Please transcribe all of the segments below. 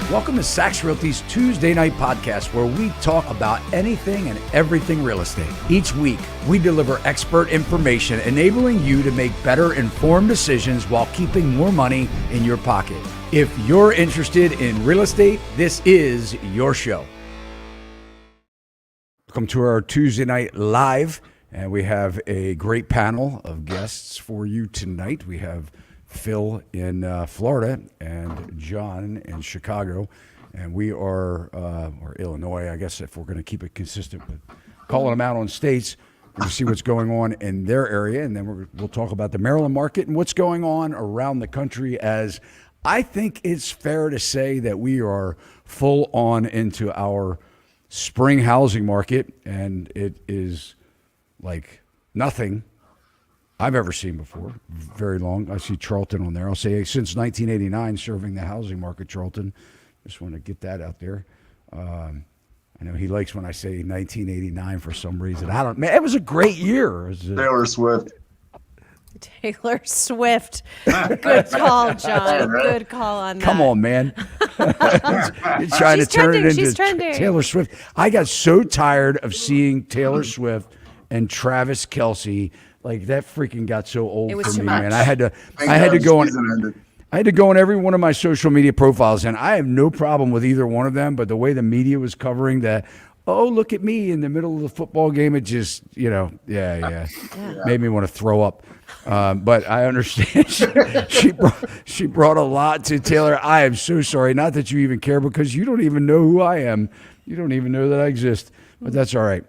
Welcome to Sachs Realty's Tuesday Night Podcast, where we talk about anything and everything real estate. Each week, we deliver expert information enabling you to make better informed decisions while keeping more money in your pocket. If you're interested in real estate, this is your show. Welcome to our Tuesday Night Live, and we have a great panel of guests for you tonight. We have Phil in Florida and John in Chicago, and we are, or Illinois, I guess, if we're going to keep it consistent with calling them out on states, to see what's going on in their area, and then we'll talk about the Maryland market and what's going on around the country, as I think it's fair to say that we are full on into our spring housing market, and it is like nothing I've ever seen before. Very long. I see Charlton on there. I'll say since 1989 serving the housing market, Charlton. Just want to get that out there. I know he likes when I say 1989 for some reason. I don't, man, it was a great year. Taylor Swift. Taylor Swift. Good call, John. Good call on that. Come on, man. You're trying to turn it into Taylor Swift. I got so tired of seeing Taylor Swift and Travis Kelce. Like, that freaking got so old for me, man. I had to go on every one of my social media profiles, and I have no problem with either one of them, but the way the media was covering that, oh, look at me in the middle of the football game, it just, made me want to throw up. But I understand she brought a lot to Taylor. I am so sorry. Not that you even care, because you don't even know who I am. You don't even know that I exist, but that's all right.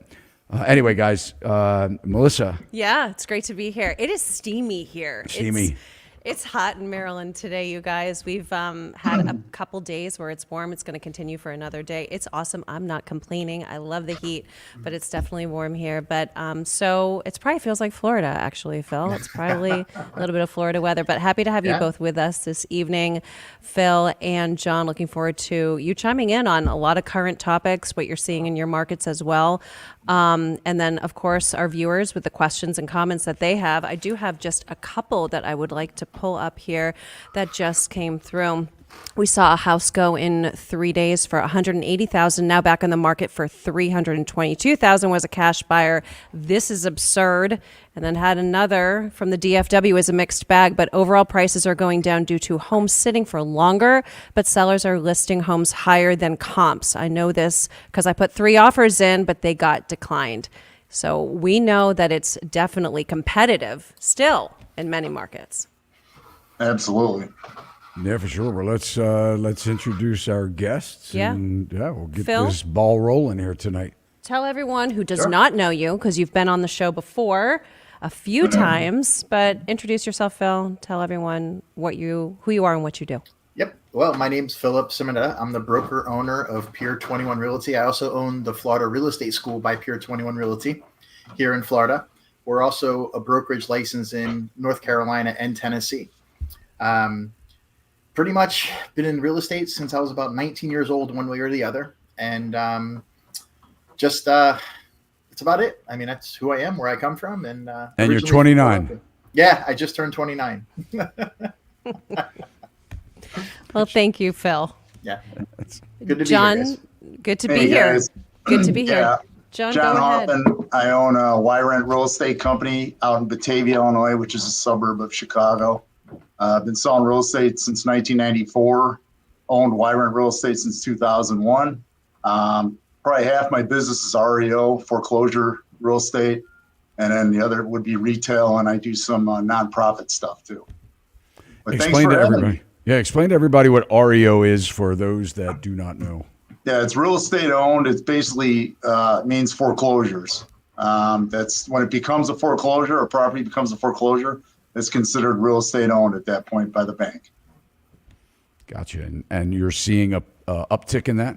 Anyway, guys, Melissa. Yeah, it's great to be here. It is steamy here. Steamy. It's hot in Maryland today, you guys. We've had a couple days where it's warm. It's going to continue for another day. It's awesome. I'm not complaining. I love the heat, but it's definitely warm here. But so it probably feels like Florida, actually, Phil. It's probably a little bit of Florida weather, but happy to have you both with us this evening, Phil and John. Looking forward to you chiming in on a lot of current topics, what you're seeing in your markets as well. And then, of course, our viewers with the questions and comments that they have. I do have just a couple that I would like to pull up here that just came through. We saw a house go in 3 days for $180,000, now back on the market for $322,000, was a cash buyer. This is absurd. And then had another from the DFW as a mixed bag, but overall prices are going down due to homes sitting for longer, but sellers are listing homes higher than comps. I know this because I put 3 offers in, but they got declined. So we know that it's definitely competitive still in many markets. Absolutely. Yeah, for sure. Well, let's introduce our guests. Yeah. And we'll get Phil? this ball rolling here tonight. Tell everyone who does not know you, because you've been on the show before a few times, but introduce yourself, Phil. Tell everyone who you are and what you do. Yep. Well, my name's Philip Simonetta. I'm the broker owner of Pier 21 Realty. I also own the Florida Real Estate School by Pier 21 Realty here in Florida. We're also a brokerage license in North Carolina and Tennessee. Pretty much been in real estate since I was about 19 years old, one way or the other. And it's about it. I mean, that's who I am, where I come from. And you're 29. Yeah, I just turned 29. Well, thank you, Phil. Yeah. Good to John, be here, guys. good to be here. Guys. Good to be here. John, go ahead. Hoffman. I own a Y-Rent real estate company out in Batavia, Illinois, which is a suburb of Chicago. I've been selling real estate since 1994, owned Y-Rent real estate since 2001. Probably half my business is REO, foreclosure real estate, and then the other would be retail, and I do some nonprofit stuff too. But explain to everybody. Yeah, explain to everybody what REO is for those that do not know. Yeah, it's real estate owned. It's basically means foreclosures. That's when it becomes a foreclosure, a property becomes a foreclosure. It's considered real estate owned at that point by the bank. Gotcha. And you're seeing a uptick in that?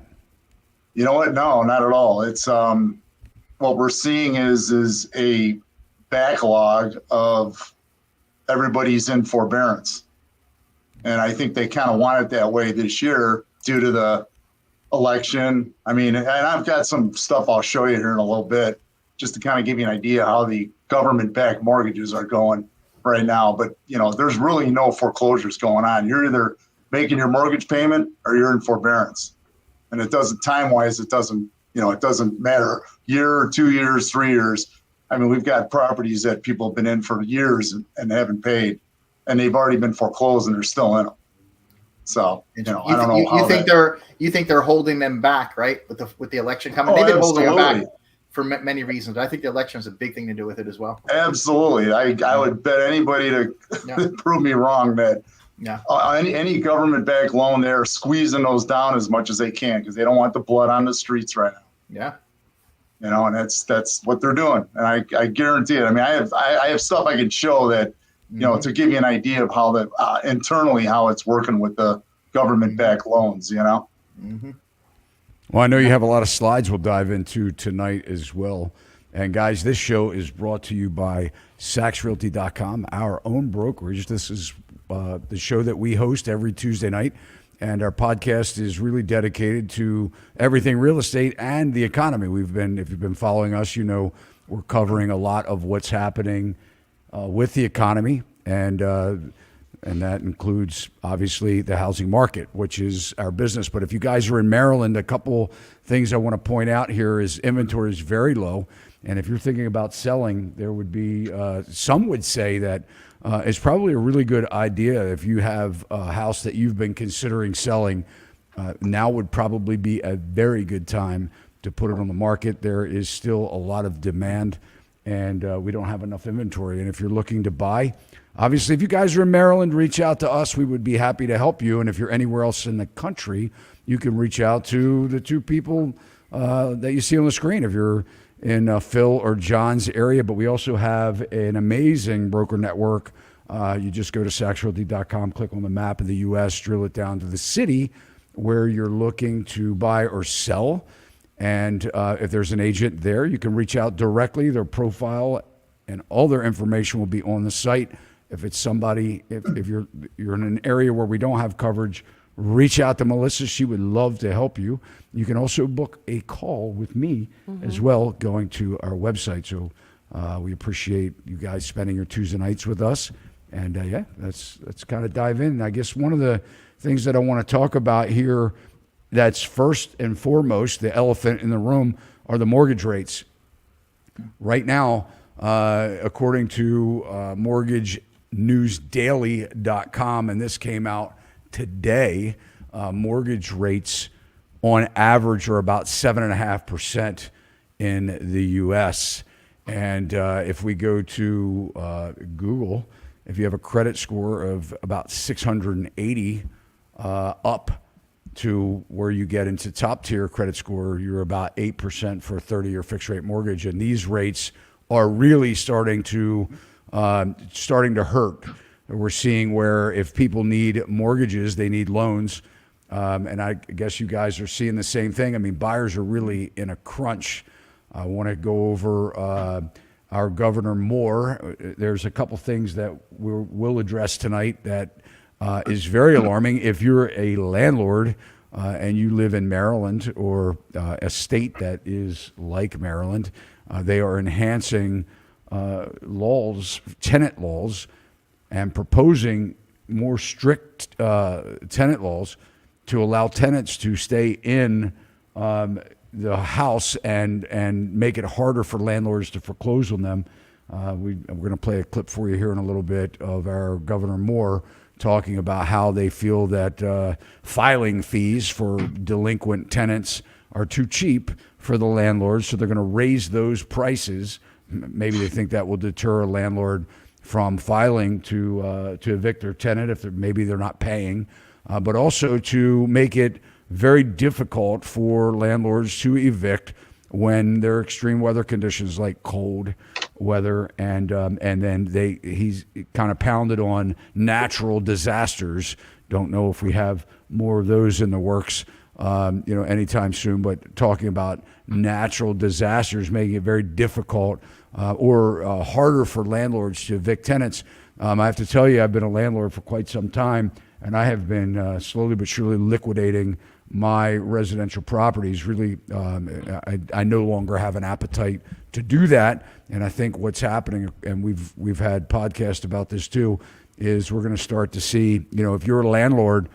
You know what? No, not at all. It's what we're seeing is a backlog of everybody's in forbearance. And I think they kind of want it that way this year due to the election. I mean, and I've got some stuff I'll show you here in a little bit just to kind of give you an idea how the government-backed mortgages are going right now. But, you know, there's really no foreclosures going on. You're either making your mortgage payment or you're in forbearance. And it doesn't, time-wise, it doesn't matter. Year, 2 years, 3 years. I mean, we've got properties that people have been in for years and haven't paid, and they've already been foreclosed and they're still in them. So, I don't know how you think they're holding them back, right? With the election coming, they've been holding them back for many reasons. I think the election has a big thing to do with it as well. Absolutely. I would bet anybody to prove me wrong that any government-backed loan, they're squeezing those down as much as they can because they don't want the blood on the streets right now. Yeah. And that's what they're doing. And I guarantee it. I mean, I have stuff I can show that, to give you an idea of how internally how it's working with the government-backed loans, Mm-hmm. Well, I know you have a lot of slides we'll dive into tonight as well. And guys, this show is brought to you by SachsRealty.com, our own brokerage. This is the show that we host every Tuesday night. And our podcast is really dedicated to everything real estate and the economy. If you've been following us, we're covering a lot of what's happening with the economy. And that includes, obviously, the housing market, which is our business. But if you guys are in Maryland, a couple things I want to point out here is inventory is very low. And if you're thinking about selling, there would be, some would say that it's probably a really good idea if you have a house that you've been considering selling. Now would probably be a very good time to put it on the market. There is still a lot of demand, and we don't have enough inventory. And if you're looking to buy, obviously, if you guys are in Maryland, reach out to us. We would be happy to help you. And if you're anywhere else in the country, you can reach out to the two people that you see on the screen if you're in Phil or John's area. But we also have an amazing broker network. You just go to SachsRealty.com, click on the map of the U.S., drill it down to the city where you're looking to buy or sell. And if there's an agent there, you can reach out directly. Their profile and all their information will be on the site. If it's somebody, if you're in an area where we don't have coverage, reach out to Melissa. She would love to help you. You can also book a call with me as well, going to our website. So we appreciate you guys spending your Tuesday nights with us. And let's kind of dive in. I guess one of the things that I want to talk about here that's first and foremost, the elephant in the room, are the mortgage rates. Right now, according to mortgagenewsdaily.com, and this came out today, mortgage rates on average are about 7.5% in the U.S. And if we go to Google, if you have a credit score of about 680 up to where you get into top tier credit score, you're about 8% for a 30-year fixed rate mortgage. And these rates are really starting to hurt. We're seeing where if people need mortgages, they need loans. And I guess you guys are seeing the same thing. I mean, buyers are really in a crunch. I want to go over our Governor Moore. There's a couple things that we'll address tonight that is very alarming. If you're a landlord and you live in Maryland or a state that is like Maryland, they are enhancing laws, tenant laws, and proposing more strict tenant laws to allow tenants to stay in the house and make it harder for landlords to foreclose on them. We're going to play a clip for you here in a little bit of our Governor Moore talking about how they feel that filing fees for delinquent tenants are too cheap for the landlords, so they're going to raise those prices. Maybe they think that will deter a landlord from filing to evict their tenant if maybe they're not paying, but also to make it very difficult for landlords to evict when there are extreme weather conditions like cold weather, and then he's kind of pounded on natural disasters. Don't know if we have more of those in the works, anytime soon. But talking about natural disasters making it very difficult or harder for landlords to evict tenants. I have to tell you, I've been a landlord for quite some time, and I have been slowly but surely liquidating my residential properties. Really, I no longer have an appetite to do that. And I think what's happening, and we've had podcasts about this too, is we're going to start to see, if you're a landlord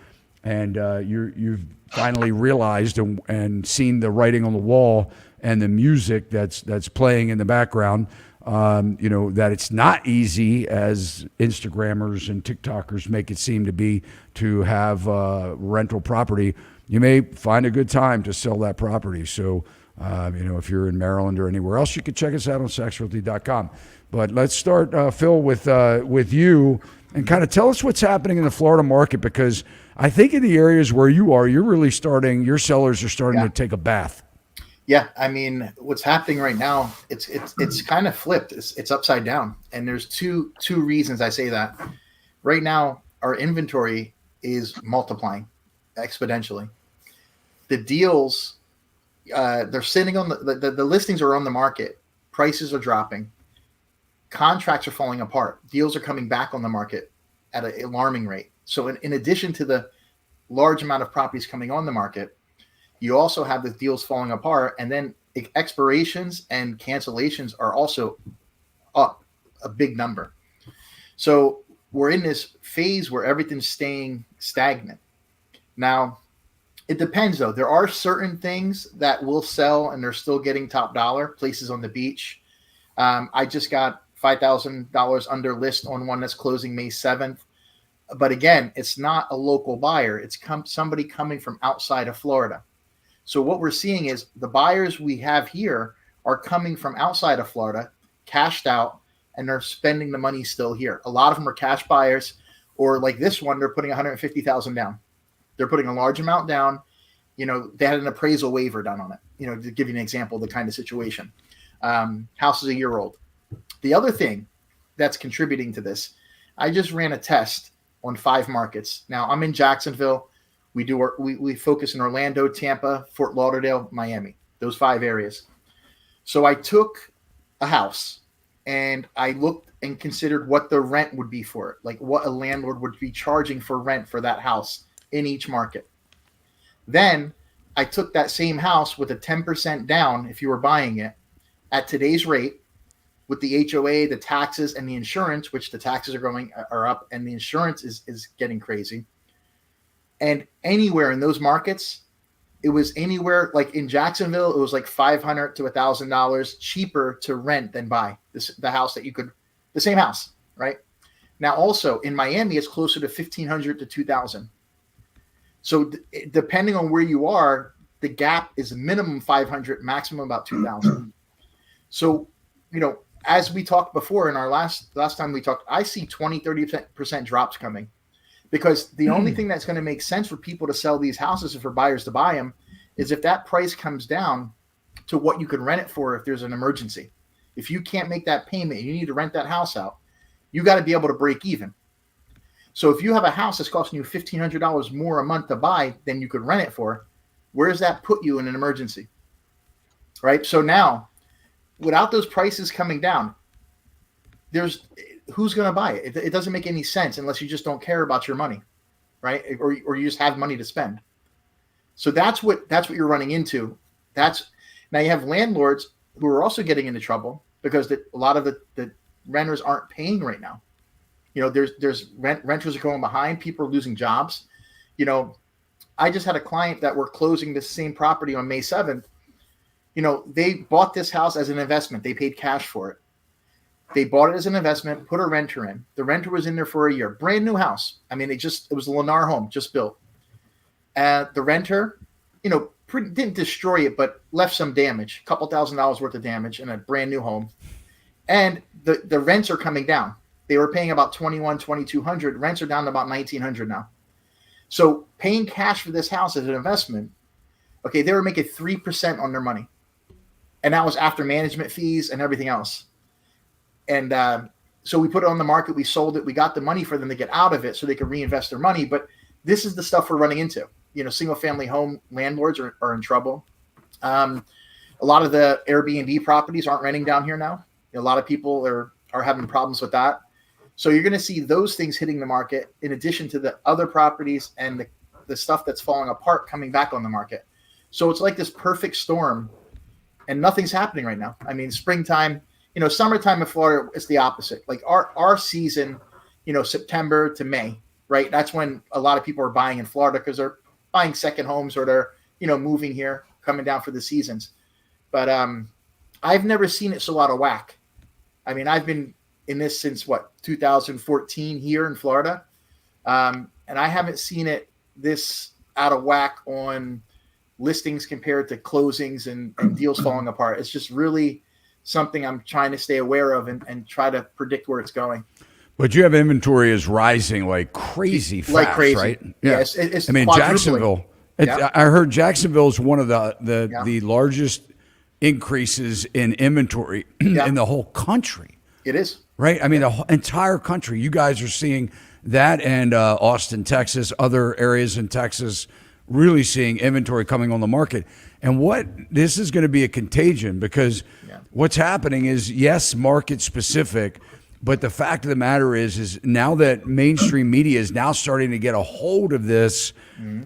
and you've finally realized and seen the writing on the wall and the music that's playing in the background. That it's not easy as Instagrammers and TikTokers make it seem to be to have rental property. You may find a good time to sell that property. So, if you're in Maryland or anywhere else, you can check us out on SachsRealty.com. But let's start, Phil, with you, and kind of tell us what's happening in the Florida market, because I think in the areas where you are, your sellers are starting to take a bath. Yeah, I mean, what's happening right now, it's kind of flipped. It's upside down, and there's two reasons I say that. Right now, our inventory is multiplying exponentially. The deals, they're sitting on the listings are on the market. Prices are dropping. Contracts are falling apart. Deals are coming back on the market at an alarming rate. So in addition to the large amount of properties coming on the market, you also have the deals falling apart, and then expirations and cancellations are also up a big number. So we're in this phase where everything's staying stagnant. Now, it depends, though. There are certain things that will sell, and they're still getting top dollar, places on the beach. I just got $5,000 under list on one that's closing May 7th. But again, it's not a local buyer. It's somebody coming from outside of Florida. So what we're seeing is the buyers we have here are coming from outside of Florida, cashed out, and they're spending the money still here. A lot of them are cash buyers, or like this one, they're putting $150,000 down. They're putting a large amount down. They had an appraisal waiver done on it, to give you an example of the kind of situation. House is a year old. The other thing that's contributing to this, I just ran a test on 5 markets. Now I'm in Jacksonville. We focus in Orlando, Tampa, Fort Lauderdale, Miami, those 5 areas. So I took a house and I looked and considered what the rent would be for it, like what a landlord would be charging for rent for that house in each market. Then I took that same house with a 10% down if you were buying it at today's rate, with the HOA, the taxes, and the insurance, which the taxes are up, and the insurance is getting crazy. And anywhere in those markets, it was anywhere, like in Jacksonville, it was like $500 to $1,000 cheaper to rent than buy the house the same house, right? Now also in Miami, it's closer to $1,500 to $2,000. So depending on where you are, the gap is minimum 500, maximum about 2,000. So, as we talked before in our last time we talked, I see 20-30% drops coming, because the only thing that's going to make sense for people to sell these houses and for buyers to buy them is if that price comes down to what you could rent it for if there's an emergency. If you can't make that payment, you need to rent that house out, you got to be able to break even. So if you have a house that's costing you $1,500 more a month to buy than you could rent it for, where does that put you in an emergency? Right? So now, without those prices coming down, who's going to buy it? It doesn't make any sense unless you just don't care about your money, right? Or you just have money to spend. So that's what you're running into. Now you have landlords who are also getting into trouble because a lot of the renters aren't paying right now. There's renters are going behind. People are losing jobs. I just had a client that were closing the same property on May 7th. They bought this house as an investment. They paid cash for it. They bought it as an investment, put a renter in. The renter was in there for a year. Brand new house. I mean, it was a Lennar home, just built. The renter, didn't destroy it, but left some damage, a couple $1,000s worth of damage in a brand new home. And the rents are coming down. They were paying about $2,200. Rents are down to about $1,900 now. So paying cash for this house as an investment, okay, they were making 3% on their money. And that was after management fees and everything else. And so we put it on the market. We sold it. We got the money for them to get out of it so they could reinvest their money. But this is the stuff we're running into. Single family home landlords are in trouble. A lot of the Airbnb properties aren't renting down here now. A lot of people are having problems with that. So you're going to see those things hitting the market in addition to the other properties and the stuff that's falling apart coming back on the market. So it's like this perfect storm, and nothing's happening right now. I mean, springtime, summertime in Florida, it's the opposite. Like our season, September to May, right? That's when a lot of people are buying in Florida because they're buying second homes or they're, moving here, coming down for the seasons. But I've never seen it so out of whack. I mean, I've been in this since 2014 here in Florida. And I haven't seen it this out of whack on listings compared to closings and deals falling apart. It's just really something I'm trying to stay aware of and try to predict where it's going. But you have inventory is rising like crazy fast, Like crazy. right? Yeah. It's I mean, quadrupling. Jacksonville. Yeah. I heard Jacksonville is one of the largest increases in inventory in the whole country. It is. Right? I mean, the whole entire country. You guys are seeing that, and Austin, Texas, other areas in Texas, really seeing inventory coming on the market. And this is going to be a contagion because what's happening is, yes, market specific, but the fact of the matter is now that mainstream media is now starting to get a hold of this,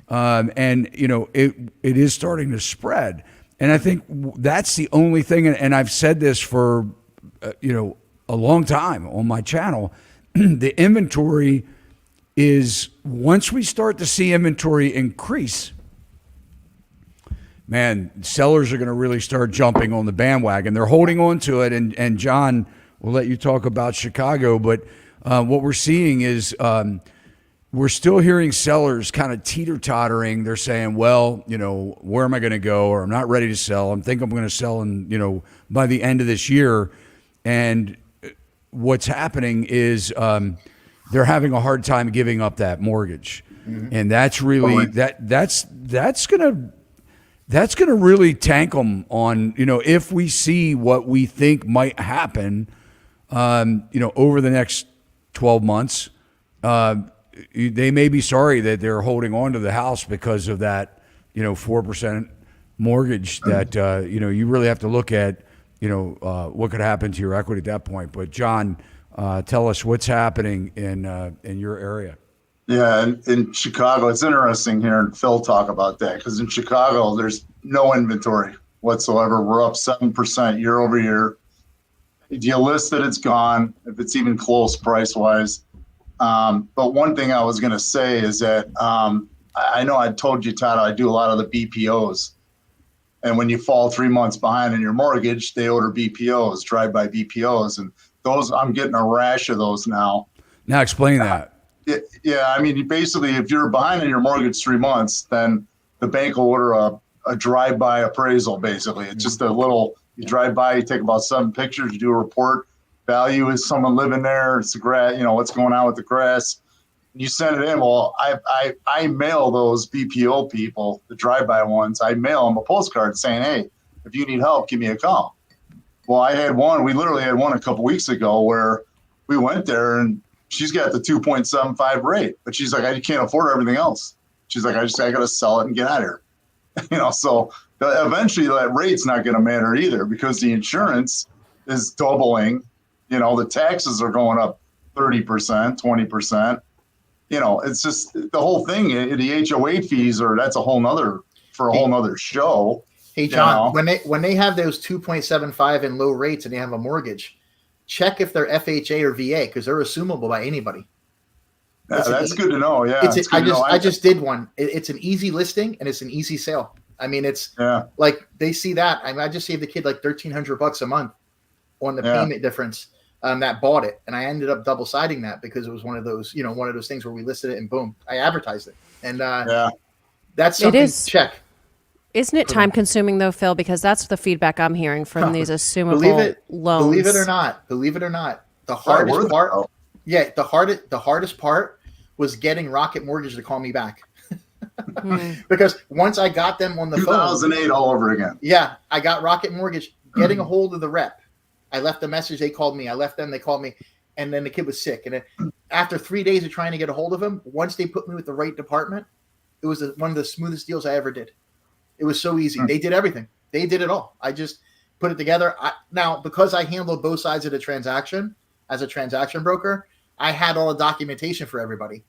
and it is starting to spread. And I think that's the only thing. And I've said this for a long time on my channel. The inventory is, once we start to see inventory increase, man, sellers are going to really start jumping on the bandwagon. They're holding on to it. And John, we'll let you talk about Chicago, but what we're seeing is we're still hearing sellers kind of teeter-tottering. They're saying, well, where am I going to go? Or I'm not ready to sell. I'm going to sell by the end of this year. And what's happening is they're having a hard time giving up that mortgage. And that's really, that's going to really tank them on, if we see what we think might happen, over the next 12 months, they may be sorry that they're holding on to the house because of that, 4% mortgage that, you really have to look at, what could happen to your equity at that point. But John, tell us what's happening in your area. Yeah, in Chicago, it's interesting hearing Phil talk about that because in Chicago, there's no inventory whatsoever. We're up 7% year over year. If you list it, it's gone, if it's even close price-wise. But one thing I was going to say is that I know I told you, Todd, I do a lot of the BPOs. And when you fall 3 months behind in your mortgage, they order BPOs, drive-by BPOs. And those, I'm getting a rash of those now. Now explain that. Yeah, I mean, basically, if you're behind in your mortgage 3 months, then the bank will order a drive-by appraisal, basically. It's just a little, you drive by, you take about 7 pictures, you do a report. Value is someone living there, it's the grass, what's going on with the grass. You send it in. Well, I mail those BPO people, the drive-by ones, I mail them a postcard saying, hey, if you need help, give me a call. Well, we literally had one a couple weeks ago where we went there and she's got the 2.75 rate, but she's like, I can't afford everything else. She's like, I got to sell it and get out of here. So eventually that rate's not going to matter either because the insurance is doubling. The taxes are going up 30%, 20%. It's just the whole thing. The HOA fees that's a whole nother show. Hey, John, when they have those 2.75 in low rates and they have a mortgage, check if they're FHA or VA because they're assumable by anybody. That's good to know. Yeah, I just did one. It's an easy listing and it's an easy sale. I mean, it's like they see that. I just saved the kid like $1,300 a month on the payment difference. That bought it, and I ended up double siding that because it was one of those things where we listed it and boom, I advertised it, and that's something to check. Isn't it time consuming though, Phil? Because that's the feedback I'm hearing from these assumable loans. Believe it or not, the hardest part. Yeah, the hardest part was getting Rocket Mortgage to call me back. Because once I got them on the 2008 phone, all over again. Yeah, I got Rocket Mortgage, getting a hold of the rep. I left a message. They called me. I left them. They called me. And then the kid was sick. And then after 3 days of trying to get a hold of him, once they put me with the right department, it was one of the smoothest deals I ever did. It was so easy. They did everything. They did it all. I just put it together. Now, because I handled both sides of the transaction as a transaction broker, I had all the documentation for everybody.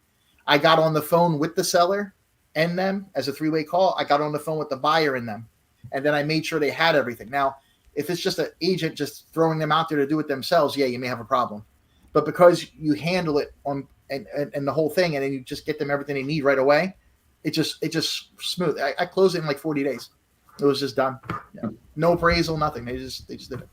I got on the phone with the seller and them as a 3-way call. I got on the phone with the buyer and them. And then I made sure they had everything. Now, if it's just an agent just throwing them out there to do it themselves, yeah, you may have a problem. But because you handle it on and the whole thing, and then you just get them everything they need right away. It just smooth. I closed it in like 40 days. It was just done. Yeah. No appraisal, nothing. They just did it.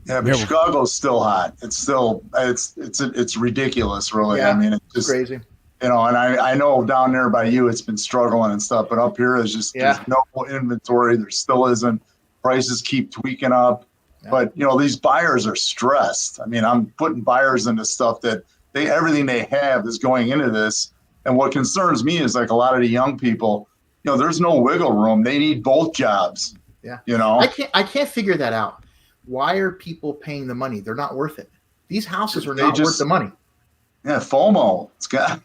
Yeah, but Chicago's still hot. It's still it's ridiculous, really. Yeah, I mean, it's just crazy. And I know down there by you, it's been struggling and stuff, but up here is just there's no inventory. There still isn't. Prices keep tweaking up, but these buyers are stressed. I mean, I'm putting buyers into stuff that everything they have is going into this. And what concerns me is like a lot of the young people, there's no wiggle room. They need both jobs. Yeah. I can't figure that out. Why are people paying the money? They're not worth it. These houses are not worth the money. Yeah, FOMO.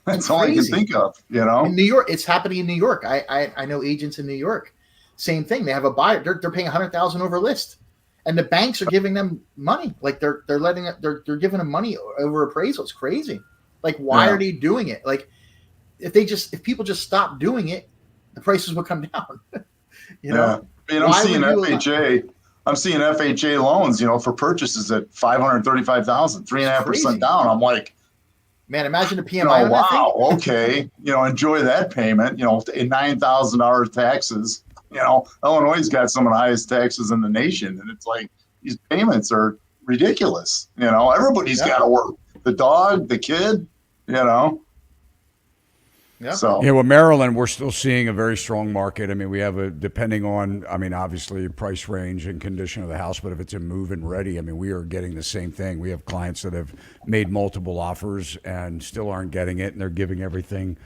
That's all I can think of. In New York, it's happening in New York. I know agents in New York. Same thing. They have a buyer. They're paying $100,000 over list, and the banks are giving them money. Like they're giving them money over appraisal. It's crazy. Like why are they doing it? Like if people just stop doing it, the prices would come down. Yeah. I mean, I'm seeing FHA loans, for purchases at $535,000, 3.5% down. I'm like, man, imagine the PMI on that thing. Wow, okay. Enjoy that payment, $9,000 taxes. Illinois' got some of the highest taxes in the nation. And it's like, these payments are ridiculous. Everybody's got to work. The dog, the kid, Yeah. So well, Maryland, we're still seeing a very strong market. I mean, we have depending on, obviously price range and condition of the house, but if it's a move-in ready, we are getting the same thing. We have clients that have made multiple offers and still aren't getting it, and they're giving everything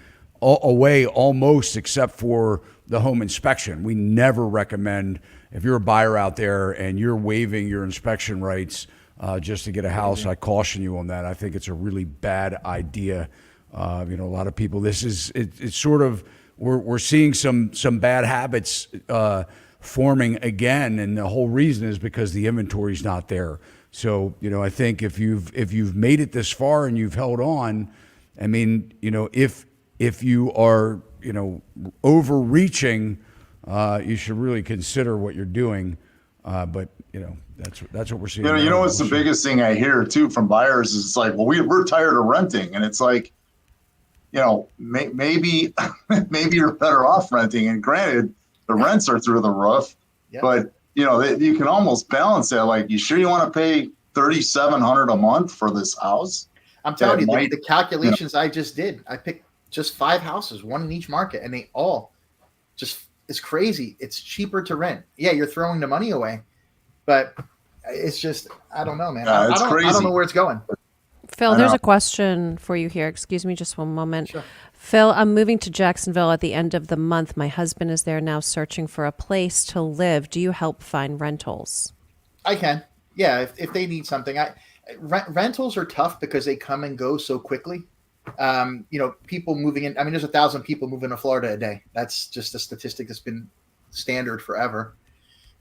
away almost except for the home inspection. We never recommend, if you're a buyer out there and you're waiving your inspection rights just to get a house, I caution you on that. I think it's a really bad idea. A lot of people, it's sort of, we're seeing some bad habits forming again. And the whole reason is because the inventory is not there. So, I think if you've made it this far and you've held on, if you are, overreaching, you should really consider what you're doing. But that's what we're seeing. What's the biggest thing I hear too from buyers is it's like, well, we're tired of renting. And it's like, maybe you're better off renting. And granted, the rents are through the roof, but you can almost balance that. Like, you sure you want to pay $3,700 a month for this house? I'm telling you, the calculations I just did. I picked just 5 houses, one in each market, and they all it's crazy. It's cheaper to rent. Yeah, you're throwing the money away, but it's just, I don't know, man. I don't know where it's going. Phil, there's a question for you here. Excuse me just one moment. Sure. Phil, I'm moving to Jacksonville at the end of the month. My husband is there now searching for a place to live. Do you help find rentals? I can. Yeah, if they need something. Rentals are tough because they come and go so quickly. People moving in. There's 1,000 people moving to Florida a day. That's just a statistic that's been standard forever.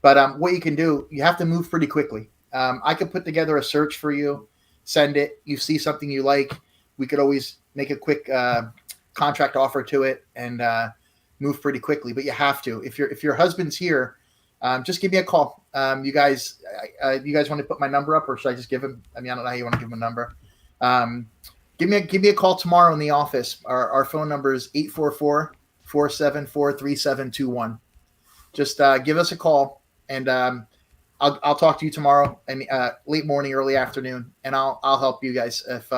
But what you can do, you have to move pretty quickly. I could put together a search for you. Send it. You see something you like, we could always make a quick contract offer to it and move pretty quickly. But you have to. If your husband's here, just give me a call. You guys want to put my number up, or should I just give him? I don't know how you want to give him a number. Give me a call tomorrow in the office. Our phone number is 844-474-3721. Just give us a call, and I'll talk to you tomorrow and late morning, early afternoon, and I'll help you guys. If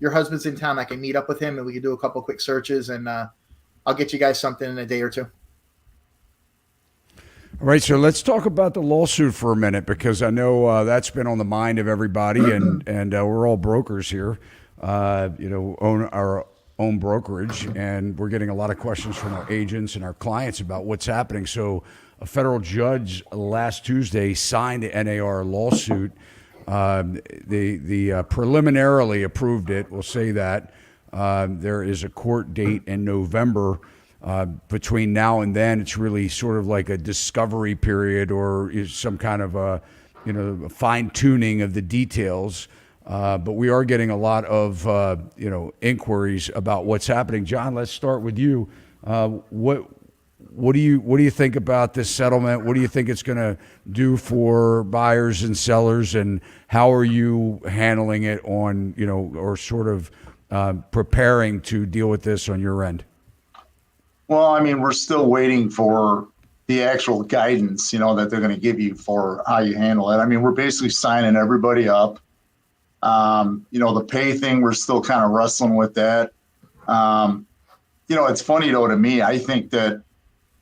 your husband's in town, I can meet up with him and we can do a couple quick searches, and I'll get you guys something in a day or two. All right, so let's talk about the lawsuit for a minute, because I know that's been on the mind of everybody, and we're all brokers here, own our own brokerage, and we're getting a lot of questions from our agents and our clients about what's happening. So a federal judge last Tuesday signed the NAR lawsuit. The preliminarily approved it. We'll say that. There is a court date in November. Between now and then, it's really sort of like a discovery period, or is some kind of a fine tuning of the details. But we are getting a lot of inquiries about what's happening. John, let's start with you. What do you think about this settlement? What do you think it's going to do for buyers and sellers, and how are you handling it on or sort of preparing to deal with this on your end? Well, I mean, we're still waiting for the actual guidance, that they're going to give you for how you handle it. I mean, we're basically signing everybody up. The pay thing, we're still kind of wrestling with that. It's funny though to me. I think that,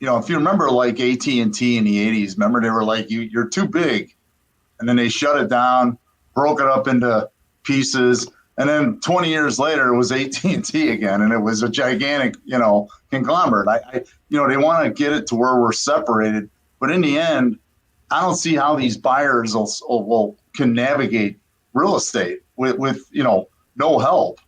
if you remember like AT&T in the 80s, remember they were like, you're too big. And then they shut it down, broke it up into pieces. And then 20 years later, it was AT&T again, and it was a gigantic, conglomerate. They want to get it to where we're separated, but in the end, I don't see how these buyers can navigate real estate with no help.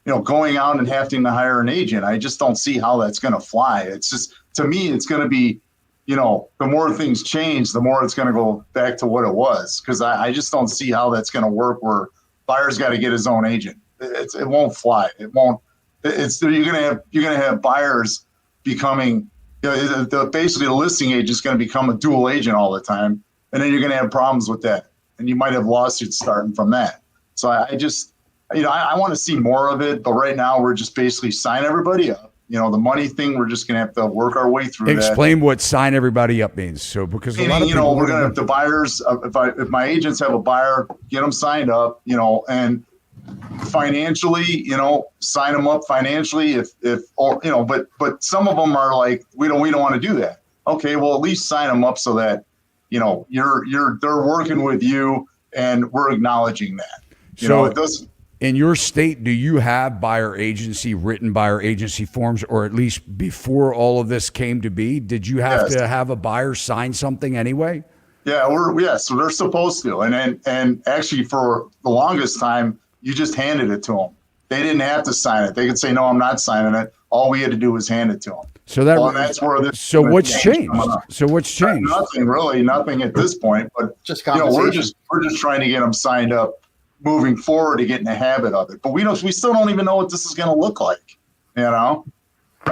Going out and having to hire an agent. I just don't see how that's going to fly. It's just, to me, it's going to be, the more things change, the more it's going to go back to what it was. Because I just don't see how that's going to work where buyer's got to get his own agent. It won't fly. It won't. You're gonna have buyers becoming, basically the listing agent is going to become a dual agent all the time, and then you're going to have problems with that, and you might have lawsuits starting from that. So I just, I want to see more of it, but right now we're just basically sign everybody up. The money thing, we're just going to have to work our way through that. Explain what sign everybody up means. So, because a lot of people, we're going to have the buyers. If my agents have a buyer, get them signed up, and financially, sign them up financially. But some of them are like, we don't want to do that. Okay, well, at least sign them up so that, they're working with you and we're acknowledging that. It doesn't. In your state, do you have written buyer agency forms, or at least before all of this came to be, did you have to have a buyer sign something anyway? Yeah, so they're supposed to. And actually for the longest time, you just handed it to them. They didn't have to sign it. They could say, no, I'm not signing it. All we had to do was hand it to them. So that's where this. So what's changed? Nothing really, nothing at this point. But just we're just trying to get them signed up, moving forward to get in the habit of it. But we still don't even know what this is going to look like. I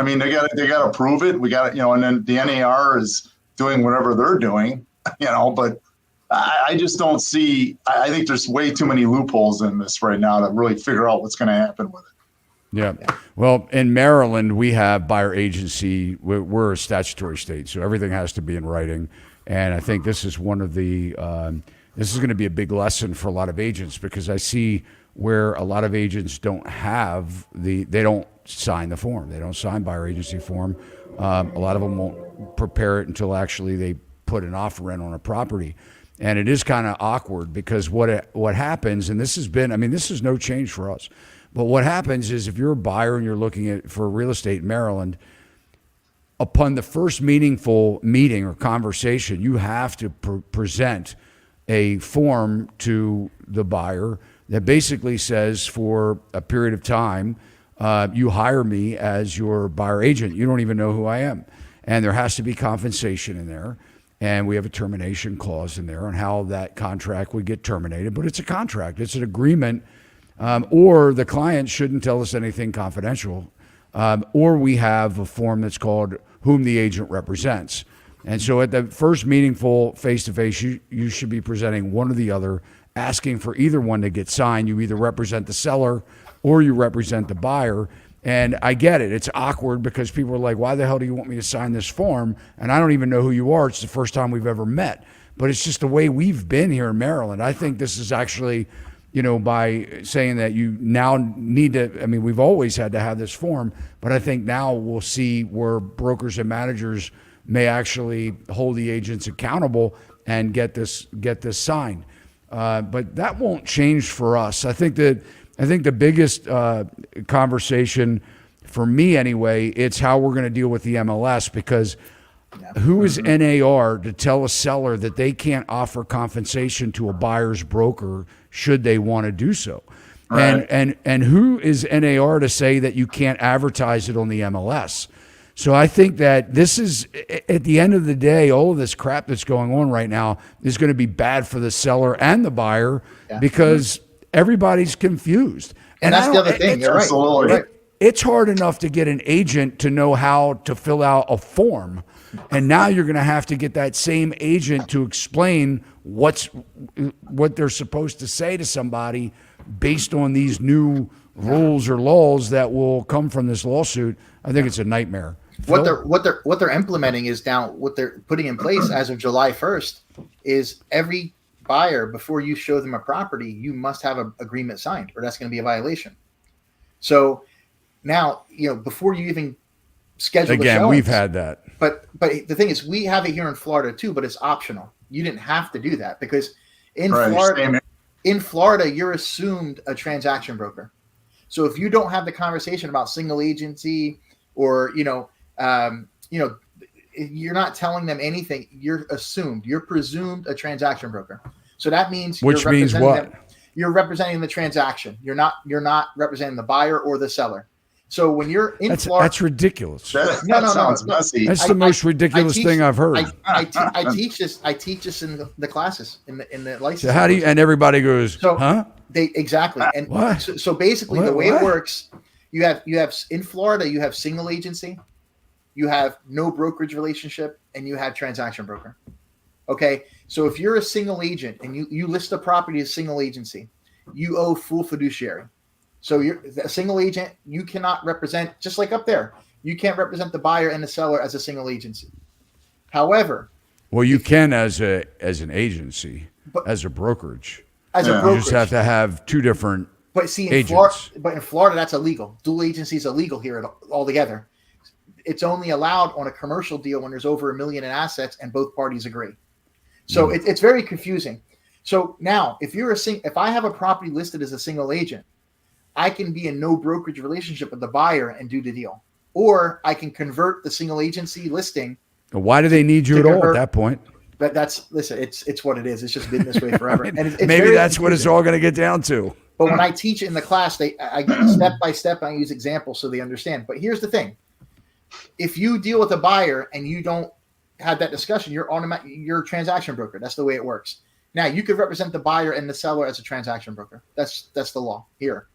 mean, they got to prove it. We got to, and then the NAR is doing whatever they're doing. But I just don't see. I think there's way too many loopholes in this right now to really figure out what's going to happen with it. Yeah. Well, in Maryland, we have buyer agency. We're a statutory state, so everything has to be in writing. And I think this is one of the, this is going to be a big lesson for a lot of agents, because I see where a lot of agents don't have they don't sign the form. They don't sign buyer agency form. A lot of them won't prepare it until actually they put an offer in on a property. And it is kind of awkward, because what happens, and this is no change for us. But what happens is, if you're a buyer and you're looking for real estate in Maryland, upon the first meaningful meeting or conversation, you have to present a form to the buyer that basically says, for a period of time, you hire me as your buyer agent. You don't even know who I am. And there has to be compensation in there. And we have a termination clause in there on how that contract would get terminated. But it's a contract. It's an agreement. Or the client shouldn't tell us anything confidential. Or we have a form that's called whom the agent represents. And so at the first meaningful face-to-face, you should be presenting one or the other, asking for either one to get signed. You either represent the seller or you represent the buyer. And I get it. It's awkward, because people are like, why the hell do you want me to sign this form? And I don't even know who you are. It's the first time we've ever met. But it's just the way we've been here in Maryland. I think this is actually, by saying that you now need to, we've always had to have this form, but I think now we'll see where brokers and managers may actually hold the agents accountable and get this signed. But that won't change for us. I think the biggest conversation for me anyway, it's how we're going to deal with the MLS, because who is NAR to tell a seller that they can't offer compensation to a buyer's broker should they want to do so? Right. And who is NAR to say that you can't advertise it on the MLS? So I think that this is, at the end of the day, all of this crap that's going on right now is going to be bad for the seller and the buyer, because everybody's confused. And that's the other thing. You're right. It's hard enough to get an agent to know how to fill out a form. And now you're going to have to get that same agent to explain what they're supposed to say to somebody based on these new rules or laws that will come from this lawsuit. I think it's a nightmare. What Phil? they're implementing is now what they're putting in place as of July 1st is every buyer, before you show them a property, you must have an agreement signed, or that's going to be a violation. So now, before you even schedule the showings, we've had that. But the thing is, we have it here in Florida too, but it's optional. You didn't have to do that because in Florida, you're assumed a transaction broker. So if you don't have the conversation about single agency, or you're not telling them anything, you're assumed, you're presumed a transaction broker. So that means which means what? You're representing the transaction. You're not representing the buyer or the seller. So when you're in Florida, that's ridiculous. That sounds messy. That's the most ridiculous thing I've heard. I teach this in the classes in the license. So how do you? And everybody goes, huh? Exactly. And what? So basically, the way it works, you have in Florida, you have single agency, you have no brokerage relationship, and you have transaction broker. Okay. So if you're a single agent and you list a property as single agency, you owe full fiduciary. So you're a single agent, you cannot represent, just like up there, you can't represent the buyer and the seller as a single agency. However, well, you can as an agency, as a brokerage. As a brokerage. You just have to have two different agents. But in Florida, that's illegal. Dual agency is illegal here altogether. It's only allowed on a commercial deal when there's over $1 million in assets and both parties agree. So it's very confusing. So now, if I have a property listed as a single agent, I can be in no brokerage relationship with the buyer and do the deal. Or I can convert the single agency listing. Why do they need you at all at that point? Listen, it's what it is. It's just been this way forever. And it's maybe that's confusing. What it's all going to get down to. But when I teach it in the class, I step by step, I use examples so they understand. But here's the thing. If you deal with a buyer and you don't have that discussion, you're a transaction broker. That's the way it works. Now, you could represent the buyer and the seller as a transaction broker. That's the law here.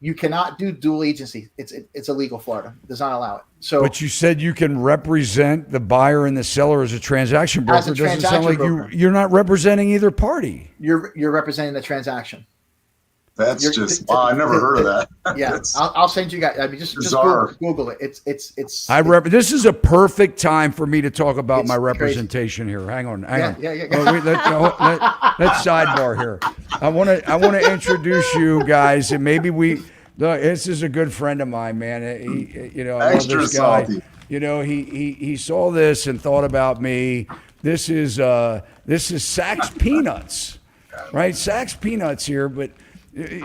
You cannot do dual agency. It's illegal. Florida does not allow it. So, but you said you can represent the buyer and the seller as a transaction broker. It doesn't sound like you're not representing either party. You're representing the transaction. That's I never heard of that. Yeah, I'll send you guys. I mean, just Google it. It's. This is a perfect time for me to talk about my representation here. Hang on. Yeah. Let's sidebar here. I want to introduce you guys, and maybe this is a good friend of mine, man. I love this guy. Salty. He saw this and thought about me. This is Sachs Peanuts, right? Sachs Peanuts here, but.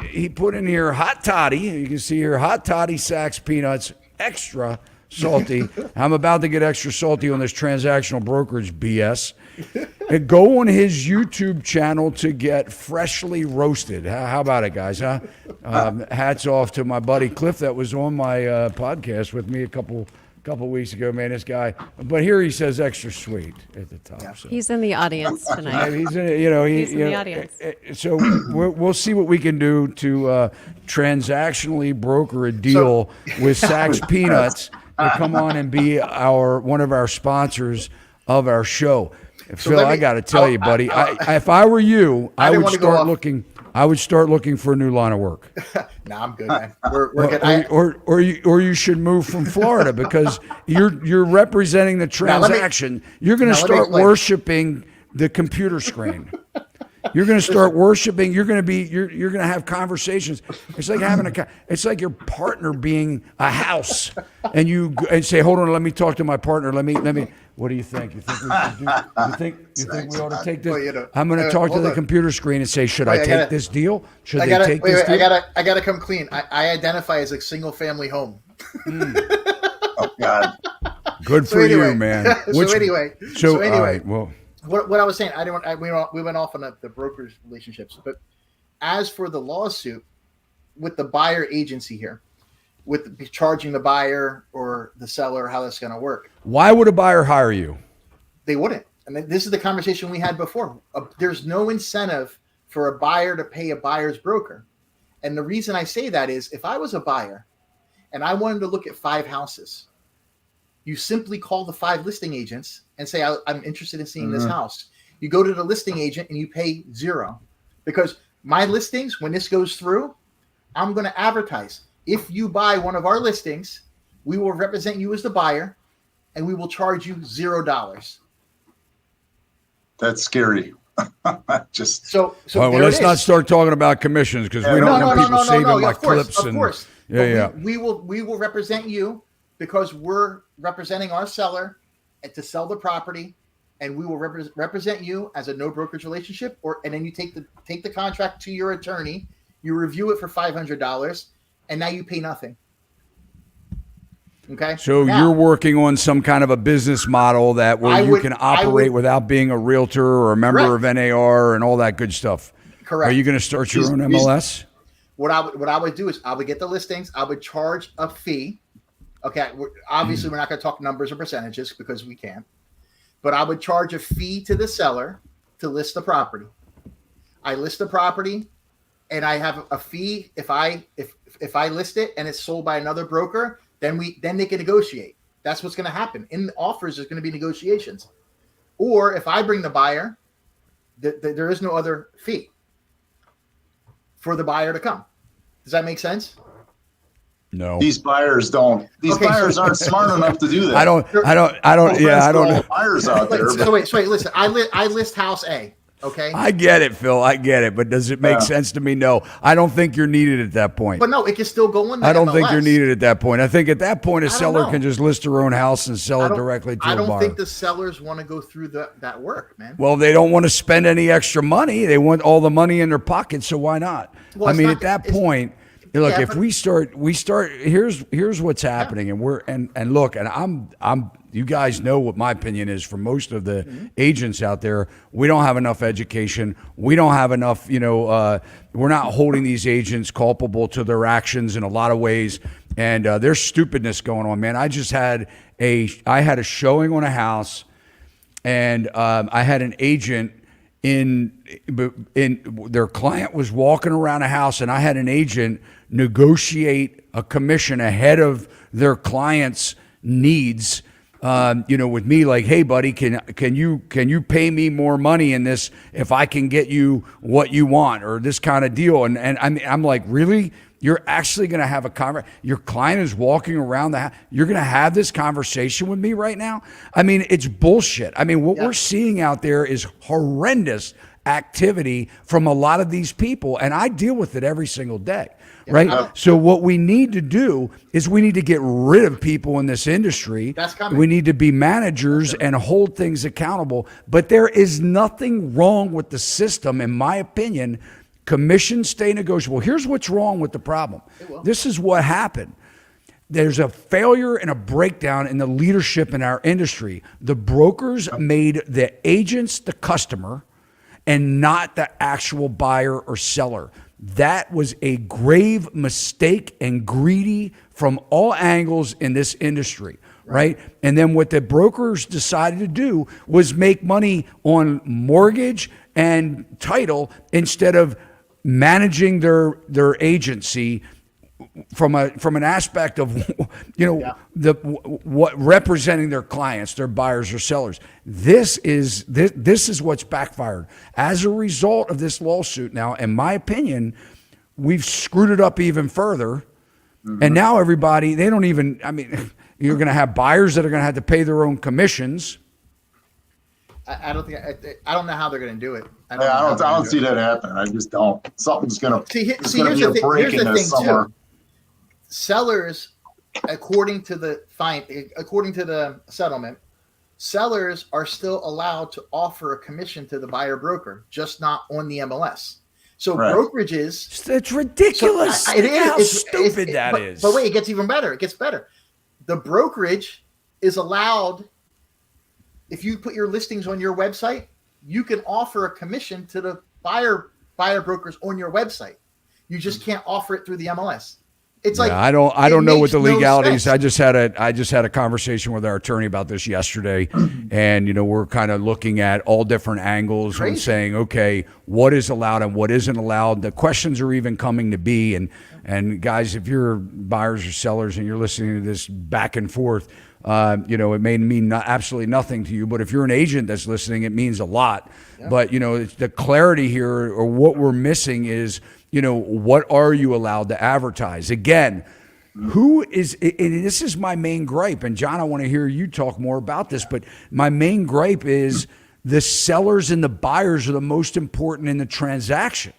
He put in here hot toddy. You can see here hot toddy Sachs Peanuts, extra salty. I'm about to get extra salty on this transactional brokerage BS. And go on his YouTube channel to get freshly roasted. How about it, guys? Huh? Hats off to my buddy Cliff that was on my podcast with me a couple weeks ago, man. This guy, but here he says extra sweet at the top. Yeah. So. He's in the audience tonight. He's in the audience. So we'll see what we can do to transactionally broker a deal with Sachs Peanuts to come on and be one of our sponsors of our show. Phil, I got to tell you, buddy, if I were you, I would start looking. I would start looking for a new line of work. No, I'm good, man. We're good. Or you should move from Florida because you're representing the transaction. You're going to start worshiping the computer screen. You're going to start worshiping. You're going to have conversations. It's like it's like your partner being a house, and you say, "Hold on, let me talk to my partner. Let me." What do you think? You think we should do? You think we ought to take this? I'm going to talk to the computer screen and say, "Should I take this deal? Should they take this deal?" I gotta come clean. I identify as a single family home. Oh God. Good for you, man. So anyway. All right. Well. What I was saying, we went off on the broker's relationships, but as for the lawsuit with the buyer agency here, with charging the buyer or the seller, how that's going to work. Why would a buyer hire you? They wouldn't. I mean, this is the conversation we had before. There's no incentive for a buyer to pay a buyer's broker. And the reason I say that is if I was a buyer and I wanted to look at 5 houses, you simply call the 5 listing agents and say, I'm interested in seeing this house. You go to the listing agent and you pay $0 because my listings, when this goes through, I'm going to advertise. If you buy one of our listings, we will represent you as the buyer, and we will charge you $0. That's scary. Just So Well, there let's it not is. start talking about commissions because we Yeah, don't No, want no, no, people no, saving no, no. my Of course, clips. of And course. yeah, But we will represent you because we're representing our seller and to sell the property, and we will represent you as a no brokerage relationship. And then you take the contract to your attorney, you review it for $500, and now you pay nothing. Okay. So Now, you're working on some kind of a business model that where you can operate without being a realtor or a member of NAR and all that good stuff. Correct. Are you going to start your own MLS? What I would do is I would get the listings. I would charge a fee. Okay. Obviously, we're not going to talk numbers or percentages because we can't. But I would charge a fee to the seller to list the property. I list the property, and I have a fee if I list it and it's sold by another broker. Then they can negotiate. That's what's going to happen. In the offers, there's going to be negotiations. Or if I bring the buyer, there is no other fee for the buyer to come. Does that make sense? No. these buyers don't. These buyers aren't smart enough to do that. I don't. Yeah, I don't know. Buyers out there. So wait. Listen, I list house A. Okay. I get it, Phil. I get it. But does it make sense to me? No. I don't think you're needed at that point. But no, it can still go in the I don't MLS. think you're needed at that point. I think at that point, a seller know. can just list her own house and sell it directly to a buyer. I don't think the sellers want to go through that work, man. Well, they don't want to spend any extra money. They want all the money in their pocket, so why not? Well, I mean, at that point, look, if but- we start. Here's what's happening, and look, and I'm. You guys know what my opinion is for most of the agents out there. We don't have enough education. We don't have enough. We're not holding these agents culpable to their actions in a lot of ways, and there's stupidness going on, man. I had a showing on a house, and I had an agent in their client was walking around a house, and I had an agent negotiate a commission ahead of their client's needs. With me, like, hey, buddy, can you pay me more money in this if I can get you what you want, or this kind of deal? And I'm like, really? You're actually going to have a conversation? Your client is walking around the house. You're going to have this conversation with me right now? I mean, it's bullshit. I mean, what we're seeing out there is horrendous activity from a lot of these people, and I deal with it every single day. Right. So what we need to do is we need to get rid of people in this industry. That's coming. We need to be managers and hold things accountable. But there is nothing wrong with the system, in my opinion. Commissions stay negotiable. Here's what's wrong with the problem. This is what happened. There's a failure and a breakdown in the leadership in our industry. The brokers made the agents the customer and not the actual buyer or seller. That was a grave mistake and greedy from all angles in this industry, right? And then what the brokers decided to do was make money on mortgage and title instead of managing their agency from an aspect of what representing their clients, their buyers or sellers. This is what's backfired as a result of this lawsuit. Now, in my opinion, we've screwed it up even further, and now everybody you're going to have buyers that are going to have to pay their own commissions. I don't know how they're going to do it. I don't see that happening. I just don't. Something's going to be a break in this somewhere. Too. Sellers, according to the settlement, sellers are still allowed to offer a commission to the buyer broker, just not on the MLS. So brokerages, it's ridiculous. It is. How stupid that is. But wait, it gets even better. It gets better. The brokerage is allowed. If you put your listings on your website, you can offer a commission to the buyer brokers on your website. You just can't offer it through the MLS. It's like I don't know what the legalities. No I just had a conversation with our attorney about this yesterday, and we're kind of looking at all different angles and saying, okay, what is allowed and what isn't allowed. The questions are even coming to be, and guys, if you're buyers or sellers and you're listening to this back and forth, it may mean absolutely nothing to you, but if you're an agent that's listening, it means a lot. Yeah. But it's the clarity here, or what we're missing is what are you allowed to advertise? Again, who is, and this is my main gripe, and John, I want to hear you talk more about this, but my main gripe is the sellers and the buyers are the most important in the transaction.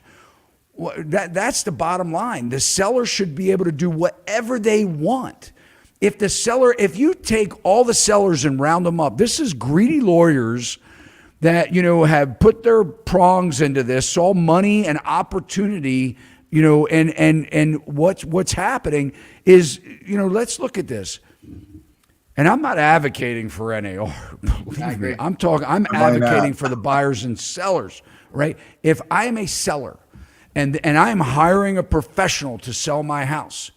That's the bottom line. The seller should be able to do whatever they want. If you take all the sellers and round them up, this is greedy lawyers that, have put their prongs into this, saw money and opportunity, and what's happening is, let's look at this. And I'm not advocating for NAR. Believe me. I'm advocating for the buyers and sellers, right? If I am a seller and I'm hiring a professional to sell my house,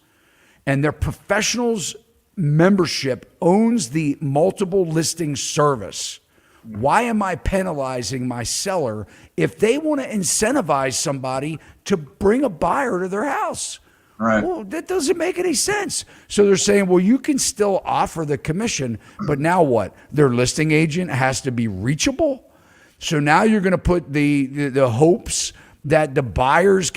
and their professional's membership owns the multiple listing service, why am I penalizing my seller if they want to incentivize somebody to bring a buyer to their house? Right. Well, that doesn't make any sense. So they're saying, well, you can still offer the commission, but now what? Their listing agent has to be reachable. So now you're going to put the hopes that the buyer's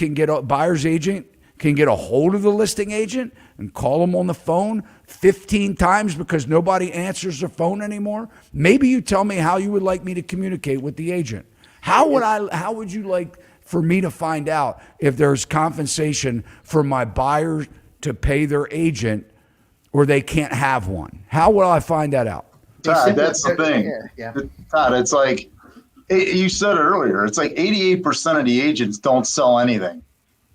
agent can get a hold of the listing agent and call them on the phone 15 times because nobody answers the phone anymore. Maybe you tell me how you would like me to communicate with the agent. How would you like for me to find out if there's compensation for my buyer to pay their agent or they can't have one? How will I find that out? Todd, that's the thing. Yeah. Todd, it's like you said it earlier. It's like 88% of the agents don't sell anything.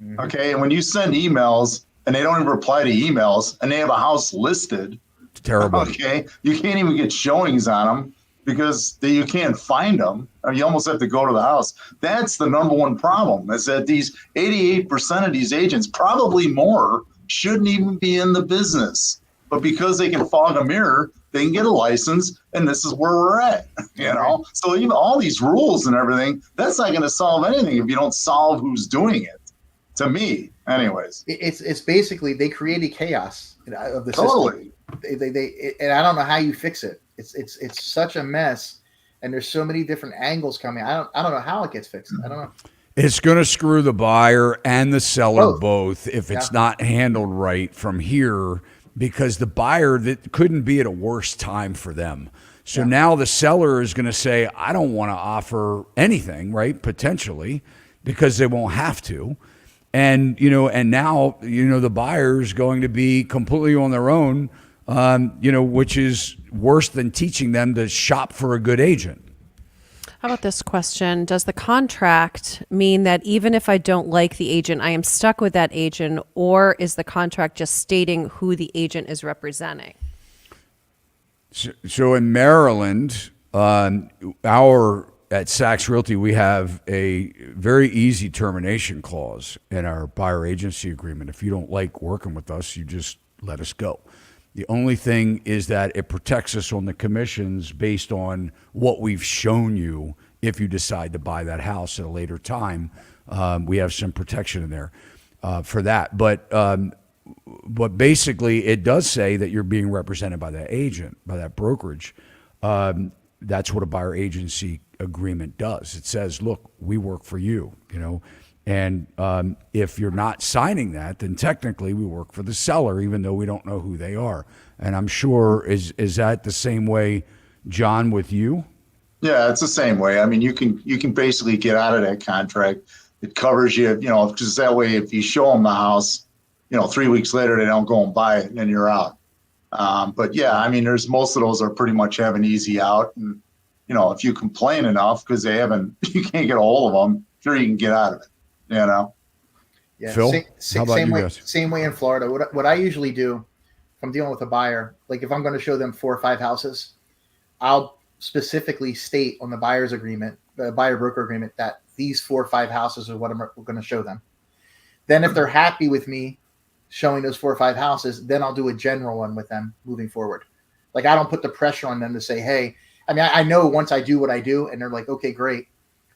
Mm-hmm. Okay. And when you send emails and they don't even reply to emails and they have a house listed, it's terrible. Okay. You can't even get showings on them because you can't find them. Or you almost have to go to the house. That's the number one problem, is that these 88% of these agents, probably more, shouldn't even be in the business. But because they can fog a mirror, they can get a license, and this is where we're at. So even all these rules and everything, that's not going to solve anything if you don't solve who's doing it. To me, anyways. It's basically they created chaos of the Totally. system. They and I don't know how you fix it. It's such a mess, and there's so many different angles coming. I don't know how it gets fixed. I don't know. It's going to screw the buyer and the seller both if it's not handled right from here, because the buyer, that couldn't be at a worse time for them. So now the seller is going to say, I don't want to offer anything, right? Potentially, because they won't have to. And, and now, the buyer is going to be completely on their own, which is worse than teaching them to shop for a good agent. How about this question? Does the contract mean that even if I don't like the agent, I am stuck with that agent, or is the contract just stating who the agent is representing? So in Maryland, at Sachs Realty, we have a very easy termination clause in our buyer agency agreement. If you don't like working with us, you just let us go. The only thing is that it protects us on the commissions based on what we've shown you. If you decide to buy that house at a later time, we have some protection in there for that. But basically, it does say that you're being represented by that agent, by that brokerage. That's what a buyer agency agreement does. It says, look, we work for you, and if you're not signing that, then technically we work for the seller, even though we don't know who they are. And I'm sure, is that the same way, John, with you? Yeah, it's the same way. I mean, you can basically get out of that contract. It covers you, because that way, if you show them the house, 3 weeks later, they don't go and buy it, and then you're out. But yeah, I mean, most of those are pretty much have an easy out. And, if you complain enough because you can't get a hold of them, sure, you can get out of it, Yeah. Phil, how about you guys? Same way in Florida. What I usually do, if I'm dealing with a buyer, like if I'm going to show them 4 or 5 houses, I'll specifically state on the buyer's agreement, the buyer broker agreement, that these 4 or 5 houses are what I'm going to show them. Then if they're happy with me showing those 4 or 5 houses, then I'll do a general one with them moving forward. Like I don't put the pressure on them to say, hey, I mean, I know once I do what I do and they're like, okay, great.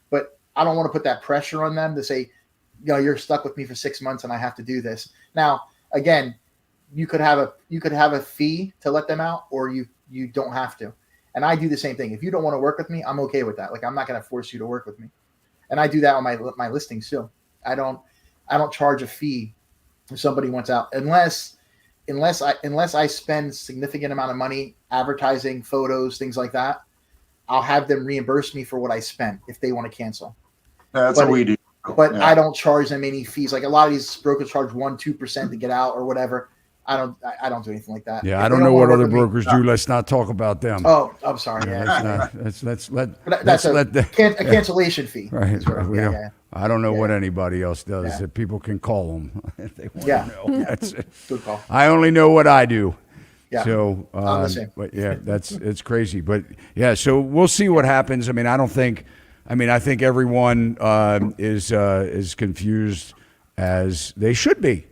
But I don't want to put that pressure on them to say, you're stuck with me for 6 months and I have to do this. Now, again, you could have a fee to let them out, or you don't have to. And I do the same thing. If you don't want to work with me, I'm okay with that. Like I'm not going to force you to work with me. And I do that on my listings too. I I don't charge a fee if somebody wants out unless I spend significant amount of money advertising, photos, things like that. I'll have them reimburse me for what I spent if they want to cancel. That's what we do. But Yeah. I don't charge them any fees. Like a lot of these brokers charge 1-2% to get out or whatever. I don't do anything like that. Yeah, If I they don't know wanna what work other with me- brokers do. Let's not talk about them. Oh, I'm sorry. Yeah, Yeah, let's let But that's a the cancellation fee. right. That's what- We don't- yeah. I don't know Yeah. what anybody else does. Yeah. That people can call them if they want Yeah. to know. That's it. Good call. I only know what I do. Yeah. So, I'm the same. but yeah, it's crazy. But yeah, so we'll see what happens. I mean, I think everyone is confused as they should be.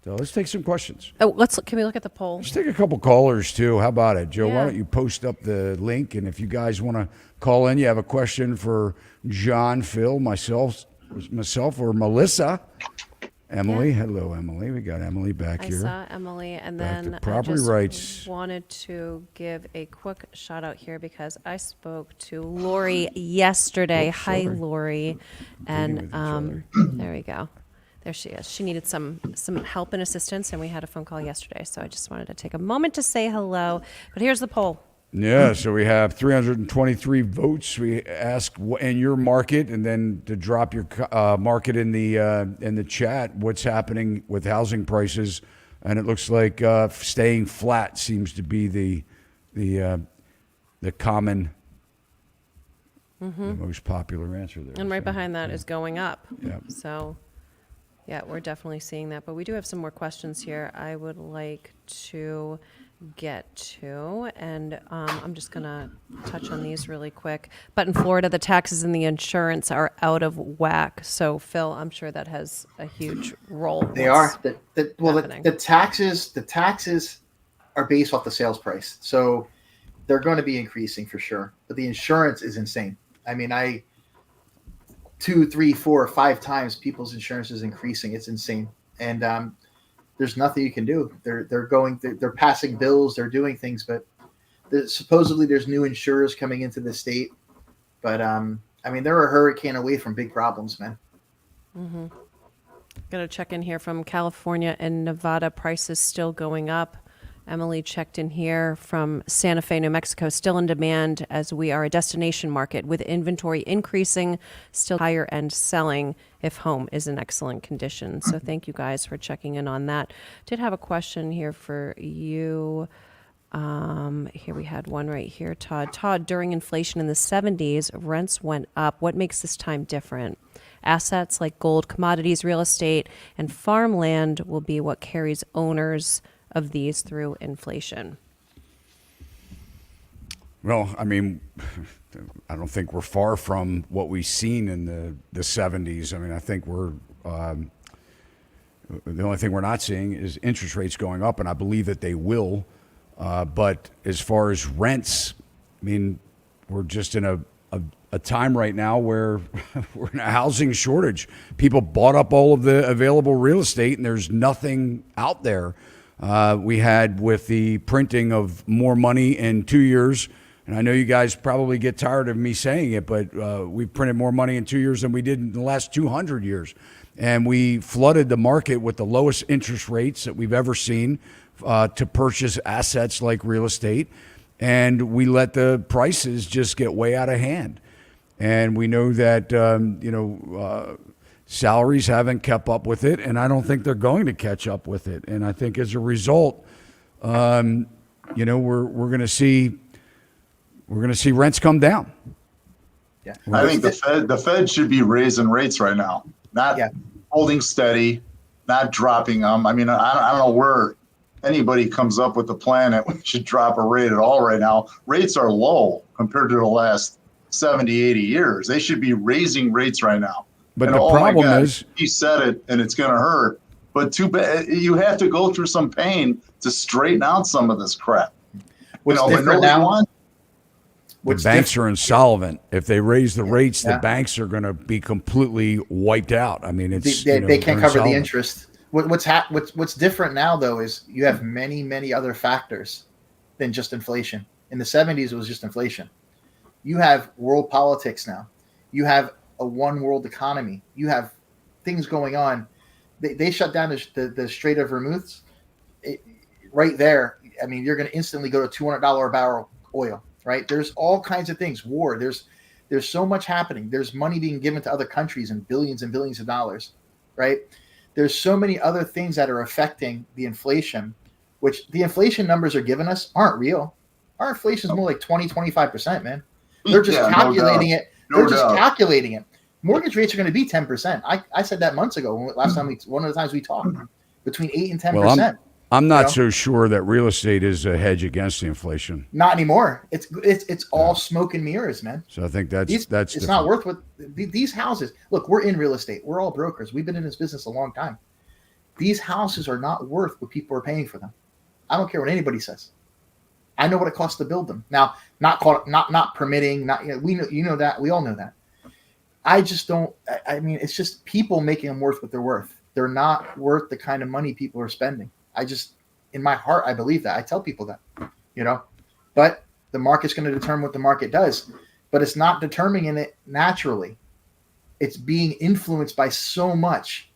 So let's take some questions. Oh, can we look at the poll? Let's take a couple callers too. How about it, Joe? Why Yeah. don't you post up the link? And if you guys want to call in, you have a question for John, Phil, myself, or Melissa. Emily, hello, Emily. We got Emily back I here. saw Emily, and Back to then I property just rights. wanted to give a quick shout out here because I spoke to Lori yesterday. Oops, Hi, sorry. Lori, with and each other. there we go. There she is. She needed some help and assistance, and we had a phone call yesterday. So I just wanted to take a moment to say hello. But here's the poll. Yeah, so we have 323 votes. We ask in your market, and then to drop your market in the chat, what's happening with housing prices, and it looks like staying flat seems to be the common, the most popular answer there. And right So, behind that is going up. Yeah. So, yeah, we're definitely seeing that. But we do have some more questions here I would like to get to. And I'm just going to touch on these really quick. But in Florida, the taxes and the insurance are out of whack. So, Phil, I'm sure that has a huge role. They What's are. happening? The taxes are based off the sales price. So they're going to be increasing for sure. But the insurance is insane. I mean, 2, 3, 4, 5 times people's insurance is increasing. It's insane. And there's nothing you can do. They're passing bills, they're doing things, but supposedly there's new insurers coming into the state. But I mean, they're a hurricane away from big problems, man. Going to check in here from California and Nevada. Prices still going up. Emily checked in here from Santa Fe, New Mexico, still in demand as we are a destination market with inventory increasing, still higher end selling if home is in excellent condition. So thank you guys for checking in on that. Did have a question here for you. Here we had one right here, Todd. Todd, during inflation in the 70s, rents went up. What makes this time different? Assets like gold, commodities, real estate, and farmland will be what carries owners of these through inflation. Well, I mean, I don't think we're far from what we've seen in the 70s. I mean, I think we're the only thing we're not seeing is interest rates going up, and I believe that they will. But as far as rents, I mean, we're just in a time right now where we're in a housing shortage. People bought up all of the available real estate, and there's nothing out there. We had with the printing of more money in 2 years, and I know you guys probably get tired of me saying it, but we printed more money in 2 years than we did in the last 200 years. And we flooded the market with the lowest interest rates that we've ever seen to purchase assets like real estate. And we let the prices just get way out of hand. And we know that, salaries haven't kept up with it, and I don't think they're going to catch up with it. And I think as a result, we're going to see rents come down. Yeah. I think the Fed should be raising rates right now, not holding steady, not dropping them. I mean, I don't know where anybody comes up with the plan that we should drop a rate at all right now. Rates are low compared to the last 70, 80 years. They should be raising rates right now. But And the problem is, he said it, and it's going to hurt. But too bad you have to go through some pain to straighten out some of this crap. What's but different now? the banks are insolvent. If they raise the rates, Yeah. the banks are going to be completely wiped out. I mean, it's They can't they're cover the insolvent. interest. What's different now though is you have many other factors than just inflation. In the 70s, it was just inflation. You have world politics now. You have a one world economy. You have things going on. They shut down the Strait of Hormuz. Right there, I mean, you're going to instantly go to $200 a barrel oil, right? There's all kinds of things. War. There's so much happening. There's money being given to other countries and billions of dollars, right? There's so many other things that are affecting the inflation, which the inflation numbers are giving us aren't real. Our inflation is more like 20-25%, man. They're just calculating it. They're just calculating it. Mortgage rates are going to be 10%. I said that months ago. One of the times we talked, between 8 and 10%. Well, I'm not so sure that real estate is a hedge against the inflation. Not anymore. It's all smoke and mirrors, man. So I think that's it's different. Not worth what these houses. Look, we're in real estate. We're all brokers. We've been in this business a long time. These houses are not worth what people are paying for them. I don't care what anybody says. I know what it costs to build them. Now, not permitting. We know that. We all know that. I just don't. I mean, it's just people making them worth what they're worth. They're not worth the kind of money people are spending. I just, in my heart, I believe that. I tell people that, but the market's going to determine what the market does, but it's not determining it naturally. It's being influenced by so much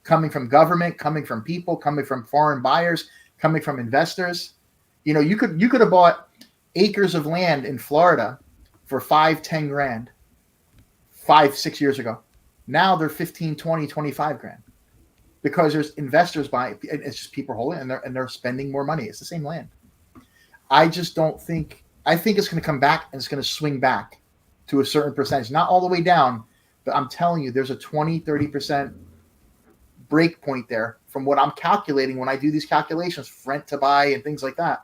coming from government, coming from people, coming from foreign buyers, coming from investors. You could have bought acres of land in Florida for 5-10 grand 5-6 years ago. Now they're 15, 20, 25 grand. Because there's investors buying, it's just people holding it and they're spending more money. It's the same land. I just don't think. I think it's going to come back and it's going to swing back to a certain percentage, not all the way down, but I'm telling you, there's a 20-30% break point there from what I'm calculating when I do these calculations, rent to buy and things like that.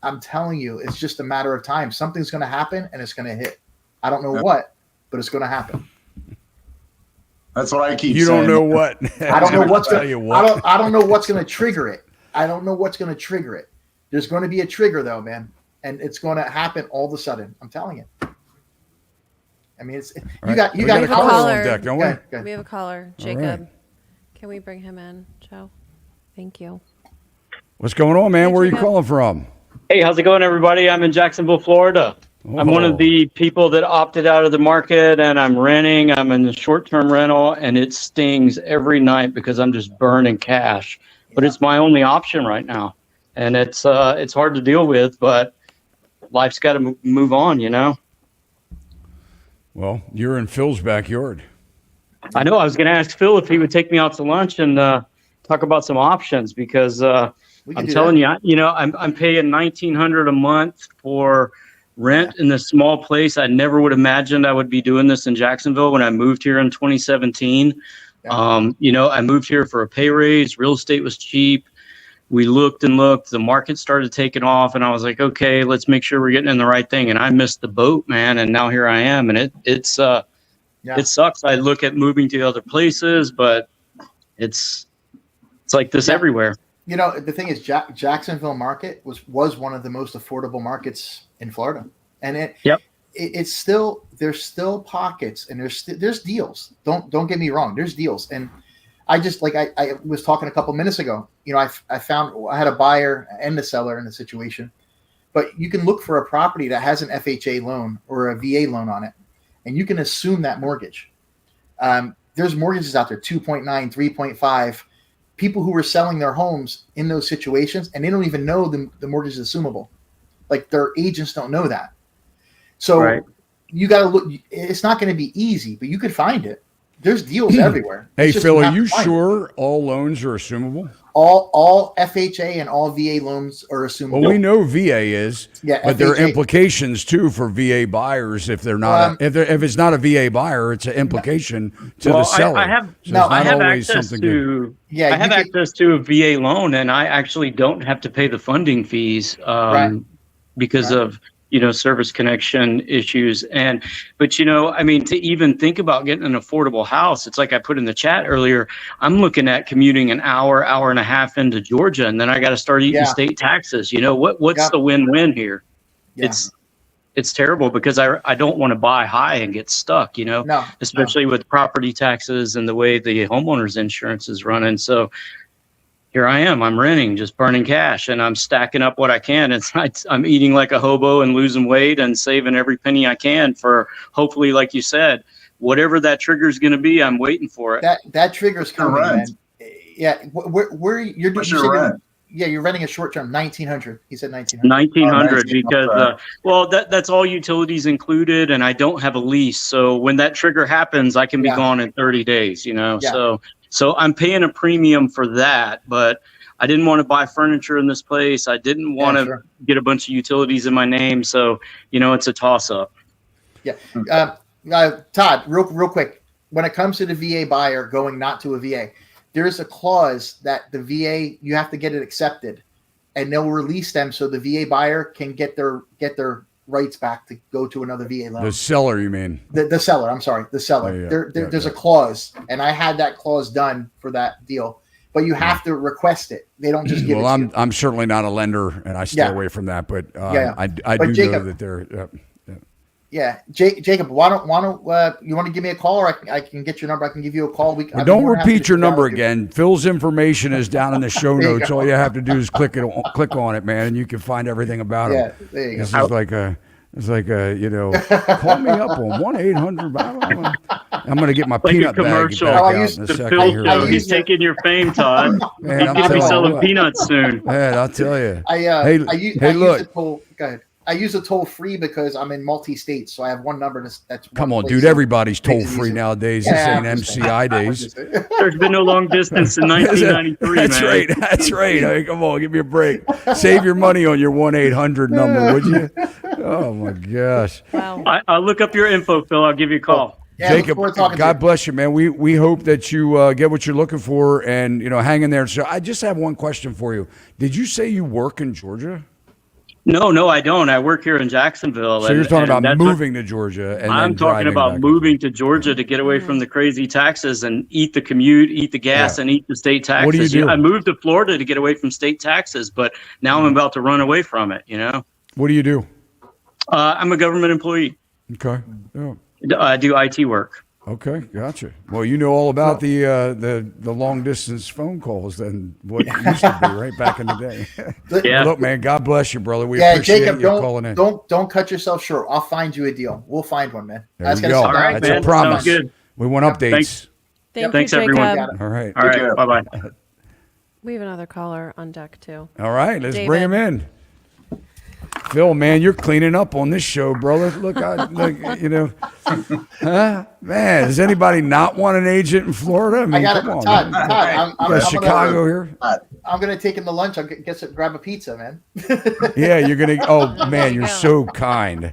I'm telling you, it's just a matter of time. Something's going to happen and it's going to hit. I don't know what, but it's going to happen. That's what I keep saying. You don't know what. I don't know what's going to I don't know what's going to trigger it. I don't know what's going to trigger it. There's going to be a trigger though, man. And it's going to happen all of a sudden. I'm telling you. I mean, you got a caller on deck, don't we? Go We have a caller, Jacob. Right. Can we bring him in, Joe? Thank you. What's going on, man? Hey, Where are you Jacob. calling from? Hey, how's it going, everybody? I'm in Jacksonville, Florida. I'm one of the people that opted out of the market, and I'm renting. I'm in the short-term rental, and it stings every night because I'm just burning cash. But it's my only option right now, and it's hard to deal with, but life's got to move on, Well, you're in Phil's backyard. I know. I was going to ask Phil if he would take me out to lunch and talk about some options because I'm telling you, I'm paying $1,900 a month for rent in this small place. I never would have imagined I would be doing this in Jacksonville when I moved here in 2017. Yeah. I moved here for a pay raise. Real estate was cheap. We looked and looked. The market started taking off, and I was like, okay, let's make sure we're getting in the right thing. And I missed the boat, man. And now here I am, and it sucks. I look at moving to other places, but it's like this everywhere. The thing is, Jacksonville market was one of the most affordable markets in Florida, and it's still, there's still pockets and there's deals. Don't get me wrong, there's deals. And I just I was talking a couple minutes ago. I had a buyer and a seller in the situation, but you can look for a property that has an FHA loan or a VA loan on it, and you can assume that mortgage. There's mortgages out there 2.9, 3.5. People who are selling their homes in those situations, and they don't even know the mortgage is assumable. Like their agents don't know that. So you got to look. It's not going to be easy, but you could find it. There's deals everywhere. Hey, Phil, are you sure all loans are assumable? All FHA and all VA loans are assumable. Well, we know VA is, but there are implications too for VA buyers if they're not. If it's not a VA buyer, it's an implication to the seller. I have access to a VA loan, and I actually don't have to pay the funding fees because of service connection issues. But to even think about getting an affordable house, it's like I put in the chat earlier, I'm looking at commuting an hour and a half into Georgia, and then I got to start eating state taxes. What's the win-win here? Yeah. It's terrible because I don't want to buy high and get stuck, especially with property taxes and the way the homeowner's insurance is running. So here I am, I'm renting, just burning cash, and I'm stacking up what I can. I'm eating like a hobo and losing weight and saving every penny I can for hopefully, like you said, whatever that trigger is going to be, I'm waiting for it. That trigger's coming, man. Yeah, where you're What's your rent? Yeah, you're renting a short term, 1,900. He said 1,900. 1,900 because that's all utilities included, and I don't have a lease. So when that trigger happens, I can be gone in 30 days. So I'm paying a premium for that, but I didn't want to buy furniture in this place. I didn't want to get a bunch of utilities in my name. So it's a toss up. Yeah, Todd, real quick. When it comes to the VA buyer going not to a VA, there's a clause that the VA, you have to get it accepted, and they'll release them so the VA buyer can get their rights back to go to another VA loan. The seller, you mean? The seller. I'm sorry, the seller. There's a clause, and I had that clause done for that deal, but you have to request it. They don't just give it to you. I'm certainly not a lender, and I stay away from that. But I do Jacob, know that they're. Yeah, Jacob, why don't you want to give me a call, or I can get your number? I can give you a call. Don't repeat your number again. Phil's information is down in the show notes. All you have to do is click on it, man, and you can find everything about him. Yeah, there you go. It's like call me up on 1-800. I'm going to get my peanut bag back out in a second. He's taking your fame, Todd. Man, he's going to be selling peanuts soon. Man, I'll tell you. Look. Go ahead. I use a toll-free because I'm in multi-states, so I have one number that's come on, dude. Everybody's toll-free nowadays. This ain't MCI days. There's been no long distance in 1993, That's man. right. That's right. I mean, come on, give me a break. Save your money on your 1-800 number, would you? Oh, my gosh. Wow. I'll look up your info, Phil. I'll give you a call. Yeah, Jacob, God bless you, man. We hope that you get what you're looking for and, hang in there. So I just have one question for you. Did you say you work in Georgia? No, I don't. I work here in Jacksonville. So you're talking about moving to Georgia. And I'm talking about moving to Georgia to get away from the crazy taxes and eat the commute, eat the gas, and eat the state taxes. What do you do? I moved to Florida to get away from state taxes, but now I'm about to run away from it, What do you do? I'm a government employee. Okay. Yeah. I do IT work. Okay, gotcha. Well, you know all about the long distance phone calls than what it used to be, right back in the day. Yeah. Look, man, God bless you, brother. We appreciate Jacob, you calling in. Don't cut yourself short. I'll find you a deal. We'll find one, man. There you go. All right, That's man. a promise. Sounds good. We want updates. Thanks, you, everyone. Jacob. All right. All right. Bye-bye. We have another caller on deck, too. All right, let's David. bring him in. Phil, man, you're cleaning up on this show, brother. Look, man, does anybody not want an agent in Florida? I mean, come on, Todd, man. I'm Chicago here. I'm gonna take him to lunch. I'll grab a pizza, man. Yeah, you're gonna. Oh man, you're so kind.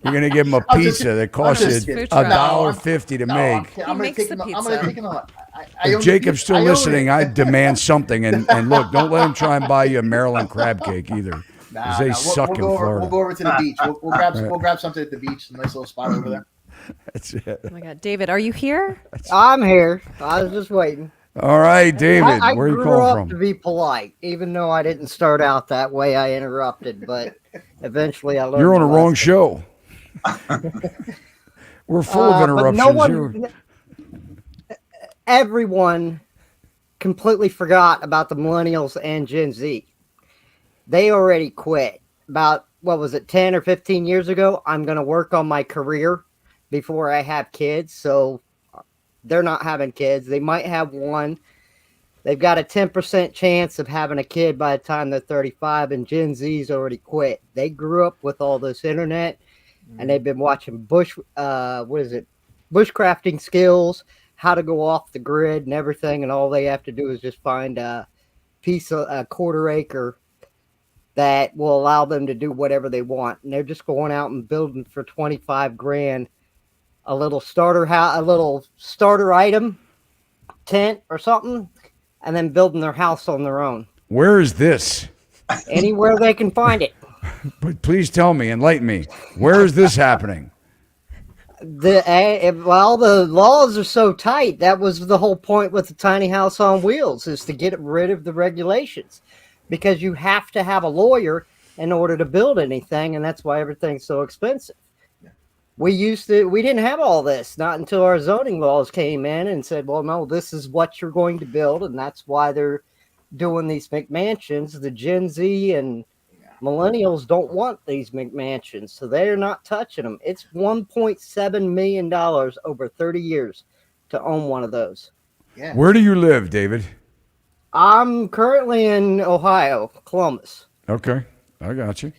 You're gonna give him a pizza that costs you $1.50 to make. I'm gonna take him to lunch. If Jacob's still listening, I demand something. And look, don't let him try and buy you a Maryland crab cake either. They suck in Florida. We'll go over to the beach. We'll grab something at the beach. A nice little spot over there. That's it. Oh, my God. David, are you here? I'm here. I was just waiting. All right, David, I where are you grew calling up from? to be polite, even though I didn't start out that way. I interrupted, but eventually I learned. You're on a my wrong lesson. show. We're full of interruptions. Everyone completely forgot about the millennials and Gen Z. They already quit. About, 10 or 15 years ago, I'm going to work on my career before I have kids. So they're not having kids. They might have one. They've got a 10% chance of having a kid by the time they're 35, and Gen Z's already quit. They grew up with all this internet, and they've been watching bushcrafting skills, how to go off the grid and everything, and all they have to do is just find a quarter acre that will allow them to do whatever they want. And they're just going out and building for $25,000 a little starter house, a little starter item tent or something, and then building their house on their own. Where is this? Anywhere they can find it. But please tell me, enlighten me. Where is this happening? The laws are so tight. That was the whole point with the tiny house on wheels, is to get rid of the regulations, because you have to have a lawyer in order to build anything, and that's why everything's so expensive. We didn't have all this, not until our zoning laws came in and said, well, no, this is what you're going to build, and that's why they're doing these McMansions. The Gen Z and Millennials don't want these McMansions, so they're not touching them. It's $1.7 million over 30 years to own one of those. Yeah. Where do you live, David? I'm currently in Ohio, Columbus. Okay, I got you.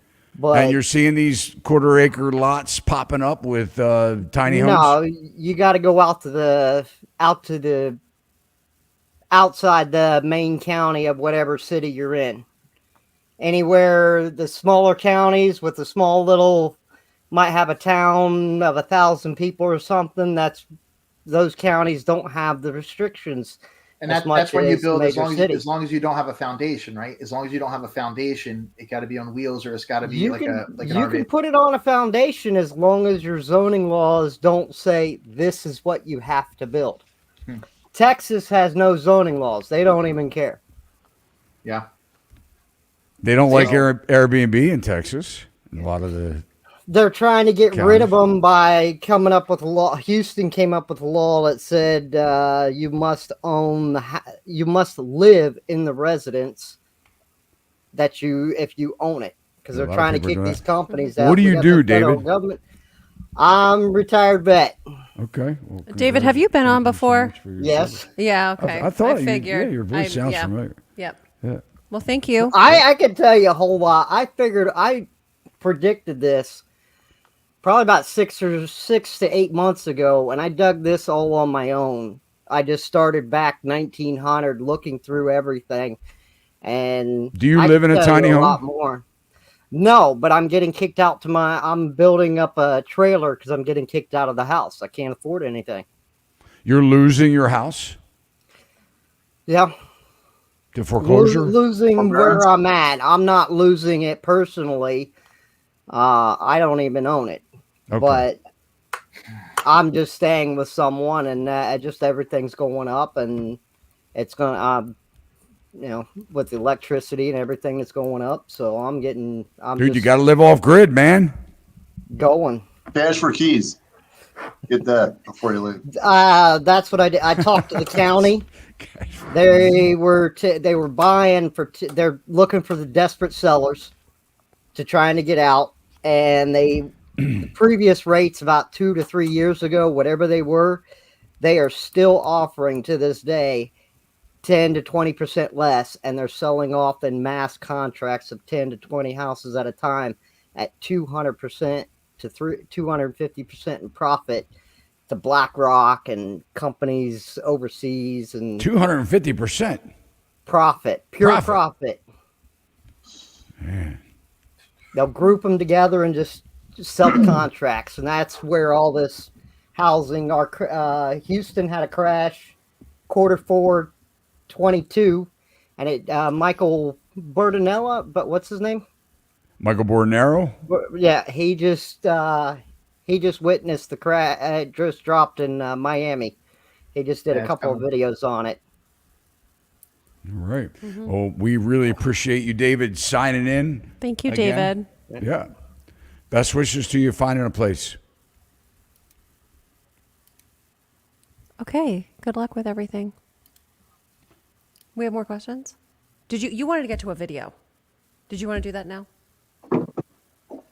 And you're seeing these quarter-acre lots popping up with tiny homes? No, you got to go outside the main county of whatever city you're in. Anywhere the smaller counties with the small little might have a town of 1,000 people or something. Those counties don't have the restrictions. And that's when you build as long as you don't have a foundation, right? As long as you don't have a foundation, it got to be on wheels or it's got to be like an RV. You can put it on a foundation as long as your zoning laws don't say this is what you have to build. Texas has no zoning laws. They don't even care. Yeah. They don't like Airbnb in Texas. A lot of they're trying to get rid of them by coming up with a law. Houston came up with a law that said you must live in the residence if you own it, because they're trying to kick these companies out. What do you do, David? Government. I'm retired vet. Okay. Well, David, have you been on before? Yes. Yeah. Okay. I thought figured. your voice sounds familiar. Yep. Yeah. Well, thank you. I can tell you a whole lot. I predicted this probably about 6 to 8 months ago, and I dug this all on my own. I just started back 1900 looking through everything. And do you live in a tiny home? A lot more. No, but I'm getting kicked out I'm building up a trailer because I'm getting kicked out of the house. I can't afford anything. You're losing your house? Yeah. To foreclosure? Losing where I'm at. I'm not losing it personally. I don't even own it. Okay. But I'm just staying with someone, and just everything's going up, and it's going to, with electricity and everything that's going up. So Dude, you got to live off grid, man. Going. Cash for keys. Get that before you leave. That's what I did. I talked to the county. They were buying they're looking for the desperate sellers to trying to get out, and the previous rates about 2 to 3 years ago, whatever they are still offering to this day 10 to 20% less, and they're selling off in mass contracts of 10 to 20 houses at a time at 200% to 250% in profit to BlackRock and companies overseas, and 250% profit, pure profit. Man. They'll group them together and just sell the contracts, and that's where all this housing. Houston had a crash, Q4 22, and it Michael Bordenella, but what's his name? Michael Bordenero? Yeah, he just witnessed the crash. It just dropped in Miami. He just did a couple of videos on it. All right. Mm-hmm. Well, we really appreciate you, David, signing in. Thank you, again. David. Yeah. Best wishes to you finding a place. Okay. Good luck with everything. We have more questions? You wanted to get to a video. Did you want to do that now?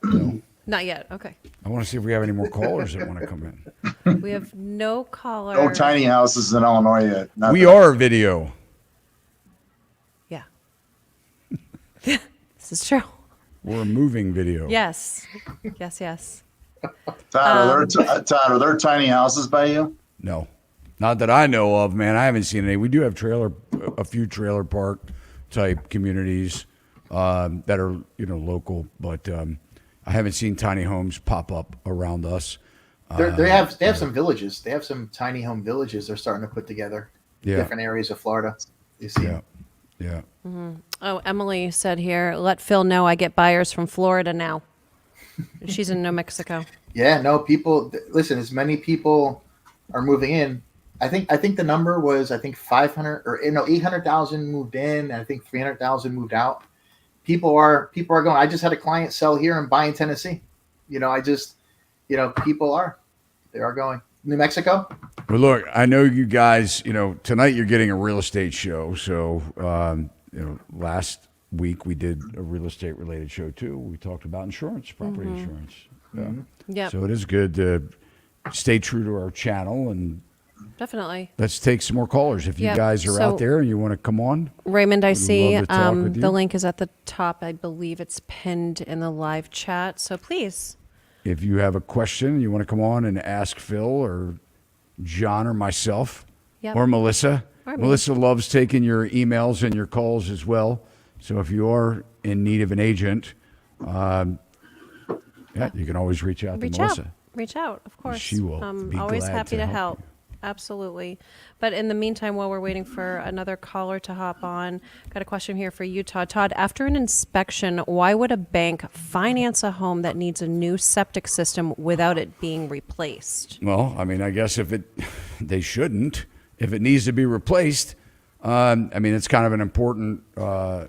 No. Not yet. Okay. I want to see if we have any more callers that want to come in. We have no callers. No tiny houses in Illinois yet. We are video. Yeah. This is true. We're a moving video. Yes. Yes. Todd, are there tiny houses by you? No. Not that I know of, man. I haven't seen any. We do have a few trailer park type communities that are, local, but I haven't seen tiny homes pop up around us. They have some villages. They have some tiny home villages they're starting to put together. Yeah. Different areas of Florida. You see. Yeah. Mm-hmm. Oh, Emily said here, let Phil know I get buyers from Florida now. She's in New Mexico. Yeah, no, people, listen, as many people are moving in. I think the number was 800,000 moved in, and I think 300,000 moved out. People are going. I just had a client sell here and buy in Tennessee. People are going. New Mexico. Well, look, I know you guys, tonight you're getting a real estate show. So, last week we did a real estate related show too. We talked about insurance, property insurance. Yeah. Yeah. So it is good to stay true to our channel, and Definitely. let's take some more callers. If you Yeah. guys are So- out there and you want to come on, Raymond, I Would see love to talk with the you. link is at the top. I believe it's pinned in the live chat. So please. if you have a question, you want to come on and ask Phil or John or myself Yep. or Melissa. Or me. Melissa loves taking your emails and your calls as well. So if you are in need of an agent, you can always reach out to Melissa. Reach out, of course. She will be always glad happy to to help help. you. Absolutely. But in the meantime, while we're waiting for another caller to hop on, got a question here for you, Todd. Todd, after an inspection, why would a bank finance a home that needs a new septic system without it being replaced? Well, I mean, I guess they shouldn't. If it needs to be replaced, I mean, it's kind of an important, Yeah.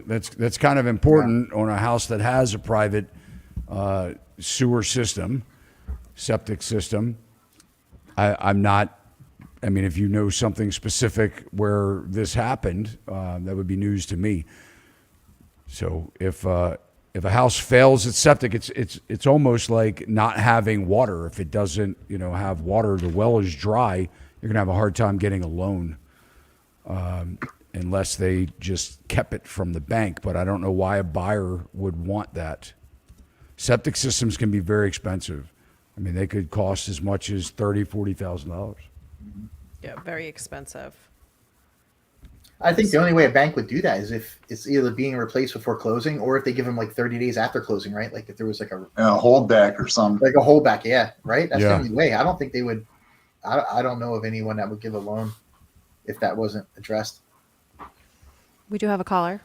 that's kind of important on a house that has a private sewer system, septic system. I'm not. I mean, if you know something specific where this happened, that would be news to me. So if a house fails its septic, it's almost like not having water. If it doesn't, have water, the well is dry. You're gonna have a hard time getting a loan, unless they just kept it from the bank. But I don't know why a buyer would want that. Septic systems can be very expensive. I mean, they could cost as much as $30,000-$40,000. Yeah, very expensive. I think the only way a bank would do that is if it's either being replaced before closing or if they give them like 30 days after closing, right? Like if there was like a holdback or something. like a holdback, yeah, right? That's Yeah. the only way. I don't think they would. I don't know of anyone that would give a loan if that wasn't addressed. We do have a caller.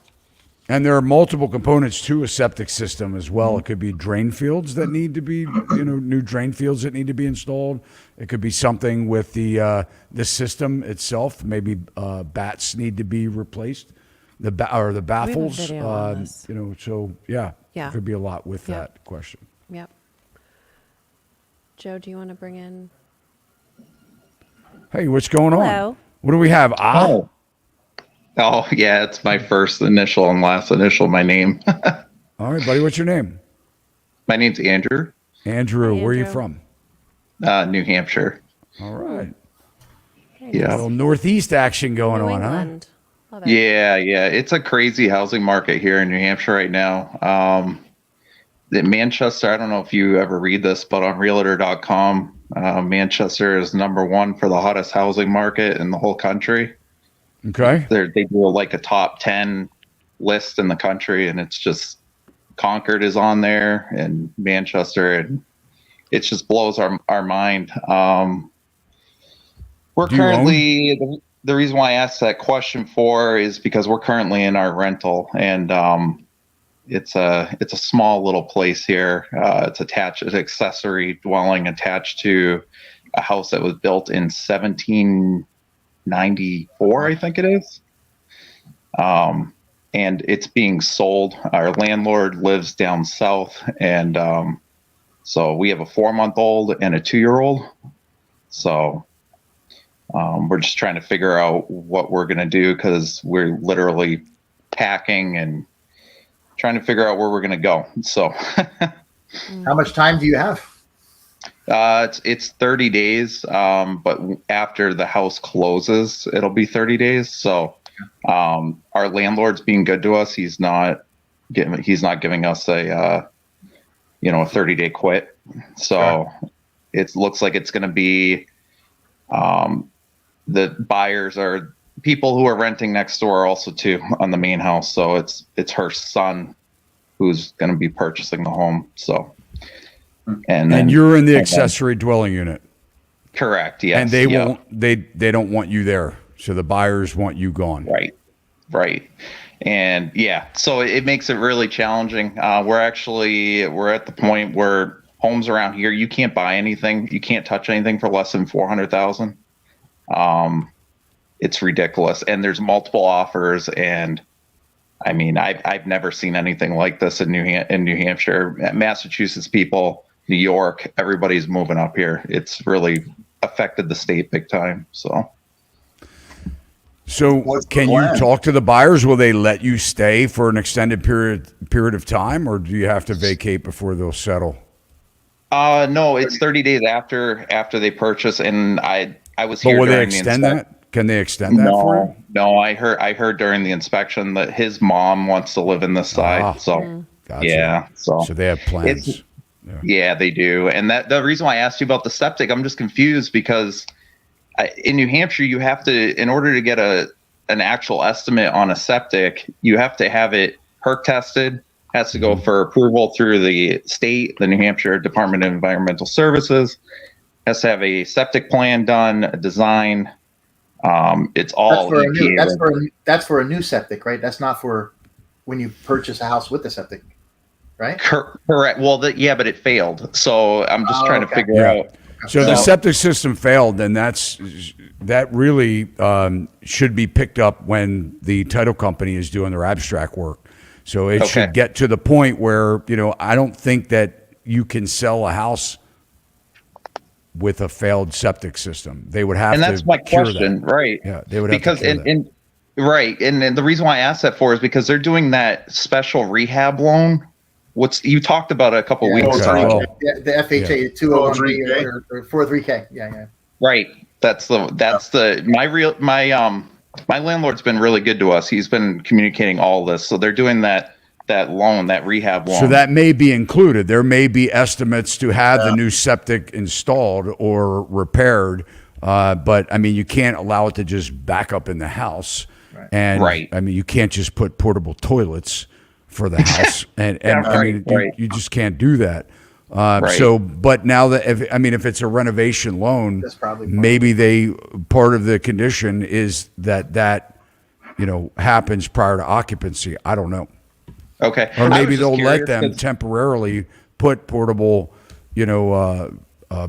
And there are multiple components to a septic system as well. It could be drain fields that need to be, new drain fields that need to be installed. It could be something with the system itself. Maybe bats need to be replaced, the baffles. video on this. So yeah, Yeah. it could be a lot with Yep. that question. Yep. Joe, do you want to bring in? Hey, what's going Hello. on? What do we have? Oh, yeah, it's my first initial and last initial, my name. All right, buddy. What's your name? My name's Andrew, Andrew. Hi, Where are you Andrew. from? New Hampshire. All right. Very Yeah. A nice. little Northeast action going New on, England. Love it. Yeah, it's a crazy housing market here in New Hampshire right now. The Manchester, I don't know if you ever read this, but on realtor.com, Manchester is #1 for the hottest housing market in the whole country. huh? Okay. They do like a top 10 list in the country, and it's just Concord is on there and Manchester, and it just blows our mind. We're Do you currently the reason why I asked that question is because we're currently in our rental, and it's a small little place here. It's attached, an accessory dwelling attached to a house that was built in 1794, I think it is. And it's being sold. Our landlord lives down south, and so we have a 4-month-old and a 2-year-old. So we're just trying to figure out what we're going to do, because we're literally packing and trying to figure out where we're going to go. So How much time do you have? it's 30 days, but after the house closes, it'll be 30 days. So our landlord's being good to us. He's not giving us a 30-day quit. So it looks like it's going to be the buyers are people who are renting next door also too on the main house. So it's her son who's going to be purchasing the home. So, And you're in the accessory dwelling unit. Correct. Yes. And they won't. They don't want you there. So the buyers want you gone. Right. And yeah, so it makes it really challenging. We're at the point where homes around here, you can't buy anything. You can't touch anything for less than $400,000. It's ridiculous. And there's multiple offers. And I mean, I've never seen anything like this in New Hampshire, Massachusetts people, New York, everybody's moving up here. It's really affected the state big time. So So can you talk to the buyers? Will they let you stay for an extended period of time, or do you have to vacate before they'll settle? No, it's 30 days after they purchase, and I was here. But will they during extend the that? Can they extend that for you? No, I heard during the inspection that his mom wants to live in this side. So Gotcha. yeah, so they have plans. Yeah, they do. And that the reason why I asked you about the septic, I'm just confused because in New Hampshire, you have to, in order to get an actual estimate on a septic, you have to have it perk tested, has to go for approval through the state, the New Hampshire Department of Environmental Services, has to have a septic plan done, a design. It's all that's for a new septic, right? That's not for when you purchase a house with the septic, right? Correct. Well, but it failed. So I'm just trying to figure out. So the septic system failed, and that really should be picked up when the title company is doing their abstract work. So it should get to the point where, I don't think that you can sell a house with a failed septic system. They would have to. And that's my question, that. Right? Yeah, they would have because to cure that. Right, and the reason why I asked that for is because they're doing that special rehab loan. You talked about it a couple weeks ago. The FHA 201 or 43K. Yeah. Right. That's my landlord's been really good to us. He's been communicating all this. So they're doing that loan, that rehab loan. So that may be included. There may be estimates to have the new septic installed or repaired. But I mean, you can't allow it to just back up in the house. Right. And I mean, you can't just put portable toilets for the house, you just can't do that. So, but now that if it's a renovation loan, maybe part of the condition is that happens prior to occupancy. I don't know. Okay. Or maybe they'll let them temporarily put portable,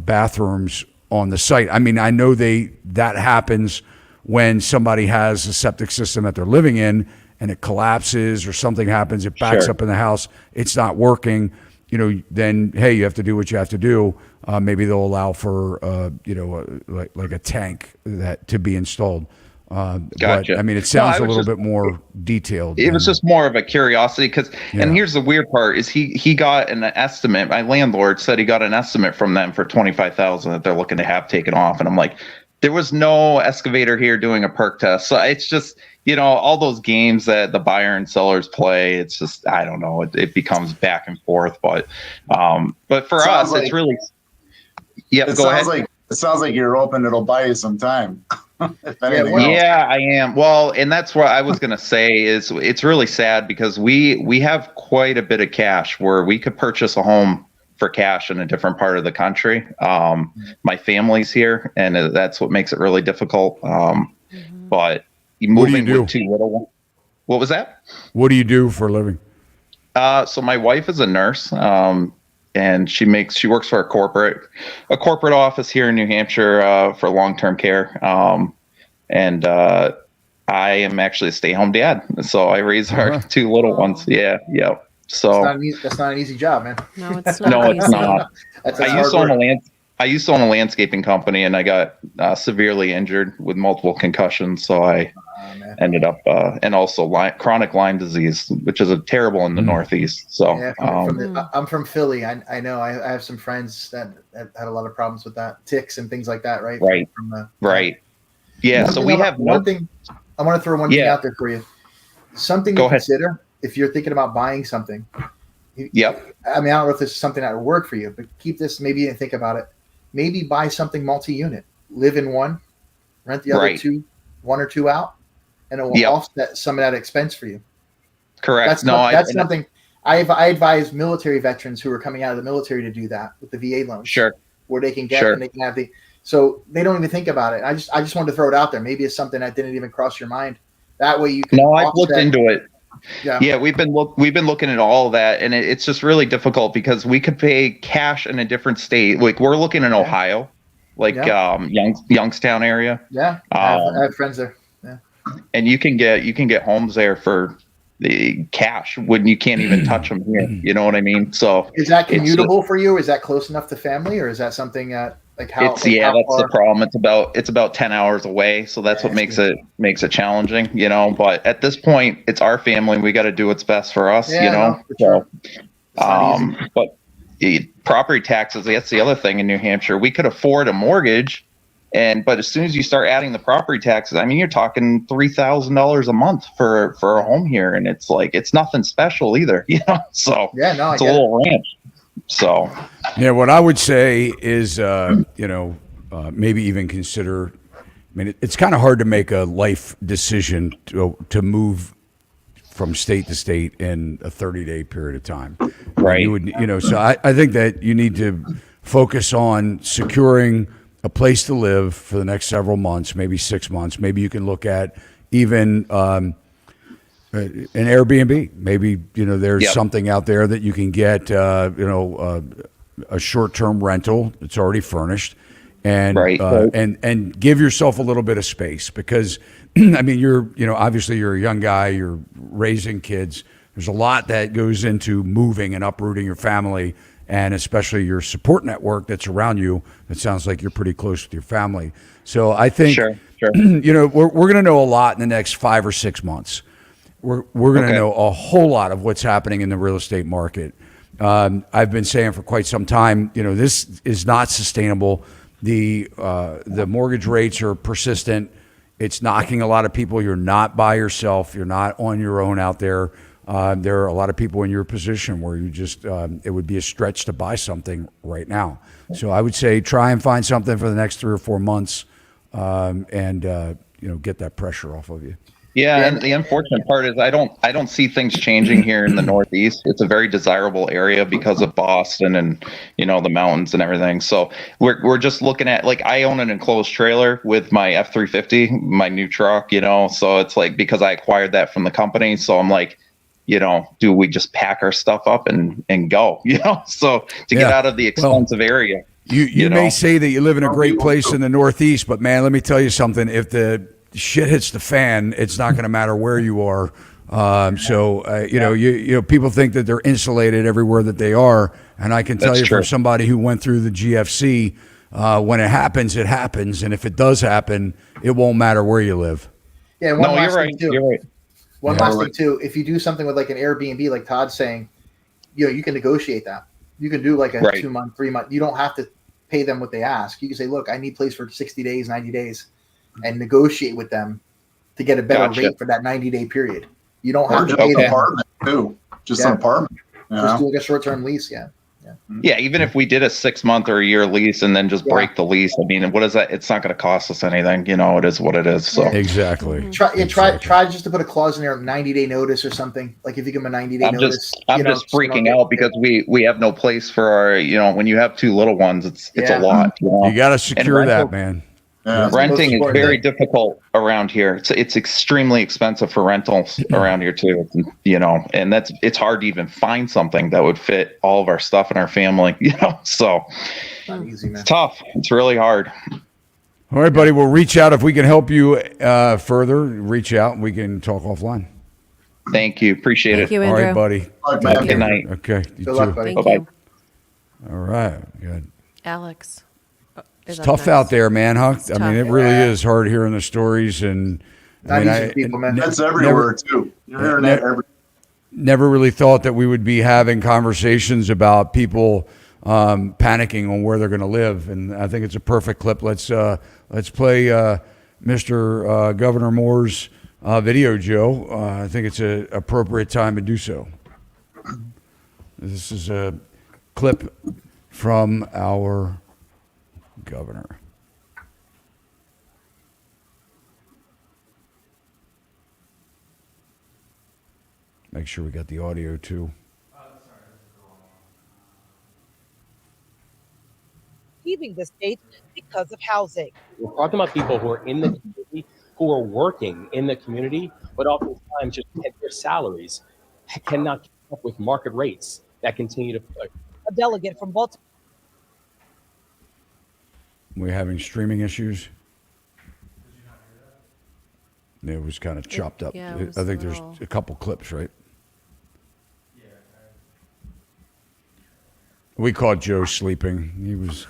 bathrooms on the site. I mean, I know that happens when somebody has a septic system that they're living in and it collapses or something happens, it backs up in the house, it's not working, then, hey, you have to do what you have to do. Maybe they'll allow for, like a tank to be installed. Gotcha. But, I mean, it sounds a little bit more detailed. It was just more of a curiosity and here's the weird part is he got an estimate. My landlord said he got an estimate from them for $25,000 that they're looking to have taken off. And I'm like, there was no excavator here doing a perk test. So it's just, all those games that the buyer and sellers play, it's just, I don't know, it becomes back and forth. But for us, it's really, go ahead. It sounds like you're hoping it'll buy you some time. I am. Well, and that's what I was going to say is it's really sad because we have quite a bit of cash where we could purchase a home for cash in a different part of the country. My family's here and that's what makes it really difficult. But moving with two little ones. What was that? What do you do for a living? So my wife is a nurse. And she works for a corporate office here in New Hampshire for long-term care. And I am actually a stay-home dad. So I raise our two little ones. Yeah. So that's not an easy job, man. No, it's not. No, it's not. I used to own a landscaping company and I got severely injured with multiple concussions. So I ended up, and also chronic Lyme disease, which is terrible in the Northeast. So I'm from Philly. I know I have some friends that had a lot of problems with that, ticks and things like that. Right. Right. Yeah. So we have one thing. I want to throw one thing out there for you. Something to consider if you're thinking about buying something. Yep. I mean, I don't know if this is something that would work for you, but keep this maybe and think about it. Maybe buy something multi-unit. Live in one, rent the other one or two out, and it will offset some of that expense for you. Correct. That's something I advise military veterans who are coming out of the military to do that with the VA loans. Sure. Where they can get and they can have so they don't even think about it. I just wanted to throw it out there. Maybe it's something that didn't even cross your mind. That way you can. No, I've looked into it. Yeah, we've been looking at all of that, and it's just really difficult because we could pay cash in a different state. Like we're looking in Ohio, Youngstown area. Yeah, I have friends there. Yeah, and you can get homes there for the cash when you can't even touch them here. You know what I mean? So is that commutable for you? Is that close enough to family, or is that something that Like how? It's like how that's far? the problem. It's about 10 hours away, so that's what makes it challenging, But at this point, it's our family. We got to do what's best for us, Yeah, no, for sure. It's not easy. But property taxes, that's the other thing in New Hampshire. We could afford a mortgage, but as soon as you start adding the property taxes, I mean, you're talking $3,000 a month for a home here, and it's like it's nothing special either, So yeah, no, it's a little ranch. So yeah, what I would say is, maybe even consider. I mean, it's kind of hard to make a life decision to move from state to state in a 30-day period of time. Right. You would, so I think that you need to focus on securing a place to live for the next several months, maybe 6 months. Maybe you can look at even an Airbnb. Maybe, there's something out there that you can get, a short-term rental. It's already furnished. And, and give yourself a little bit of space because, I mean, obviously you're a young guy, you're raising kids. There's a lot that goes into moving and uprooting your family and especially your support network that's around you. It sounds like you're pretty close with your family. So I think, sure. we're going to know a lot in the next 5 or 6 months. We're going to know a whole lot of what's happening in the real estate market. I've been saying for quite some time, this is not sustainable. The mortgage rates are persistent. It's knocking a lot of people. You're not by yourself. You're not on your own out there. There are a lot of people in your position where you just it would be a stretch to buy something right now. So I would say try and find something for the next 3 or 4 months, and get that pressure off of you. Yeah, and the unfortunate part is I don't see things changing here in the Northeast. It's a very desirable area because of Boston and the mountains and everything. So we're just looking at, like, I own an enclosed trailer with my F-350, my new truck. So it's like, because I acquired that from the company. So I'm like, do we just pack our stuff up and go? So to get out of the expensive area. You may say that you live in a great place in the Northeast, but man, let me tell you something. If the shit hits the fan, it's not going to matter where you are. People think that they're insulated everywhere that they are, and I can tell you from somebody who went through the GFC, when it happens, and if it does happen, it won't matter where you live. Yeah, you're right. You're right. One last thing too, if you do something with like an Airbnb, like Todd's saying, you can negotiate that. You can do like a 2 month, 3 month. You don't have to pay them what they ask. You can say, look, I need a place for 60 days, 90 days. And negotiate with them to get a better rate for that 90-day period. You don't have to pay them. Apartment too. Just an apartment. Just do like a short-term lease. Yeah. Yeah, even if we did a 6 month or a year lease and then just break the lease, I mean, what is that? It's not going to cost us anything. It is what it is. So exactly. Try just to put a clause in there, 90-day notice or something. Like if you give them a 90-day notice. I'm just freaking out because we have no place for our. When you have 2 little ones, it's a lot. You got to secure that, man. Yeah. Renting is very difficult around here. It's extremely expensive for rentals around here too. And it's hard to even find something that would fit all of our stuff in our family. So not easy, man. It's tough. It's really hard. All right, buddy. We'll reach out if we can help you further. Reach out and we can talk offline. Thank you. Appreciate it. Thank you, Andrew. All right, buddy. Good night. Okay. Good luck, buddy. Bye-bye. All right. Good. Alex. It's tough out there, man, huh? I mean, it really is hard hearing the stories, and that's everywhere too. You're hearing that everywhere. Never really thought that we would be having conversations about people panicking on where they're going to live, and I think it's a perfect clip. Let's play Mr. Governor Moore's video, Joe. I think it's an appropriate time to do so. This is a clip from our governor. Make sure we got the audio too. Leaving the state because of housing. We're talking about people who are in the community, who are working in the community, but oftentimes just their salaries cannot keep up with market rates that continue to push. A delegate from Baltimore. We're having streaming issues. It was kind of chopped up. Yeah, I think there's a couple clips, right? We caught Joe sleeping. He was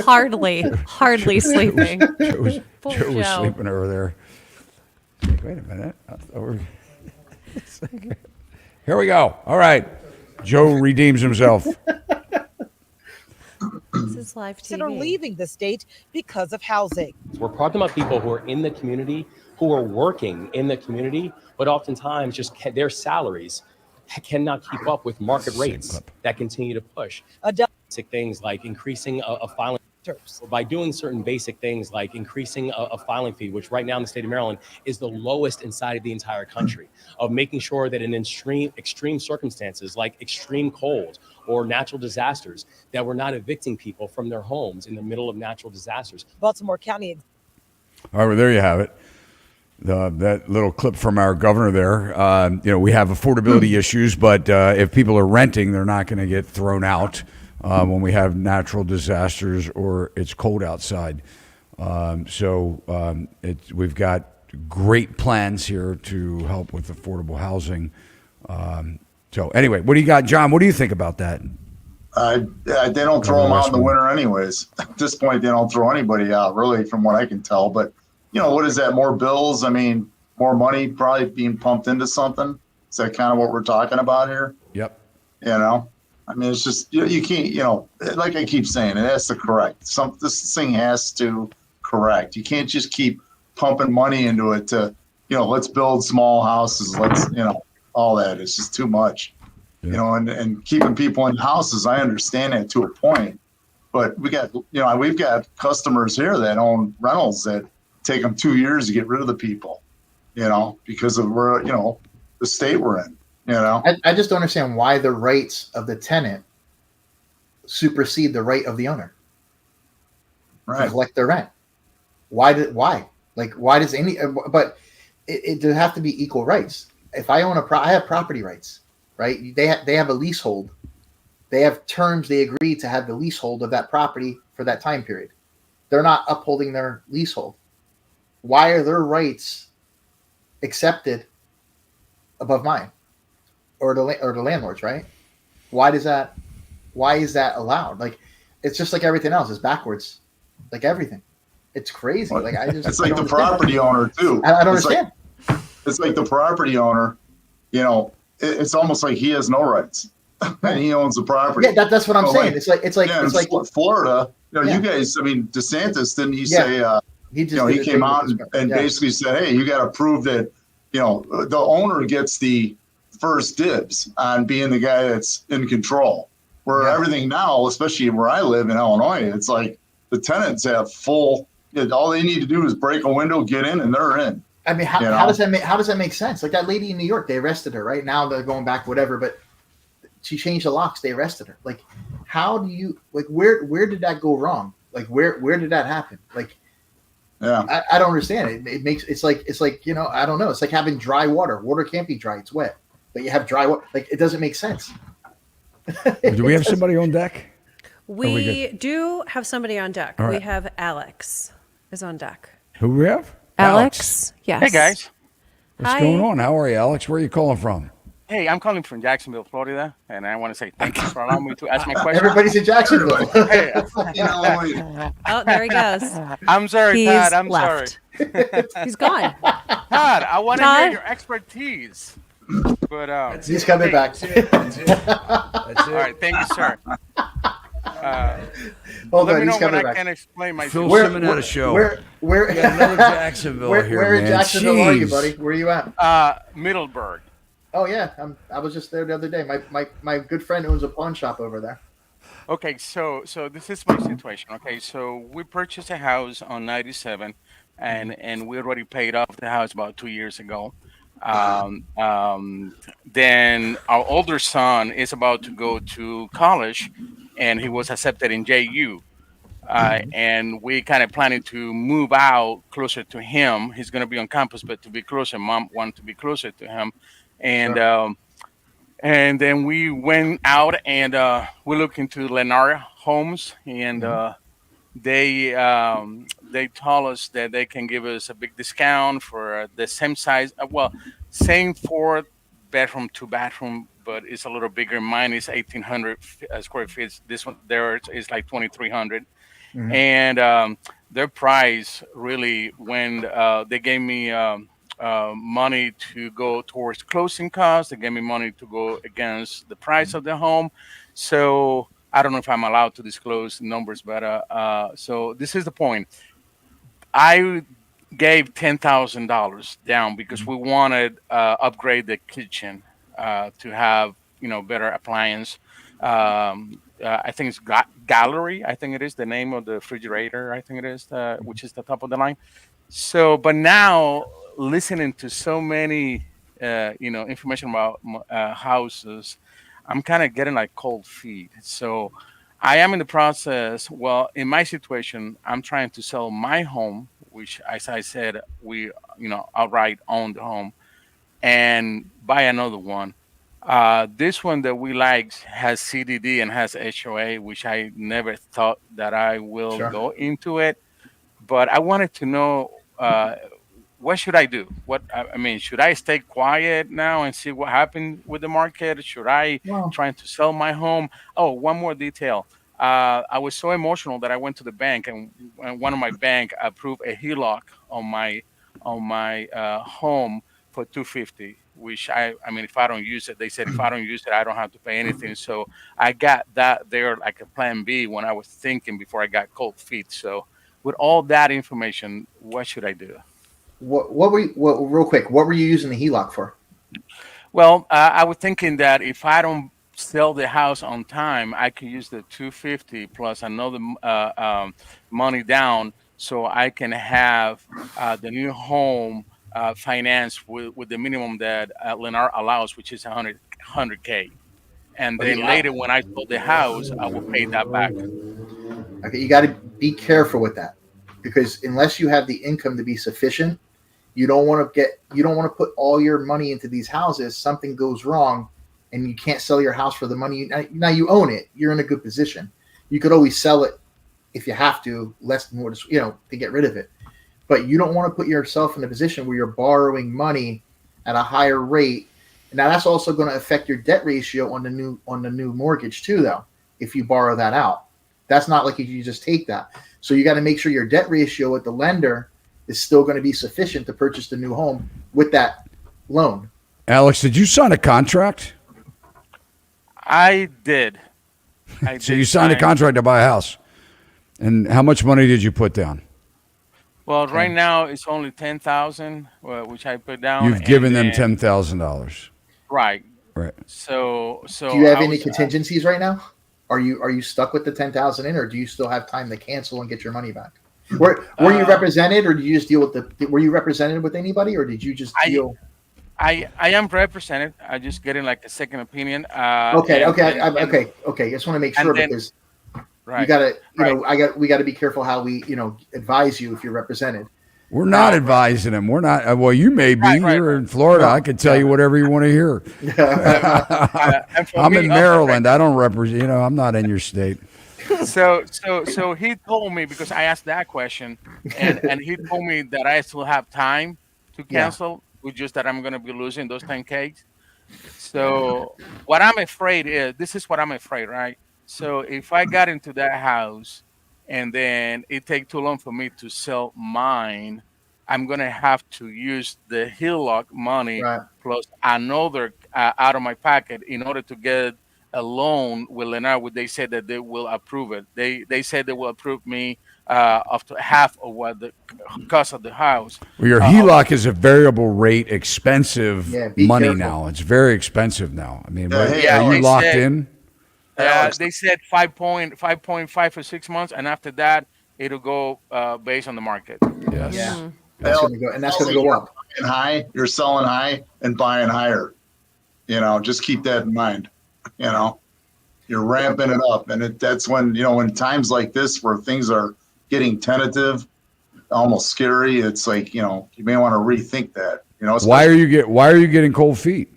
hardly sleeping. Joe was Joe. sleeping over there. Like, wait a minute. Here we go. All right. Joe redeems himself. This is live That are TV. leaving the state because of housing. We're talking about people who are in the community, who are working in the community, but oftentimes just their salaries cannot keep up with market rates that continue to push. Basic things like increasing a filing. By doing certain basic things like increasing a filing fee, which right now in the state of Maryland is the lowest inside of the entire country, of making sure that in extreme circumstances like extreme cold or natural disasters, that we're not evicting people from their homes in the middle of natural disasters. Baltimore County. All right, well, there you have it. That little clip from our governor there. We have affordability issues, but if people are renting, they're not going to get thrown out when we have natural disasters or it's cold outside. We've got great plans here to help with affordable housing. So anyway, what do you got, John? What do you think about that? They don't throw them out in the winter anyways. At this point, they don't throw anybody out, really, from what I can tell. But, what is that? More bills? I mean, more money probably being pumped into something? Is that kind of what we're talking about here? Yep. I mean, it's just, you can't, like I keep saying, it has to correct. This thing has to correct. You can't just keep pumping money into it to, let's build small houses. Let's, all that. It's just too much. Yeah. And keeping people in houses, I understand that to a point, but we've got customers here that own rentals that take them 2 years to get rid of the people, because of where, the state we're in, I just don't understand why the rights of the tenant supersede the right of the owner to collect their rent. Why? Why does any, but it does have to be equal rights. If I own I have property rights. Right? They have a leasehold. They have terms they agree to have the leasehold of that property for that time period. They're not upholding their leasehold. Why are their rights accepted above mine or the landlord's, right? Why is that allowed? Like, it's just like everything else. It's backwards. Like everything. It's crazy. Like it's like the property owner too. I don't understand. It's like the property owner, it's almost like he has no rights and he owns the property. Yeah, that's what I'm saying. It's like Florida. You guys. I mean, DeSantis, didn't he say? He came out and basically said, "Hey, you got to prove that the owner gets the first dibs on being the guy that's in control." Where everything now, especially where I live in Illinois, it's like the tenants have full. All they need to do is break a window, get in, and they're in. I mean, how does that make sense? Like that lady in New York, they arrested her. Right now they're going back, whatever. But she changed the locks. They arrested her. Like, how do you where did that go wrong? Like, where did that happen? Like, I don't understand it. It's like I don't know. It's like having dry water. Water can't be dry. It's wet. But you have dry water. Like, it doesn't make sense. Do we have somebody on deck? We do have somebody on deck. Right. We have Alex is on deck. Who we have? Alex. Yes. Hey, guys. What's going on? How are you, Alex? Where are you calling from? Hey, I'm calling from Jacksonville, Florida, and I want to say thank you for allowing me to ask my question. Everybody's in Jacksonville. Hey, Oh, there he goes. I'm sorry, He's Todd. I'm left. sorry. He's gone. Todd, I want to hear your expertise. But he's coming back. That's it. All right, thank you, sir. Let me know when I can explain my Phil Simonetta show. Where we got another Jacksonville here, Where in man. Jacksonville are you, buddy? Where are you at? Middleburg. Oh yeah, I was just there the other day. My good friend owns a pawn shop over there. Okay, so this is my situation. Okay, so we purchased a house on 97, and we already paid off the house about 2 years ago. Then our older son is about to go to college, and he was accepted in JU. And we kind of planning to move out closer to him. He's going to be on campus, but to be closer, Mom wanted to be closer to him. And sure. And then we went out and we looked into Lennar Homes, and they told us that they can give us a big discount for the same size. Same 4-bedroom, 2-bathroom, but it's a little bigger. Mine is 1,800 square feet. This one there is like 2,300. and their price really when they gave me money to go towards closing costs. They gave me money to go against the price of the home. So I don't know if I'm allowed to disclose numbers, but so this is the point. I gave $10,000 down because we wanted upgrade the kitchen to have better appliance. I think it's Gallery. I think it is the name of the refrigerator. I think it is which is the top of the line. So, but now listening to so many information about houses, I'm kind of getting like cold feet. So I am in the process. Well, in my situation, I'm trying to sell my home, which, as I said, we, outright own the home, and buy another one. This one that we like has CDD and has HOA, which I never thought that I will go into it. But I wanted to know what should I do? I mean, should I stay quiet now and see what happened with the market? Should I try to sell my home? Oh, one more detail. I was so emotional that I went to the bank, and one of my bank approved a HELOC on my home for $250. Which I mean, if I don't use it, they said if I don't use it, I don't have to pay anything. So I got that there like a plan B when I was thinking before I got cold feet. So with all that information, what should I do? Real quick, what were you using the HELOC for? Well, I was thinking that if I don't sell the house on time, I can use the $250 plus another money down, so I can have the new home financed with the minimum that Lennar allows, which is $100K. And then later, when I sell the house, I will pay that back. Okay, you got to be careful with that, because unless you have the income to be sufficient, you don't want to put all your money into these houses. Something goes wrong and you can't sell your house for the money. Now you own it. You're in a good position. You could always sell it if you have to, less than what, to get rid of it. But you don't want to put yourself in a position where you're borrowing money at a higher rate. Now that's also going to affect your debt ratio on the new mortgage too, though, if you borrow that out. That's not like you just take that. So you got to make sure your debt ratio with the lender is still going to be sufficient to purchase the new home with that loan. Alex, did you sign a contract? I did. So you signed a contract to buy a house. And how much money did you put down? Well, right now it's only $10,000, which I put down. You've given them $10,000. Right. Right. So do you have any contingencies right now? Are you stuck with the $10,000 in, or do you still have time to cancel and get your money back? Were you represented, or did you just deal with were you represented with anybody, or did you just deal? I am represented. I just getting like a second opinion. Okay. I just want to make sure, because you gotta, we got to be careful how we, advise you if you're represented. We're not advising them. We're not. Well, you may be. You're in Florida. I could tell you whatever you want to hear. I'm in Maryland. I don't represent. I'm not in your state. So he told me, because I asked that question, and he told me that I still have time to cancel, with just that I'm going to be losing those 10K. So what I'm afraid is, this is what I'm afraid, right? So if I got into that house and then it take too long for me to sell mine, I'm going to have to use the HELOC money plus another out of my pocket in order to get a loan with Lennar. They said that they will approve it. They said they will approve me up to half of what the cost of the house. Well, your HELOC is a variable rate, expensive money now. It's very expensive now. I mean, are you locked in? They said 5.5 for 6 months, and after that, it'll go based on the market. Yes. Yeah. That's going to go up. You're selling high and buying higher. Just keep that in mind. You're ramping it up, and that's when when times like this where things are getting tentative, almost scary. It's like you may want to rethink that. Why are you getting cold feet?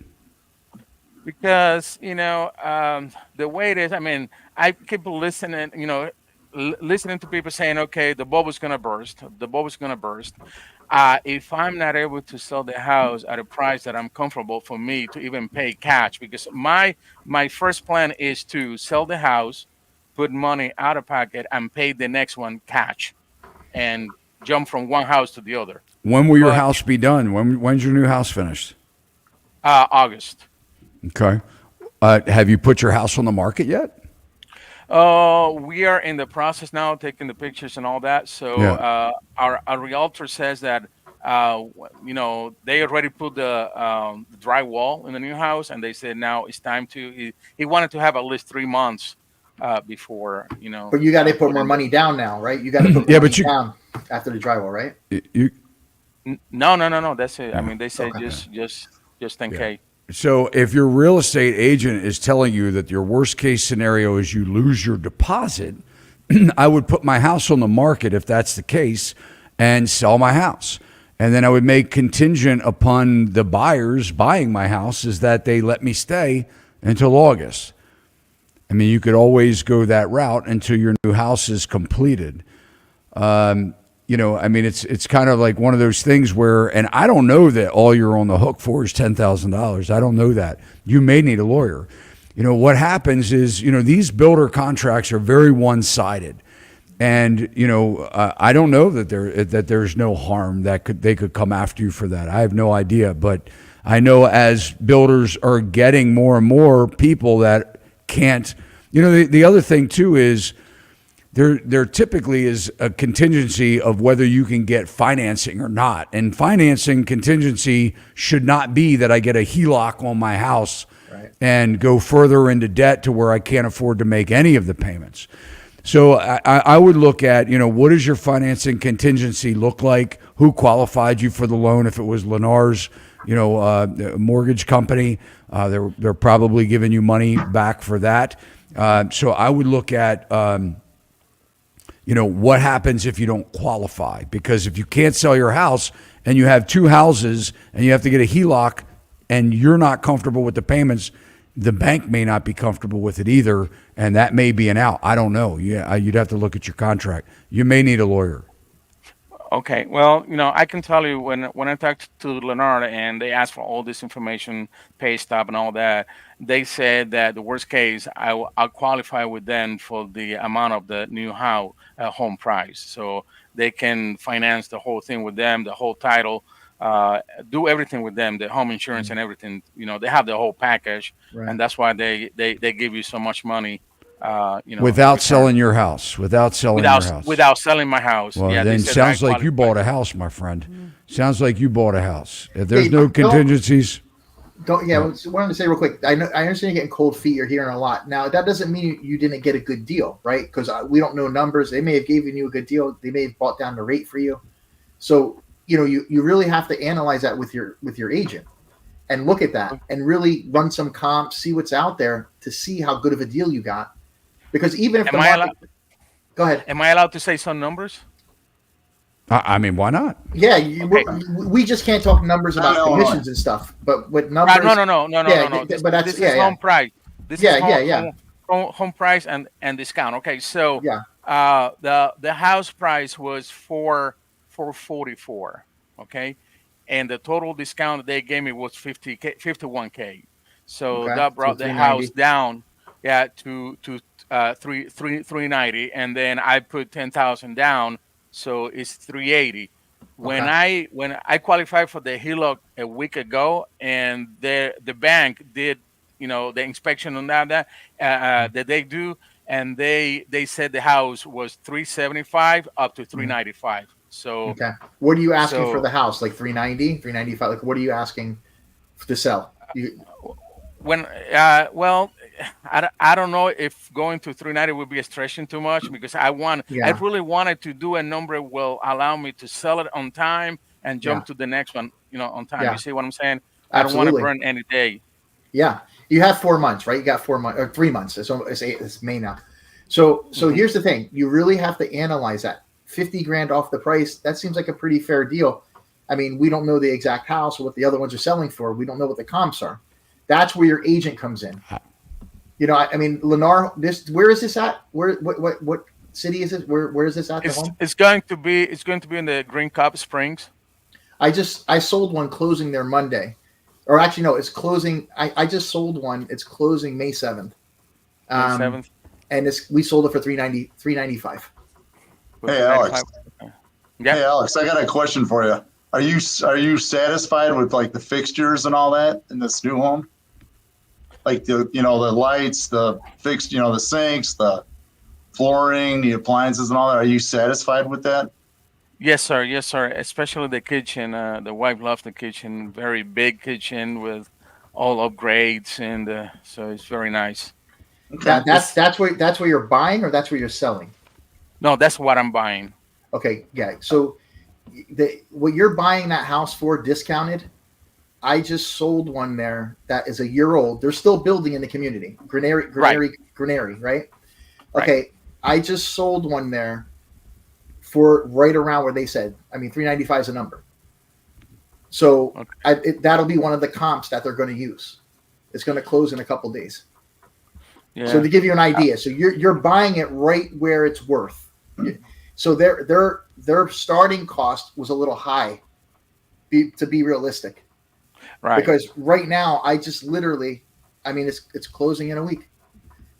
Because the way it is. I mean, I keep listening. Listening to people saying, "Okay, the bubble's gonna burst. The bubble's gonna burst." If I'm not able to sell the house at a price that I'm comfortable for me to even pay cash, because my first plan is to sell the house, put money out of pocket and pay the next one cash and jump from one house to the other. When will your house be done? When's your new house finished? August. Okay. Have you put your house on the market yet? We are in the process now, taking the pictures and all that. So our realtor says that they already put the drywall in the new house, and they said now it's time to. He wanted to have at least 3 months before. But you got to put more money down now, right? You got to put more money down after the drywall, right? No. That's it. I mean, they said just 10K. Yeah. So if your real estate agent is telling you that your worst case scenario is you lose your deposit, I would put my house on the market if that's the case and sell my house. And then I would make contingent upon the buyers buying my house is that they let me stay until August. I mean, you could always go that route until your new house is completed. I mean, it's kind of like one of those things where, and I don't know that all you're on the hook for is $10,000. I don't know that. You may need a lawyer. What happens is, these builder contracts are very one-sided. And, I don't know that there's no harm that they could come after you for that. I have no idea. But I know as builders are getting more and more people that can't, the other thing too is, There typically is a contingency of whether you can get financing or not. And financing contingency should not be that I get a HELOC on my house and go further into debt to where I can't afford to make any of the payments. So I would look at, what does your financing contingency look like? Who qualified you for the loan? If it was Lennar's, mortgage company, they're probably giving you money back for that. So I would look at, what happens if you don't qualify? Because if you can't sell your house and you have 2 houses and you have to get a HELOC and you're not comfortable with the payments, the bank may not be comfortable with it either, and that may be an out. I don't know. Yeah, you'd have to look at your contract. You may need a lawyer. Okay. Well, I can tell you when I talked to Leonard and they asked for all this information, pay stub and all that, they said that the worst case, I'll qualify with them for the amount of the new home price. So they can finance the whole thing with them, the whole title, do everything with them, the home insurance and everything. They have the whole package, and that's why they give you so much money. Without selling your house, without selling my house. Well, then it sounds like you bought a house, my friend. Sounds like you bought a house. If there's no contingencies. Wanted to say real quick. I understand you're getting cold feet. You're hearing a lot. Now that doesn't mean you didn't get a good deal, right? Because we don't know numbers. They may have given you a good deal. They may have bought down the rate for you. So you really have to analyze that with your agent and look at that and really run some comps, see what's out there to see how good of a deal you got. Because even if go ahead. Am I allowed to say some numbers? I mean, why not? Yeah, we just can't talk numbers about commissions and stuff. But with numbers, no. But this is home price. This is home price and discount. Okay, so the house price was $444. Okay, and the total discount they gave me was $51K. So that brought the house down, to $390, and then I put $10,000 down, so it's $380. When I qualified for the HELOC a week ago, and the bank did the inspection on that they do, and they said the house was $375 up to $395. So what are you asking for the house? Like $390, $395? Like what are you asking to sell? I don't know if going to 390 would be stretching too much, because I really wanted to do a number that will allow me to sell it on time and jump to the next one, on time. You see what I'm saying? I don't want to burn any day. Yeah. You have 4 months, right? You got 4 months or 3 months. It's May now. So here's the thing. You really have to analyze that. $50,000 off the price. That seems like a pretty fair deal. I mean, we don't know the exact house or what the other ones are selling for. We don't know what the comps are. That's where your agent comes in. I mean, Lennar, where is this at? What city is it? Where is this at? It's going to be in the Green Cop Springs. I sold one closing there Monday. Or actually, no, it's closing. I just sold one. It's closing May 7th. May 7th. and we sold it for $395. Hey, Alex. Yeah. Hey, Alex, I got a question for you. Are you satisfied with like the fixtures and all that in this new home? Like the lights, the the sinks, the flooring, the appliances and all that. Are you satisfied with that? Yes, sir. Yes, sir. Especially the kitchen. The wife loves the kitchen. Very big kitchen with all upgrades, and so it's very nice. Okay. That's where you're buying, or that's where you're selling? No, that's what I'm buying. Okay, yeah. So what you're buying that house for discounted, I just sold one there that is a year old. They're still building in the community. Granary, right? Okay. Right. I just sold one there for right around where they said. I mean, $395 is a number. So that'll be one of the comps that they're going to use. It's going to close in a couple days. Yeah. So to give you an idea, so you're buying it right where it's worth. So their starting cost was a little high, to be realistic. Right. Because right now I just literally, I mean, it's closing in a week.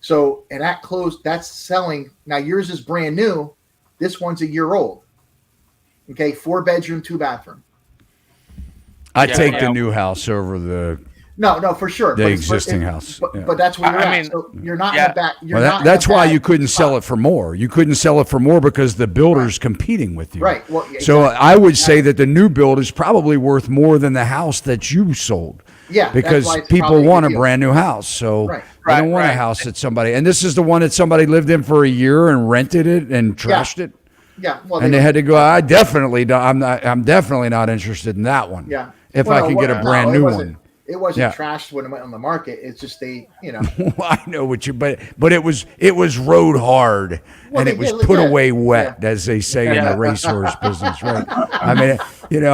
So, and that's selling. Now yours is brand new. This one's a year old. Okay. 4-bedroom, 2-bathroom. I take the new house over the no, for sure. The existing house. But that's where you're at. Mean, so you're not in the back. That's why you couldn't sell it for more. You couldn't sell it for more because the builder's competing with you. Right. Well, exactly. So I would say that the new build is probably worth more than the house that you sold. Yeah. Because people want a brand new house. So they don't want a house that somebody, and this is the one that somebody lived in for a year and rented it and trashed it. Yeah. Well, and they had to go, I'm definitely not interested in that one. Yeah. If I can get a brand new one. It wasn't trashed when it went on the market. It's just Well, I know what you, but it was rode hard, and it was put away wet, as they say in the racehorse business, right? I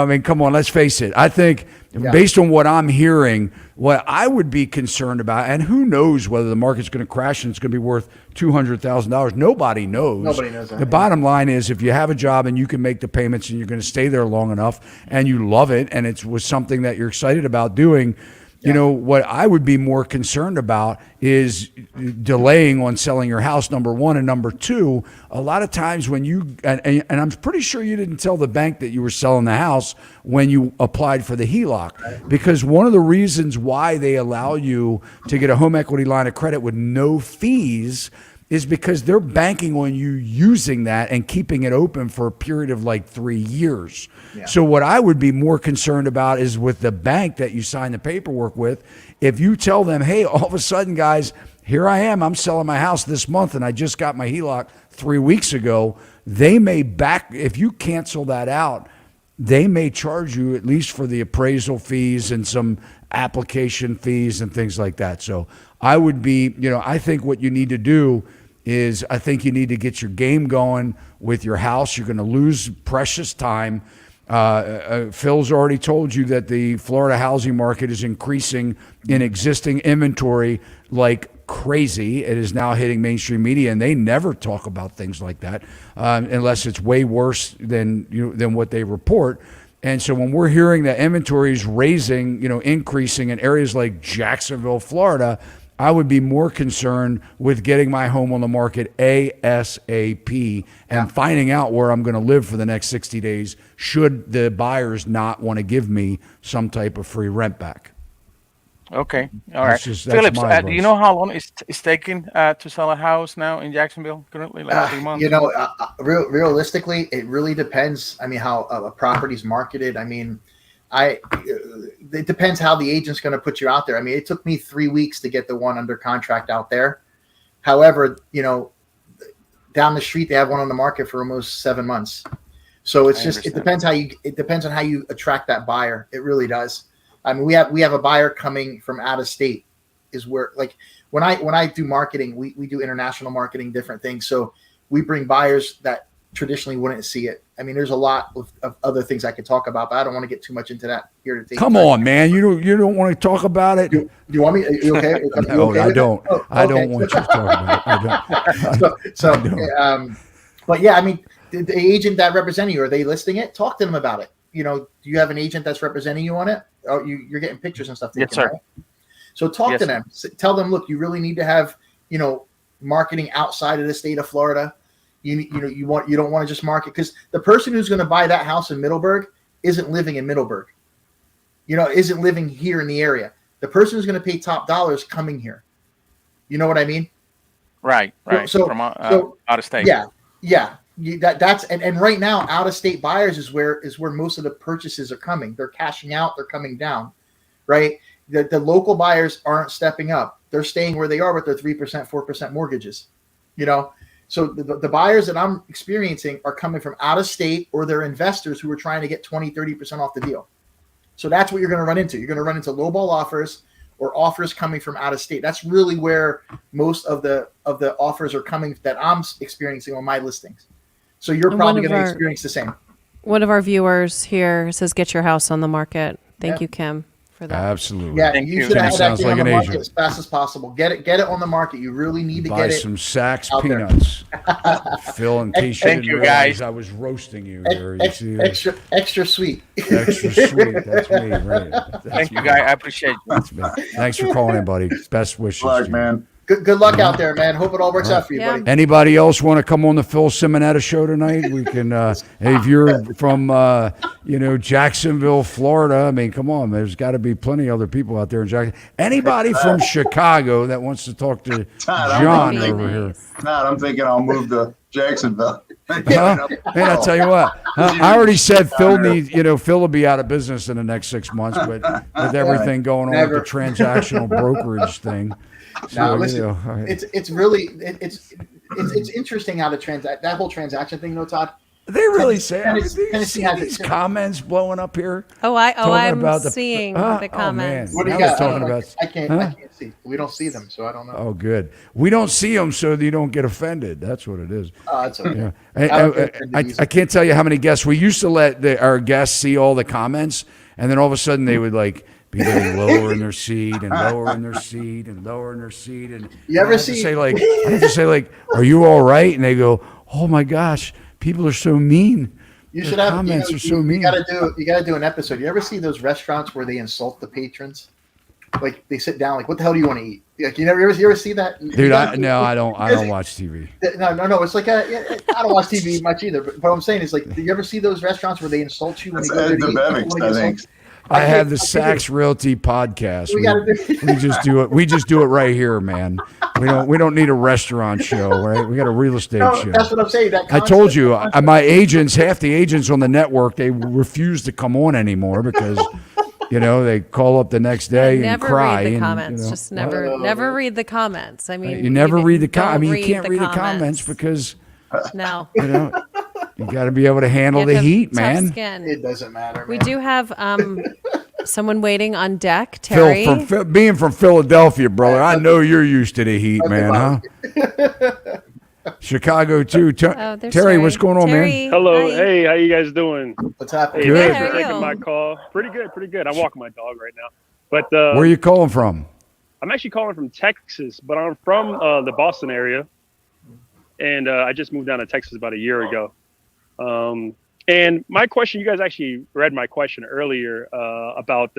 mean, come on, let's face it. I think based on what I'm hearing, what I would be concerned about, and who knows whether the market's going to crash and it's going to be worth $200,000. Nobody knows. Nobody knows that. The bottom line is, if you have a job and you can make the payments and you're going to stay there long enough and you love it and it was something that you're excited about doing, you know, what I would be more concerned about is delaying on selling your house, number one. And number two, a lot of times when you, and I'm pretty sure you didn't tell the bank that you were selling the house when you applied for the HELOC, because one of the reasons why they allow you to get a home equity line of credit with no fees is because they're banking on you using that and keeping it open for a period of like 3 years. Yeah. So what I would be more concerned about is with the bank that you sign the paperwork with. If you tell them, hey, all of a sudden, guys, here I am, I'm selling my house this month and I just got my HELOC 3 weeks ago, they may if you cancel that out, they may charge you at least for the appraisal fees and some application fees and things like that. So I would be, I think what you need to do is I think you need to get your game going with your house. You're going to lose precious time. Phil's already told you that the Florida housing market is increasing in existing inventory like crazy. It is now hitting mainstream media, and they never talk about things like that unless it's way worse than what they report. And so when we're hearing that inventory is raising, increasing in areas like Jacksonville, Florida, I would be more concerned with getting my home on the market ASAP and finding out where I'm going to live for the next 60 days should the buyers not want to give me some type of free rent back. Okay. All right. Phillips, do you know how long it's taking to sell a house now in Jacksonville currently? Like 3 months? Realistically, it really depends. I mean, how a property's marketed. I mean, it depends how the agent's going to put you out there. I mean, it took me 3 weeks to get the one under contract out there. However, down the street, they have one on the market for almost 7 months. So it depends on how you attract that buyer. It really does. I mean, we have a buyer coming from out of state is where, like, when I do marketing, we do international marketing, different things. So we bring buyers that traditionally wouldn't see it. I mean, there's a lot of other things I could talk about, but I don't want to get too much into that here today. Come on, man. You don't want to talk about it? Do you want me? Are you okay? No, I don't. Oh, okay. I don't want you to talk about it. But yeah, I mean, the agent that representing you, are they listing it? Talk to them about it. Do you have an agent that's representing you on it? Oh, you're getting pictures and stuff. Yes, sir. Right? So talk to them. Tell them, look, you really need to have, marketing outside of the state of Florida. You don't want to just market, because the person who's going to buy that house in Middleburg isn't living in Middleburg. Isn't living here in the area. The person who's going to pay top dollar is coming here. You know what I mean? Right. So from out of state. Yeah. That's right now, out of state buyers is where most of the purchases are coming. They're cashing out. They're coming down, right? The local buyers aren't stepping up. They're staying where they are with their 3%, 4% mortgages. So the buyers that I'm experiencing are coming from out of state, or they're investors who are trying to get 20, 30% off the deal. So that's what you're going to run into. You're going to run into lowball offers or offers coming from out of state. That's really where most of the offers are coming that I'm experiencing on my listings. So you're probably going to experience the same. One of our viewers here says, "Get your house on the market." Thank you, Kim, for that. Absolutely. Yeah, Thank you you. should have that Sounds thing like on the an market agent. as fast as possible. Get it on the market. You really need to Buy get it. some Sachs out there. peanuts. Phil, in case you Thank didn't you, realize guys. I was roasting you here. You see, Extra sweet. extra sweet. That's me, right? Thank you, guys. I appreciate you. That's me. Thanks for calling in, buddy. Best wishes. Good luck, to you. man. Good luck out there, man. Hope it all works out for you, Yeah. buddy. Anybody else want to come on the Phil Simonetta show tonight? We can. If you're from, Jacksonville, Florida, I mean, come on. There's got to be plenty of other people out there in Jackson. Anybody from Chicago that wants to talk to John That'd be over here? nice. I'm thinking I'll move to Jacksonville. Huh? Man, I'll tell you what. I already said Phil will be out of business in the next 6 months, but with everything going on with the transactional brokerage thing. Now, So, listen, all right. it's really it's interesting how that whole transaction thing, Todd. They really say Tennessee has these it too. comments blowing up here. I'm seeing the comments. What do you I was got? talking about. I can't see. We don't see them, so I don't know. Oh, good. We don't see them, so you don't get offended. That's what it is. Oh, that's okay. Yeah. I can't tell you how many guests we used to let our guests see all the comments, and then all of a sudden they would be getting lower in their seat and lower in their seat and lower in their seat. And You ever I see? have to say, are you all right? And they go, oh my gosh, people are so mean. You Their should have comments are so you mean. gotta do an episode. You ever see those restaurants where they insult the patrons? Like they sit down, like, what the hell do you want to eat? Like you ever see that? Dude, I don't watch TV. No. It's like I don't watch TV much either. But what I'm saying is, like, do you ever see those restaurants where they insult you when That's they go Ed there to eat? Bevics, I think. I have the Sachs Realty podcast. We just do it. We just do it right here, man. We don't need a restaurant show, right? We got a real estate show. That's what I'm saying. I told you, my agents, half the agents on the network, they refuse to come on anymore because, they call up the next day and cry. Read the and, comments. Just never read the comments. I mean, you never read the comments. comments. You can't read the comments because, no. you got to be able to handle the heat, man. Skin. It doesn't matter. We man. do have someone waiting on deck, Terry. Phil, being from Philadelphia, brother, I know you're used to the heat, man, huh? Chicago too. Terry, what's going on, man? Hello, Hi. hey, how you guys doing? What's happening? Hey, Good. thanks How for are taking you? my call. Pretty good. I'm walking my dog right now, but Where are you calling from? I'm actually calling from Texas, but I'm from the Boston area, and I just moved down to Texas about a year ago. And my question, you guys actually read my question earlier about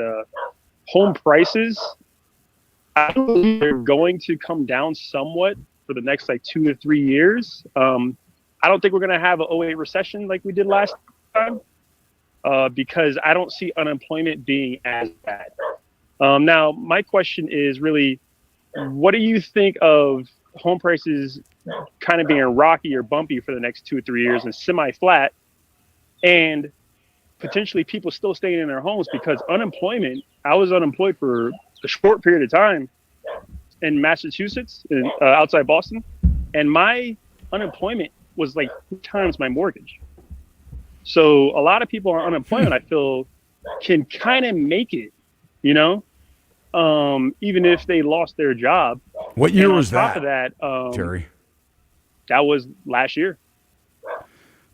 home prices. I believe they're going to come down somewhat for the next 2 to 3 years. I don't think we're going to have an 08 recession like we did last time because I don't see unemployment being as bad. Now, my question is really, what do you think of home prices kind of being rocky or bumpy for the next 2 or 3 years and semi-flat, and potentially people still staying in their homes because unemployment, I was unemployed for a short period of time in Massachusetts, outside Boston, and my unemployment was 2 times my mortgage. So a lot of people on unemployment, I feel, can kind of make it, even if they lost their job. What year was on top that? Of that, Terry? That was last year.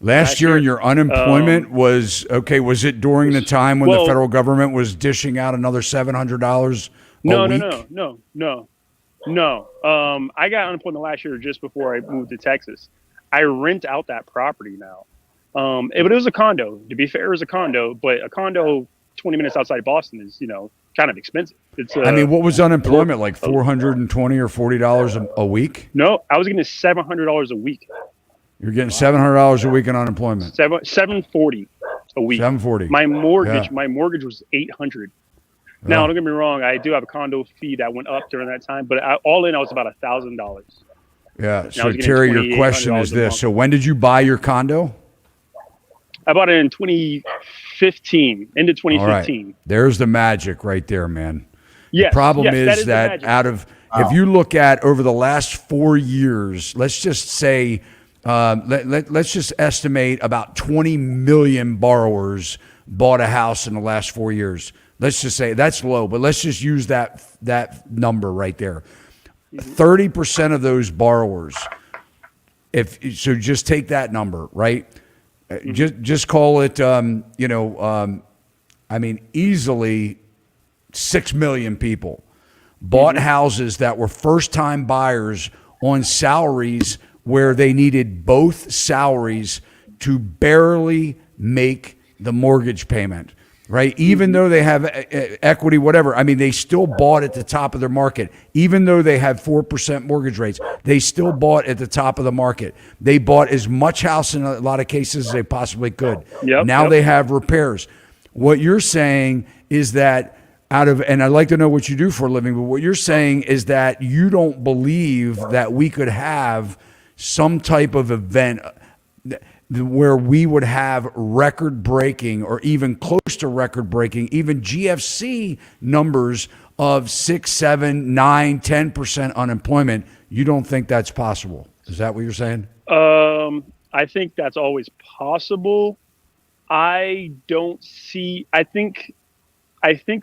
Last year, your unemployment was okay. Was it during the time when the federal government was dishing out another $700 a week? No. I got unemployment last year just before I moved to Texas. I rent out that property now. But it was a condo. To be fair, it was a condo. But a condo 20 minutes outside Boston is, kind of expensive. It's I mean, what was unemployment, like $420 or $40 a week? No, I was getting $700 a week. You're getting $700 a week in unemployment. $740 a week. $740. My mortgage was $800. Now, don't get me wrong, I do have a condo fee that went up during that time, but all in, I was about $1,000. Yeah. So Terry, your question is this: so when did you buy your condo? I bought it in 2015, into 2015. All right. There's the magic right there, man. Yes, the problem is that out of, if you look at over the last 4 years, let's just say, let's just estimate about 20 million borrowers bought a house in the last 4 years. Let's just say that's low, but let's just use that number right there. 30% of those borrowers, just take that number, right? Just call it, easily 6 million people bought houses that were first-time buyers on salaries where they needed both salaries to barely make the mortgage payment, right? Even though they have equity, whatever. I mean, they still bought at the top of their market. Even though they have 4% mortgage rates, they still bought at the top of the market. They bought as much house in a lot of cases as they possibly could. Now they have repairs. What you're saying is that and I'd like to know what you do for a living, but what you're saying is that you don't believe that we could have some type of event where we would have record-breaking or even close to record-breaking, even GFC numbers of 6, 7, 9, 10% unemployment. You don't think that's possible. Is that what you're saying? I think that's always possible. I think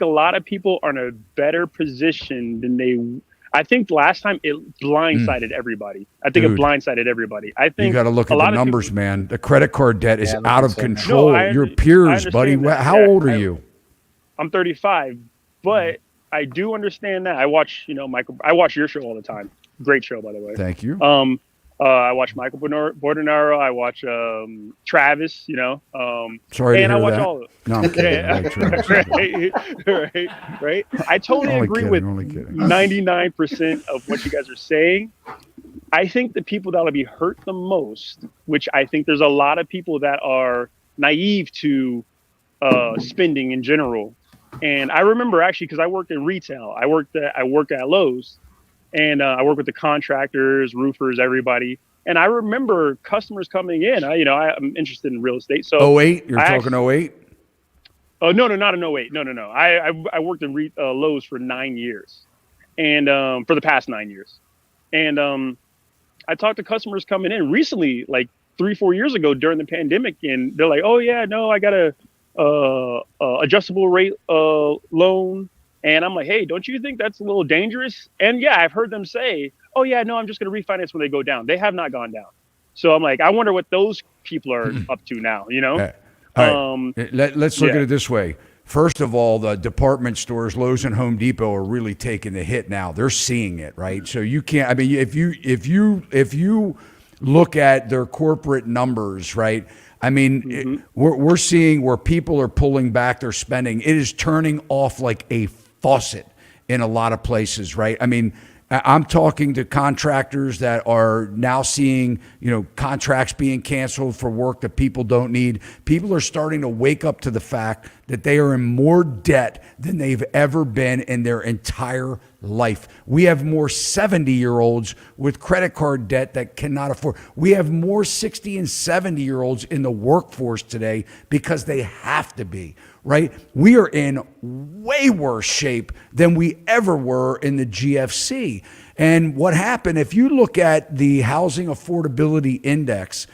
a lot of people are in a better position than I think last time it blindsided everybody. I think it blindsided everybody. I think you got to look at the numbers, man. The credit card debt is out of control. Your peers, buddy. How old are you? I'm 35, but I do understand that. I watch, Michael. I watch your show all the time. Great show, by the way. Thank you. I watch Michael Bordenaro. I watch Travis. Sorry and to hear I watch that. all of it. No, I'm kidding. right. I totally agree with 99% of what you guys are saying. I think the people that'll be hurt the most, which I think there's a lot of people that are naive to spending in general. And I remember actually, because I worked in retail. I work at Lowe's. And I work with the contractors, roofers, everybody. And I remember customers coming in. I'm interested in real estate. So 08? You're talking 08? Oh, no, not in 08. No. I worked in Lowe's for 9 years. And for the past 9 years. And I talked to customers coming in recently, like 3-4 years ago during the pandemic. And they're like, oh, yeah, no, I got a adjustable rate loan. And I'm like, hey, don't you think that's a little dangerous? And yeah, I've heard them say, oh yeah, no, I'm just going to refinance when they go down. They have not gone down. So I'm like, I wonder what those people are up to now, All right. Let's look at it this way. First of all, the department stores, Lowe's and Home Depot, are really taking the hit now. They're seeing it, right? So you can't, I mean, if you look at their corporate numbers, right? I mean, we're seeing where people are pulling back their spending. It is turning off like a faucet in a lot of places, right? I mean, I'm talking to contractors that are now seeing, contracts being canceled for work that people don't need. People are starting to wake up to the fact that they are in more debt than they've ever been in their entire life. We have more 70-year-olds with credit card debt that cannot afford. We have more 60 and 70-year-olds in the workforce today because they have to be, right? We are in way worse shape than we ever were in the GFC. And what happened, if you look at the Housing Affordability Index,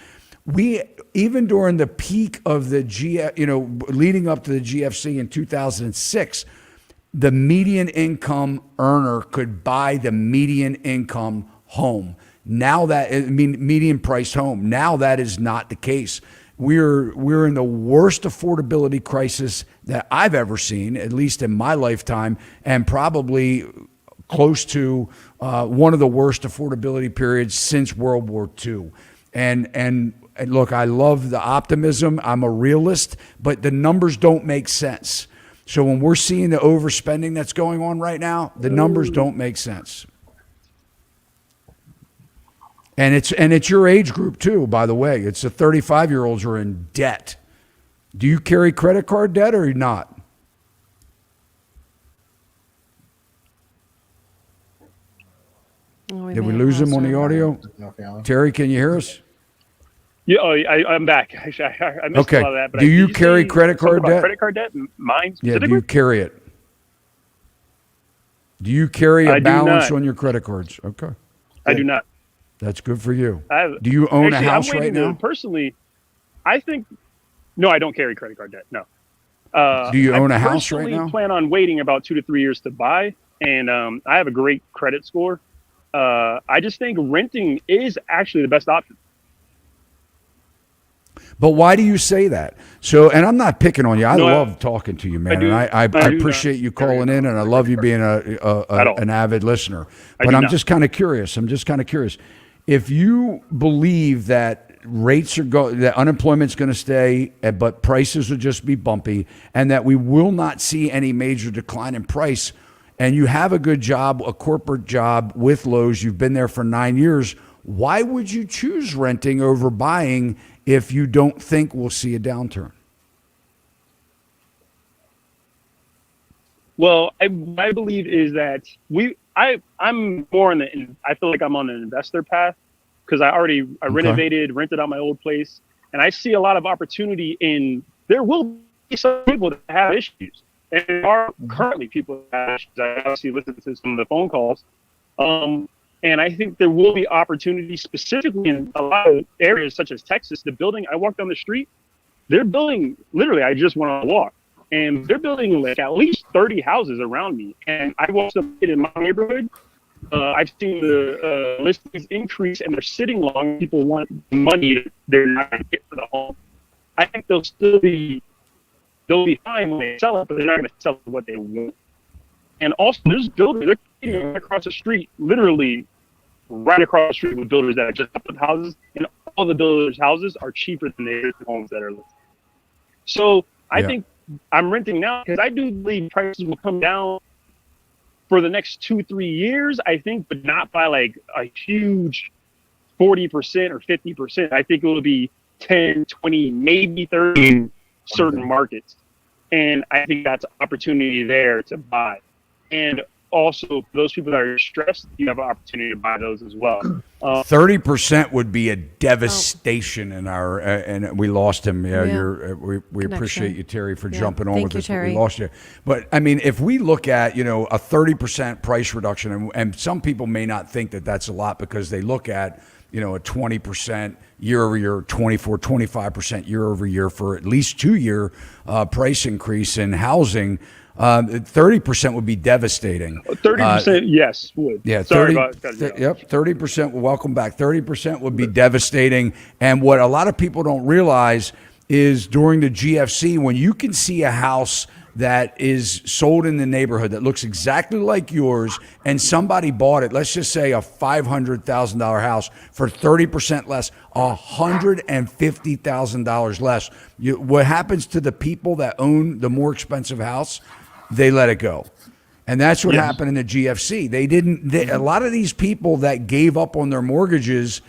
even during the peak of the leading up to the GFC in 2006, the median income earner could buy the median income home. Now median priced home. Now that is not the case. We're in the worst affordability crisis that I've ever seen, at least in my lifetime, and probably close to one of the worst affordability periods since World War II. And look, I love the optimism. I'm a realist, but the numbers don't make sense. So when we're seeing the overspending that's going on right now, the numbers don't make sense. And it's your age group too, by the way. It's the 35-year-olds who are in debt. Do you carry credit card debt or not? Did we lose him on the audio? Terry, can you hear us? Yeah, I'm back. I missed a lot of that. But do you carry credit card debt? Credit card debt? Mine specifically? Yeah, do you carry it? Do you carry a balance on your credit cards? Okay. I do not. That's good for you. Do you own a house right now? Personally, I think, no, I don't carry credit card debt. No. Do you own a house right now? I plan on waiting about 2 to 3 years to buy. And I have a great credit score. I just think renting is actually the best option. But why do you say that? So, and I'm not picking on you. I love talking to you, man. I appreciate you calling in, and I love you being an avid listener. But I'm just kind of curious. If you believe that rates are that unemployment's going to stay, but prices will just be bumpy, and that we will not see any major decline in price, and you have a good job, a corporate job with Lowe's, you've been there for 9 years, why would you choose renting over buying if you don't think we'll see a downturn? Well, I believe is that I'm more on I feel like I'm on an investor path because I renovated, rented out my old place, and I see a lot of opportunity there will be some people that have issues. And there are currently people that have issues. I obviously listened to some of the phone calls. And I think there will be opportunities specifically in a lot of areas such as Texas. The building, I walked down the street, they're building, literally, I just went on a walk, and they're building like at least 30 houses around me. And I walked up in my neighborhood. I've seen the listings increase, and they're sitting long. People want money they're not going to get for the home. I think they'll be fine when they sell it, but they're not going to sell it for what they want. And also, there's builders, they're right across the street, literally right across the street with builders that are just up houses, and all the builders' houses are cheaper than the existing homes that are listed. So I think I'm renting now because I do believe prices will come down for the next 2-3 years, I think, but not by like a huge 40% or 50%. I think it will be 10, 20, maybe 30 in certain markets. And I think that's opportunity there to buy. And also, those people that are stressed, you have an opportunity to buy those as well. 30% would be a devastation in our, and we lost him. Yeah. We appreciate you, Terry, for jumping on with us. We lost you. But I mean, if we look at, a 30% price reduction, and some people may not think that that's a lot because they look at, a 20% year over year, 25% year over year for at least 2-year price increase in housing. 30% would be devastating. 30%, yes, would. Yeah, 30%. Welcome back. 30% would be devastating. And what a lot of people don't realize is during the GFC, when you can see a house that is sold in the neighborhood that looks exactly like yours, and somebody bought it, let's just say a $500,000 house for 30% less, $150,000 less. What happens to the people that own the more expensive house? They let it go. And that's what happened in the GFC. A lot of these people that gave up on their mortgages,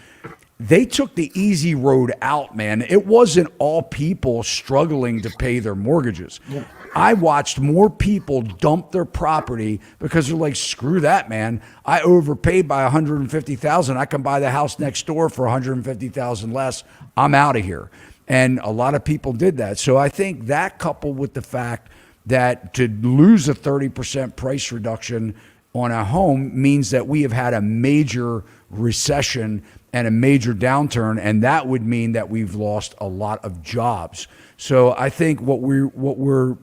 they took the easy road out, man. It wasn't all people struggling to pay their mortgages. Yeah. I watched more people dump their property because they're like, screw that, man. I overpaid by $150,000. I can buy the house next door for $150,000 less. I'm out of here. And a lot of people did that. So I think that, coupled with the fact that to lose a 30% price reduction on a home means that we have had a major recession and a major downturn, and that would mean that we've lost a lot of jobs. So I think what we're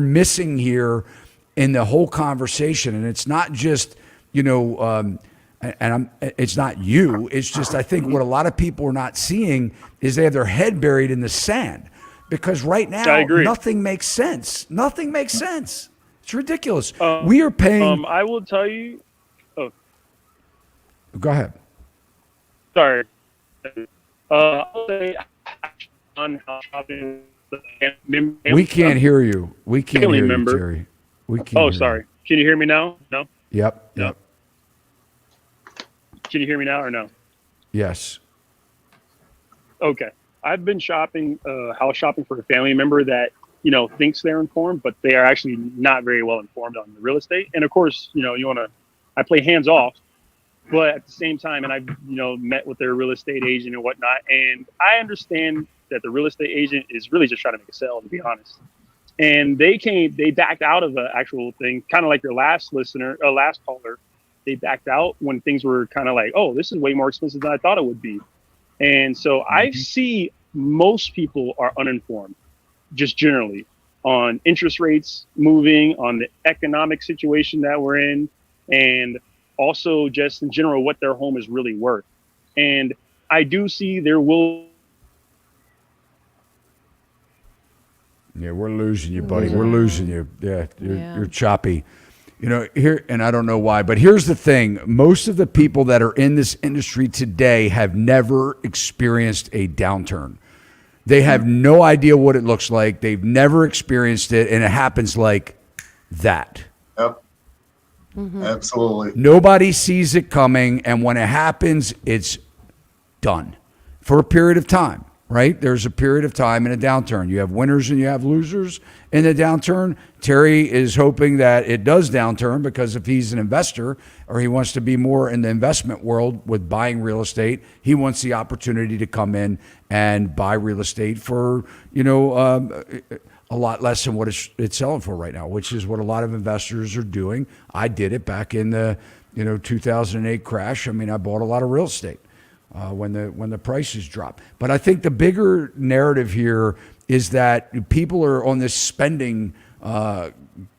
missing here in the whole conversation, and it's not just it's not you. It's just I think what a lot of people are not seeing is they have their head buried in the sand. Because right now, nothing makes sense. Nothing makes sense. It's ridiculous. We are paying. I will tell you. Oh. Go ahead. Sorry. I'll say on house shopping We can't hear you. We can't hear you, Jerry. We can't. Oh, sorry. Can you hear me now? No. Yep. No. Can you hear me now or no? Yes. Okay. I've been house shopping for a family member that, thinks they're informed, but they are actually not very well informed on the real estate. And of course, I play hands off, but at the same time, and I've, met with their real estate agent and whatnot. And I understand that the real estate agent is really just trying to make a sale, to be honest. And they backed out of the actual thing, kind of like your last caller. They backed out when things were kind of like, oh, this is way more expensive than I thought it would be. And so I see most people are uninformed, just generally, on interest rates moving, on the economic situation that we're in, and also just in general what their home is really worth. And I do see there will. Yeah, we're losing you, buddy. We're losing you. Yeah, you're choppy. Here, and I don't know why, but here's the thing. Most of the people that are in this industry today have never experienced a downturn. They have no idea what it looks like. They've never experienced it, and it happens like that. Yep. Absolutely. Nobody sees it coming, and when it happens, it's done for a period of time. Right? There's a period of time in a downturn. You have winners and you have losers in the downturn. Terry is hoping that it does downturn because if he's an investor or he wants to be more in the investment world with buying real estate, he wants the opportunity to come in and buy real estate for, a lot less than what it's selling for right now, which is what a lot of investors are doing. I did it back in the, 2008 crash. I mean, I bought a lot of real estate. When the prices drop. But I think the bigger narrative here is that people are on this spending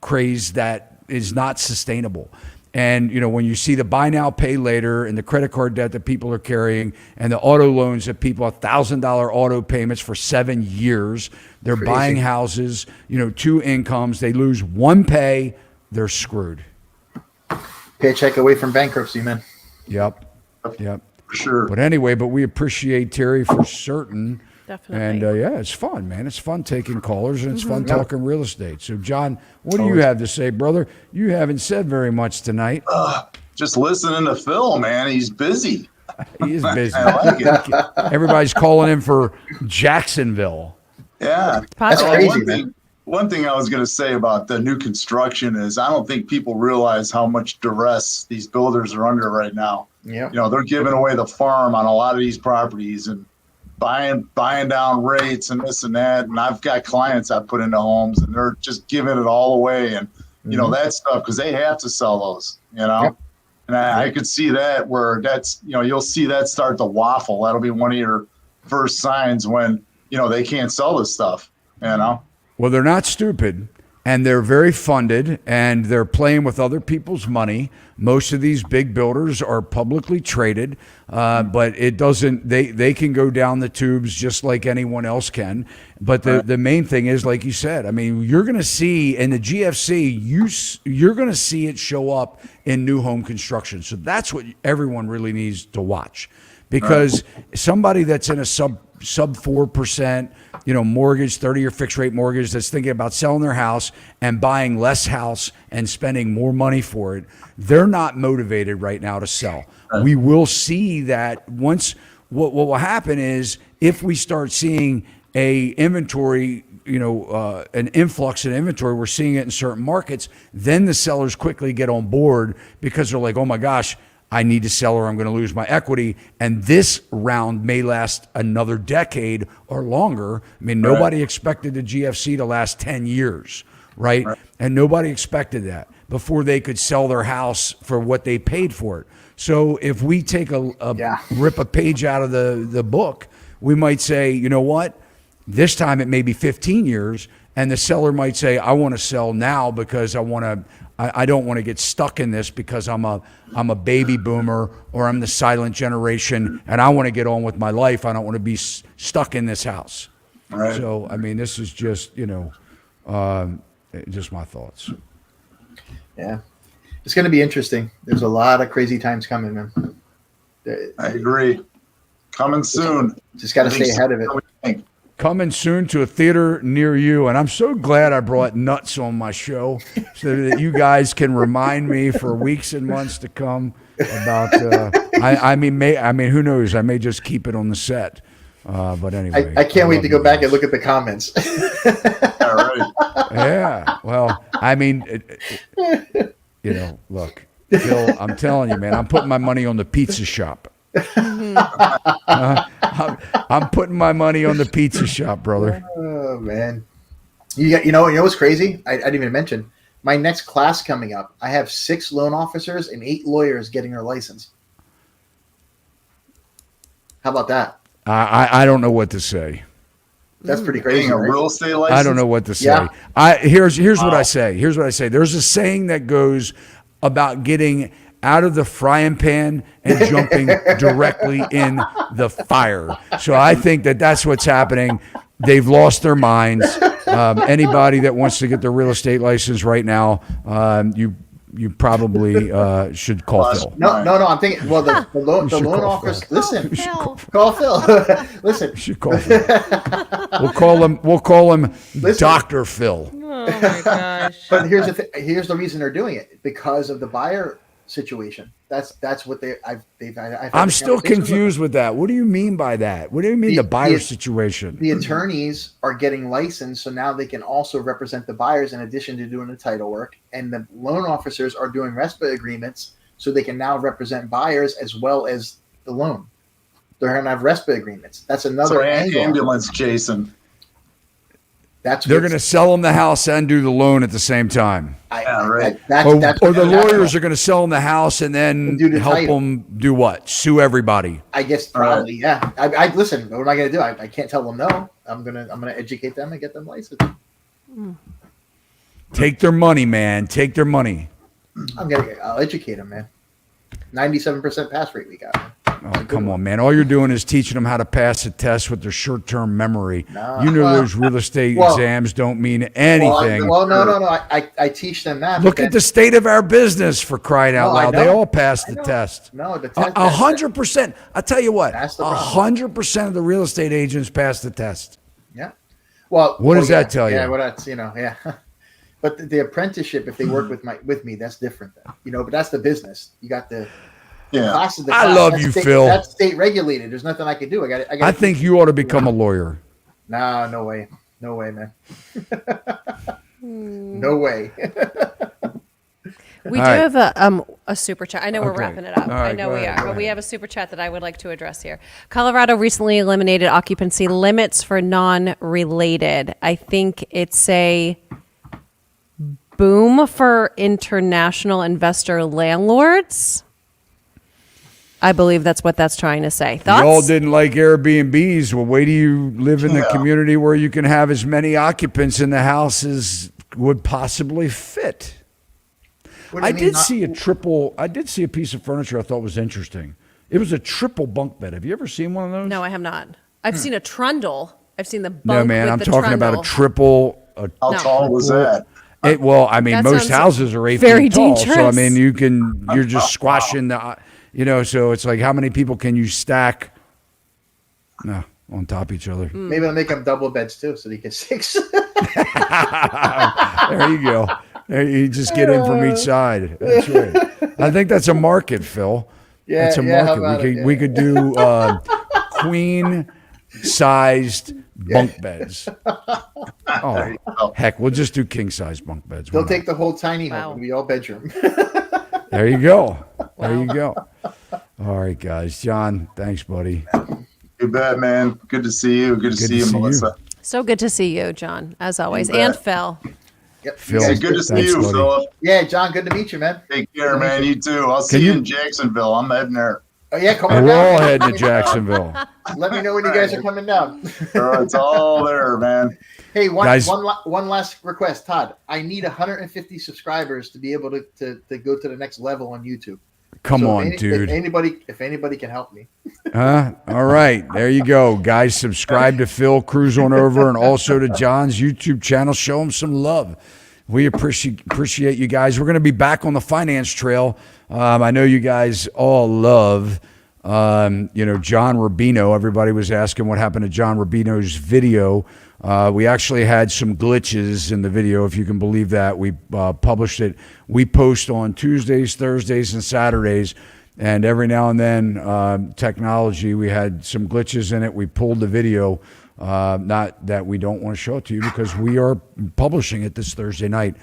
craze that is not sustainable. And, when you see the buy now, pay later and the credit card debt that people are carrying and the auto loans that people have $1,000 auto payments for 7 years, they're Crazy. buying houses, 2 incomes, they lose one pay, they're screwed. Paycheck away from bankruptcy, man. Yep. Sure. But anyway, we appreciate Terry for certain. Definitely. And it's fun, man. It's fun taking callers and it's fun talking real estate. So, John, what do you have to say, brother? You haven't said very much tonight. Just listening to Phil, man. He's busy. He is busy. I like it. Everybody's calling in for Jacksonville. Yeah. That's crazy, man. One thing I was going to say about the new construction is I don't think people realize how much duress these builders are under right now. Yeah. They're giving away the farm on a lot of these properties and buying down rates and this and that. And I've got clients I put into homes and they're just giving it all away. And, that stuff, because they have to sell those, Yep. And I could see that where that's, you'll see that start to waffle. That'll be one of your first signs when, they can't sell this stuff, Well, they're not stupid, and they're very funded, and they're playing with other people's money. Most of these big builders are publicly traded, but it doesn't. They can go down the tubes just like anyone else can. But the main thing is, like you said, I mean, you're going to see in the GFC, you're going to see it show up in new home construction. So that's what everyone really needs to watch, because somebody that's in a sub 4%, mortgage, 30-year fixed rate mortgage, that's thinking about selling their house and buying less house and spending more money for it, they're not motivated right now to sell. We will see that once. What will happen is if we start seeing a inventory, an influx in inventory, we're seeing it in certain markets, then the sellers quickly get on board because they're like, oh my gosh, I need to sell or I'm going to lose my equity. And this round may last another decade or longer. I mean, nobody expected the GFC to last 10 years, right? And nobody expected that before they could sell their house for what they paid for it. So if we take rip a page out of the book, we might say, you know what? This time it may be 15 years. And the seller might say, I want to sell now because I don't want to get stuck in this because I'm a baby boomer or I'm the silent generation and I want to get on with my life. I don't want to be stuck in this house. Right. So, I mean, this is just, just my thoughts. Yeah. It's going to be interesting. There's a lot of crazy times coming, man. I agree. Coming soon. Just got to stay ahead of it. coming soon to a theater near you. And I'm so glad I brought Nuts on my show so that you guys can remind me for weeks and months to come about. I mean, who knows? I may just keep it on the set. But anyway, I can't wait to go back and look at the comments. All right. Yeah. Well, I mean, look, Phil, I'm telling you, man, I'm putting my money on the pizza shop. I'm putting my money on the pizza shop, brother. Oh man, you know what's crazy? I didn't even mention my next class coming up. I have 6 loan officers and 8 lawyers getting their license. How about that? I don't know what to say. That's pretty crazy. Getting a real estate license? I don't know what to say. Yeah. Here's what I say. Here's what I say. There's a saying that goes about getting out of the frying pan and jumping directly in the fire. So I think that's what's happening. They've lost their minds. Anybody that wants to get their real estate license right now, you probably should call Phil. No. I'm thinking. Well, the loan officer. Listen, call Phil. Listen, you should call Phil. We'll call him Dr. Phil. Oh my gosh! But here's the reason they're doing it, because of the buyer situation. That's what I've I'm still confused with that. What do you mean by that? What do you mean the buyer situation? The attorneys are getting licensed, so now they can also represent the buyers in addition to doing the title work. And the loan officers are doing respite agreements, so they can now represent buyers as well as the loan. They're going to have respite agreements. That's another angle. Ambulance chasing. They're going to sell them the house and do the loan at the same time. Right. Or the lawyers are going to sell them the house and then help them do what? Sue everybody. I guess probably, yeah. I listen. What am I going to do? I can't tell them no. I'm gonna educate them and get them licensed. Take their money, man. Take their money. I'll educate them, man. 97% pass rate we got. Man. Oh, come on, man. All you're doing is teaching them how to pass a test with their short-term memory. Those real estate exams don't mean anything. No. I teach them that. Look at the state of our business, for crying out loud. They all passed the test. No, the test. 100%. I tell you what, 100% of the real estate agents passed the test. Yeah. Well, what does that tell you? Yeah, well, that's, yeah. But the apprenticeship, if they work with me, that's different. But that's the business. You got the... Yeah, I love you, Phil. That's state regulated. There's nothing I can do. I think you ought to become a lawyer. Nah, no way, man. No way. We do have a super chat. I know we're Okay. wrapping it up. Right, I know go we ahead, are, go but we ahead. have a super chat that I would like to address here. Colorado recently eliminated occupancy limits for non-related. I think it's a boom for international investor landlords. I believe that's what that's trying to say. Thoughts? Y'all didn't like Airbnbs. Well, wait till you live in the community where you can have as many occupants in the house as would possibly fit. I did see a piece of furniture I thought was interesting. It was a triple bunk bed. Have you ever seen one of those? No, I have not. I've seen a trundle. I've seen the bunk No, man. with I'm the talking about a trundle. triple. How tall was that? Most sounds houses are 8 very feet tall. So, I dangerous. mean, you're just squashing the, so it's like, how many people can you stack on top of each other? Maybe I'll make them double beds too, so they get 6. There you go. There you just get in from each side. That's right. I think that's a market, Phil. Yeah, that's a market. We could do queen-sized bunk beds. Oh, heck, we'll just do king-size bunk beds. They'll take the whole tiny home. It'll be all bedroom. There you go. There you go. All right, guys. John, thanks, buddy. You bet, man. Good to see you. Good to see you, Melissa. So good to see you, John, as always. You bet. And Phil. Yep. Phil, Hey, good to see you, buddy. Philip. Yeah, John, good to meet you, man. Take care, man. You too. I'll see you in Jacksonville. I'm heading there. Oh, yeah, come on We're down. all heading to Jacksonville. Let me know when you guys are coming down. It's all there, man. Hey, Guys- one last request, Todd. I need 150 subscribers to be able to go to the next level on YouTube. Come So on, dude. If anybody can help me. All right. There you go. Guys, subscribe to Phil. Cruise on over and also to John's YouTube channel. Show him some love. We appreciate you guys. We're going to be back on the finance trail. I know you guys all love John Rubino. Everybody was asking what happened to John Rubino's video. We actually had some glitches in the video, if you can believe that. We published it. We post on Tuesdays, Thursdays, and Saturdays. And every now and then, technology, we had some glitches in it. We pulled the video. Not that we don't want to show it to you, because we are publishing it this Thursday night.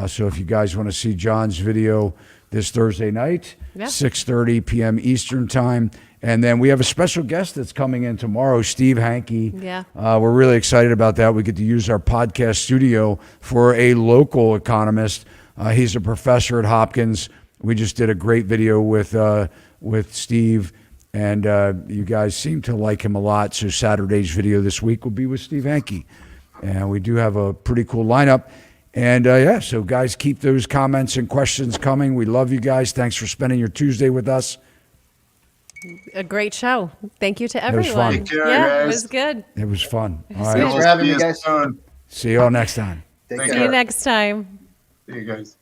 So if you guys want to see John's video this Thursday night, 6:30 p.m. Eastern time. And then we have a special guest that's coming in tomorrow, Steve Hankey. Yeah. We're really excited about that. We get to use our podcast studio for a local economist. He's a professor at Hopkins. We just did a great video with Steve, and you guys seem to like him a lot. So Saturday's video this week will be with Steve Hankey. And we do have a pretty cool lineup. And so guys, keep those comments and questions coming. We love you guys. Thanks for spending your Tuesday with us. A great show. Thank you to everyone. It was fun. Take care, Yeah, guys. it was good. It was fun. All Thanks right. for having me, guys. See you all next time. Take See care. you next time. See you guys.